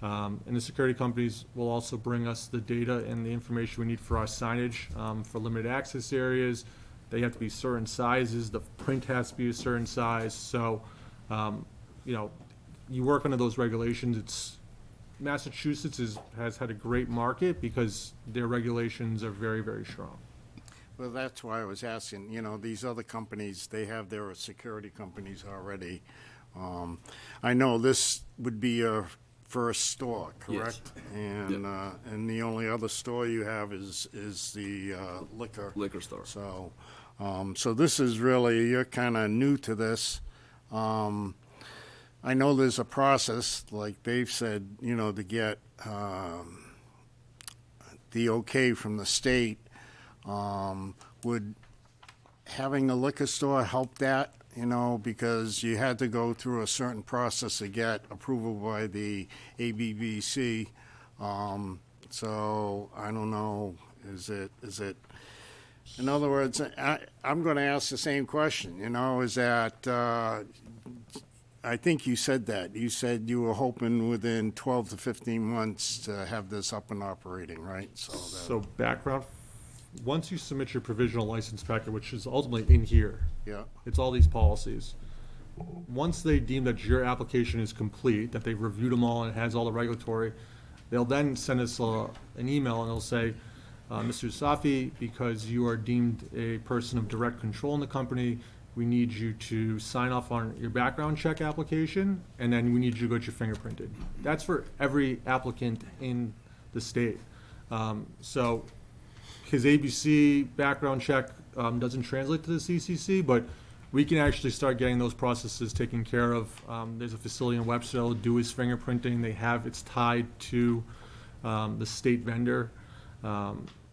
And the security companies will also bring us the data and the information we need for our signage, for limited access areas. They have to be certain sizes, the print has to be a certain size, so, you know, you work under those regulations. Massachusetts has had a great market because their regulations are very, very strong. Well, that's why I was asking, you know, these other companies, they have their security companies already. I know this would be your first store, correct? Yes. And the only other store you have is the Liquor store. So, so this is really, you're kind of new to this. I know there's a process, like they've said, you know, to get the okay from the state. Would having a liquor store help that? You know, because you had to go through a certain process to get approval by the ABBC. So I don't know, is it, in other words, I'm going to ask the same question, you know, is that, I think you said that. You said you were hoping within 12 to 15 months to have this up and operating, right? So background, once you submit your provisional license packet, which is ultimately in here. Yeah. It's all these policies. Once they deem that your application is complete, that they've reviewed them all and it has all the regulatory, they'll then send us an email and they'll say, Mr. Safi, because you are deemed a person of direct control in the company, we need you to sign off on your background check application, and then we need you to get your fingerprinted. That's for every applicant in the state. So his ABC background check doesn't translate to the CCC, but we can actually start getting those processes taken care of. There's a facility in Webster that'll do his fingerprinting. It's tied to the state vendor.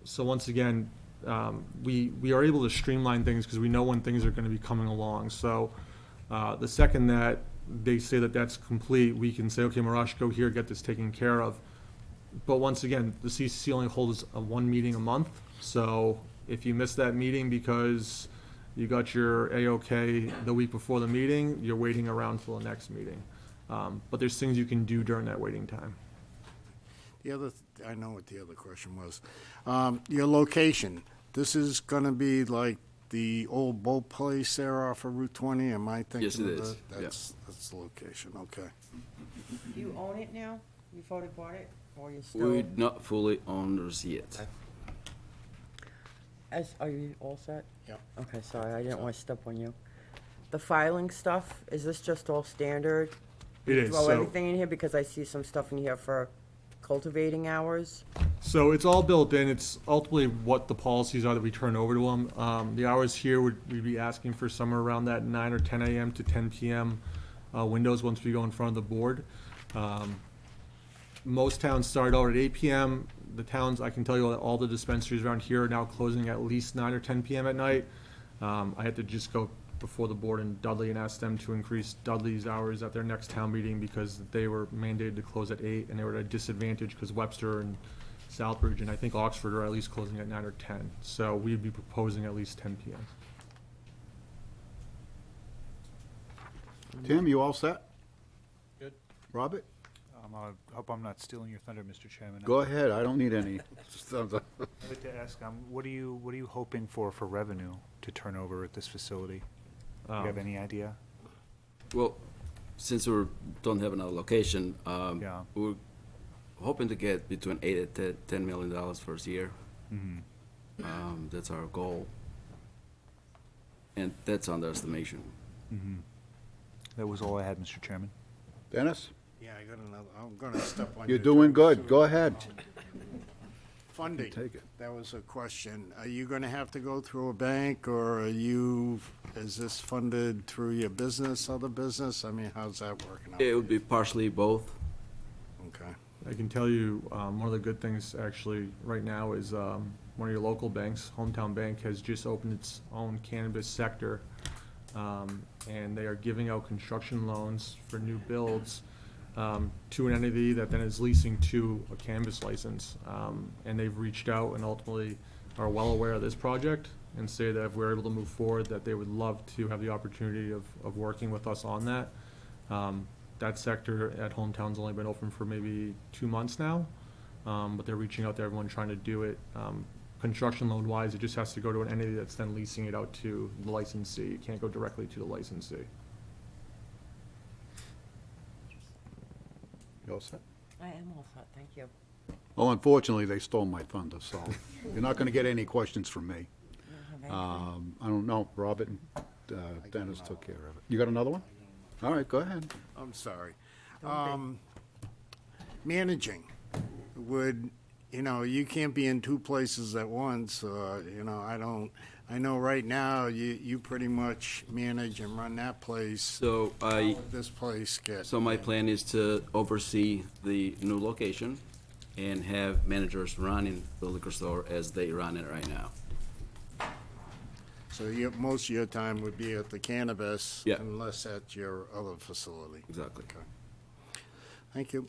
So once again, we are able to streamline things because we know when things are going to be coming along. So the second that they say that that's complete, we can say, okay, Marash, go here, get this taken care of. But once again, the CCC only holds one meeting a month. So if you miss that meeting because you got your A-OK the week before the meeting, you're waiting around for the next meeting. But there's things you can do during that waiting time. The other, I know what the other question was. Your location, this is going to be like the old boat place there off of Route 20, am I thinking? Yes, it of is. that? That's the location, okay. Do you own it now? You've already bought it, or you still? We're not fully owners yet. Are you all set? Yep. Okay, sorry, I didn't want to step on you. The filing stuff, is this just all standard? It You is, throw so- everything in here, because I see some stuff in here for cultivating hours? So it's all built in. It's ultimately what the policies are that we turn over to them. The hours here we'd be asking for somewhere around that 9 or 10 a.m. to 10 p.m. Windows once we go in front of the board. Most towns start out at 8 p.m. The towns, I can tell you that all the dispensaries around here are now closing at least 9 or 10 p.m. at night. I had to just go before the board in Dudley and ask them to increase Dudley's hours at their next town meeting because they were mandated to close at 8 and they were at a disadvantage because Webster and Southbridge and I think Oxford are at least closing at 9 or 10. So we'd be proposing at least 10 p.m. Tim, you all set? Good. Robert? I hope I'm not stealing your thunder, Mr. Chairman. Go ahead, I don't need any. I'd like to ask, what are you hoping for revenue to turn over at this facility? Do you have any idea? Well, since we don't have another location, Yeah. we're hoping to get between $8 and $10 million first year. Mm-hmm. That's our goal. And that's underestimation. Mm-hmm. That was all I had, Mr. Chairman. Dennis? Yeah, I got another, I'm gonna step on You're your doing toes, good. too. Go ahead. Funding, Take it. that was a question. Are you gonna have to go through a bank, or is this funded through your business, other business? I mean, how's that working out? It would be partially both. Okay. I can tell you, one of the good things actually right now is one of your local banks, Hometown Bank, has just opened its own cannabis sector. And they are giving out construction loans for new builds to an entity that then is leasing to a cannabis license. And they've reached out and ultimately are well aware of this project and say that if we're able to move forward, that they would love to have the opportunity of working with us on that. That sector at Hometown's only been open for maybe 2 months now, but they're reaching out to everyone trying to do it. Construction loan wise, it just has to go to an entity that's then leasing it out to the licensee. It can't go directly to the licensee. You all set? I am all set, thank you. Well, unfortunately, they stole my thunder, so you're not gonna get any questions from me. I don't know, Robert and Dennis took care of it. You got another one? All right, go ahead. I'm sorry. Managing, you can't be in two places at once, I know right now, you pretty much manage and run that place. So How would this place get? So my plan is to oversee the new location and have managers running the liquor store as they run it right now. So most of your time would be at the cannabis? Yeah. Unless at your other facility? Exactly. Okay. Thank you.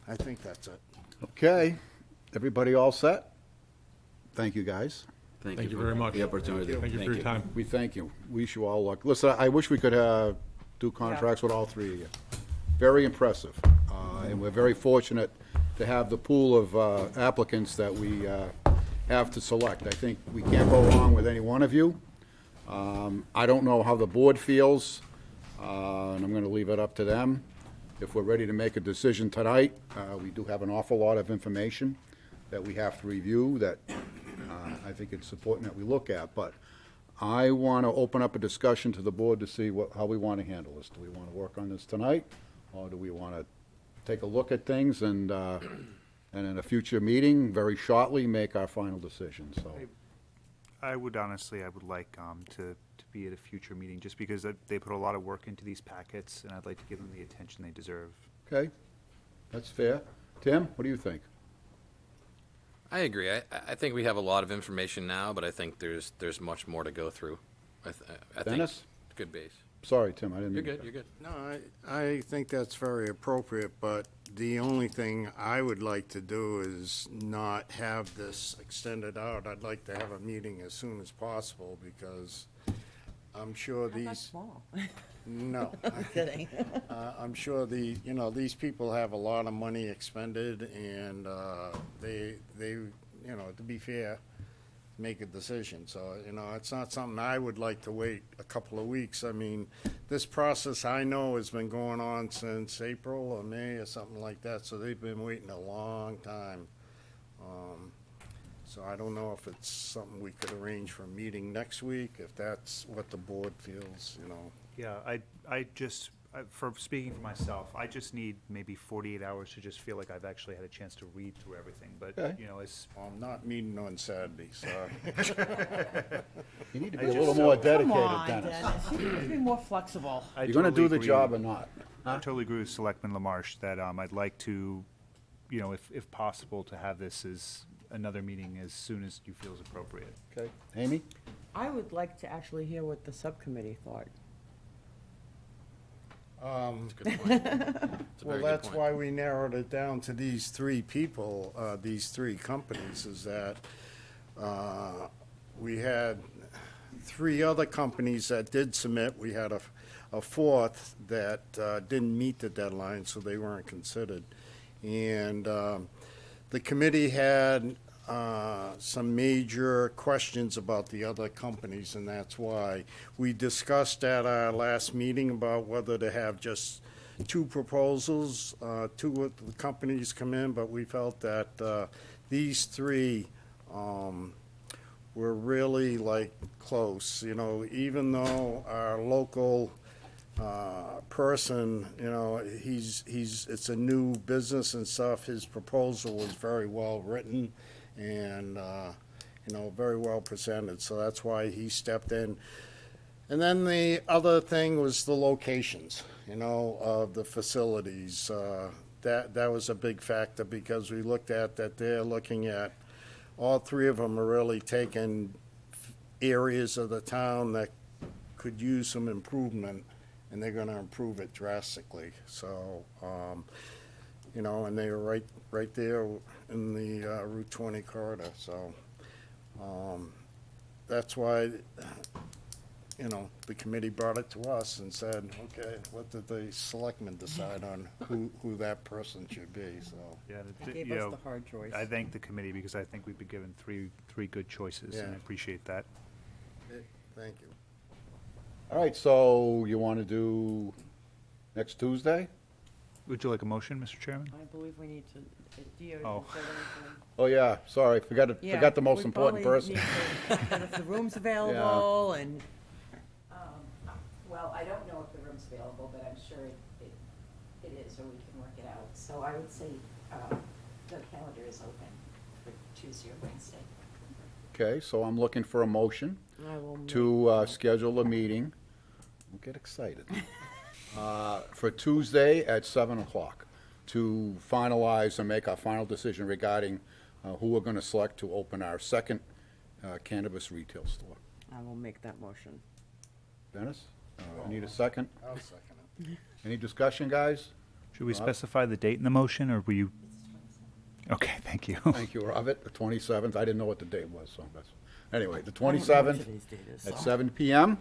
I think that's it. Okay, everybody all set? Thank you, guys. Thank you for very much. The opportunity. Thank you for your time. We thank you. Wish you all luck. Listen, I wish we could do contracts with all three of you. Very impressive. And we're very fortunate to have the pool of applicants that we have to select. I think we can't go wrong with any one of you. I don't know how the board feels, and I'm going to leave it up to them. If we're ready to make a decision tonight, we do have an awful lot of information that we have to review that I think it's important that we look at. But I want to open up a discussion to the board to see how we want to handle this. Do we want to work on this tonight, or do we want to take a look at things and in a future meeting, very shortly, make our final decision? So. I would like to be at a future meeting, just because they put a lot of work into these packets, and I'd like to give them the attention they deserve. Okay, that's fair. Tim, what do you think? I agree. I think we have a lot of information now, but I think there's much more to go through. I think Dennis? good base. Sorry, Tim, I didn't You're mean good, you're good. No, I think that's very appropriate, but the only thing I would like to do is not have this extended out. I'd like to have a meeting as soon as possible, because I'm sure How about these. small? No. I'm kidding. I'm sure these people have a lot of money expended, and they, to be fair, make a decision. So, it's not something I would like to wait a couple of weeks. I mean, this process I know has been going on since April or May or something like that, so they've been waiting a long time. So I don't know if it's something we could arrange for a meeting next week, if that's what the board feels, Yeah, for speaking for myself, I just need maybe 48 hours to just feel like I've actually had a chance to read through everything. But, Okay. as I'm not meeting on Saturday, sorry. You need to be a little more dedicated, Come on, Dennis. Dennis, you need to be more flexible. I You're gonna totally do the agree. job or not? I totally agree with Selectman Lamarche that I'd like to, if possible, to have this as another meeting as soon as you feel is appropriate. Okay. Amy? I would like to actually hear what the subcommittee thought. That's a good point. That's a Well, very good that's point. why we narrowed it down to these three people, these three companies, is that we had three other companies that did submit. We had a fourth that didn't meet the deadline, so they weren't considered. And the committee had some major questions about the other companies, and that's why we discussed at our last meeting about whether to have just two proposals. Two of the companies come in, but we felt that these three were really like close, you know, even though our local person, you know, it's a new business and stuff, his proposal was very well written and, you know, very well presented, so that's why he stepped in. And then the other thing was the locations, you know, of the facilities. That was a big factor because we looked at that they're looking at, all three of them are really taking areas of the town that could use some improvement, and they're gonna improve it drastically. So, you know, and they were right there in the Route 20 corridor, so that's why, you know, the committee brought it to us and said, okay, what did the selectmen decide on who that person should be, so. Yeah, They gave you us know, the hard choice. I thank the committee because I think we've been given three good choices, and I Yeah. appreciate that. Thank you. All right, so you want to do next Tuesday? Would you like a motion, Mr. Chairman? I believe we need to, do you Oh. said anything? Oh, yeah, sorry, forgot the most important person. If the room's available and. Well, I don't know if the room's available, but I'm sure it is, or we can work it out. So I would say the calendar is open for Tuesday or Wednesday. Okay, so I'm looking for a motion I will make to schedule a meeting. Don't get excited. For Tuesday at 7 o'clock to finalize and make our final decision regarding who we're going to select to open our second cannabis retail store. I will make that motion. Dennis, I need a second. I'll second it. Any discussion, guys? Should we Rob? specify the date in the motion, or were you? Okay, thank you. Thank you, Robert. The 27th, I didn't know what the date was, so that's, anyway, the 27th today's date is, at so. 7 PM,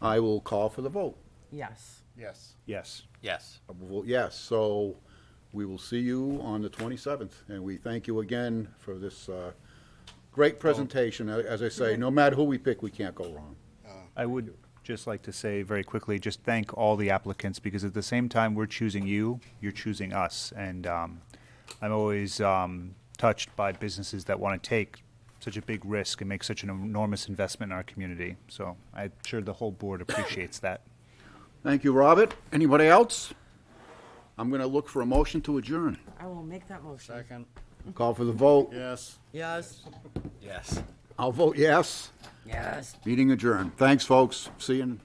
I will call for the vote. Yes. Yes. Yes. Yes. I will vote yes, so we will see you on the 27th, and we thank you again for this great presentation. As I say, no matter who we pick, we can't go wrong. I would just like to say very quickly, just thank all the applicants, because at the same time we're choosing you, you're choosing us. And I'm always touched by businesses that want to take such a big risk and make such an enormous investment in our community. So I'm sure the whole board appreciates that. Thank you, Robert. Anybody else? I'm going to look for a motion to adjourn. I will make that motion. Second. Call for the vote. Yes. Yes. Yes. I'll vote yes. Yes. Meeting adjourned. Thanks, folks. See you in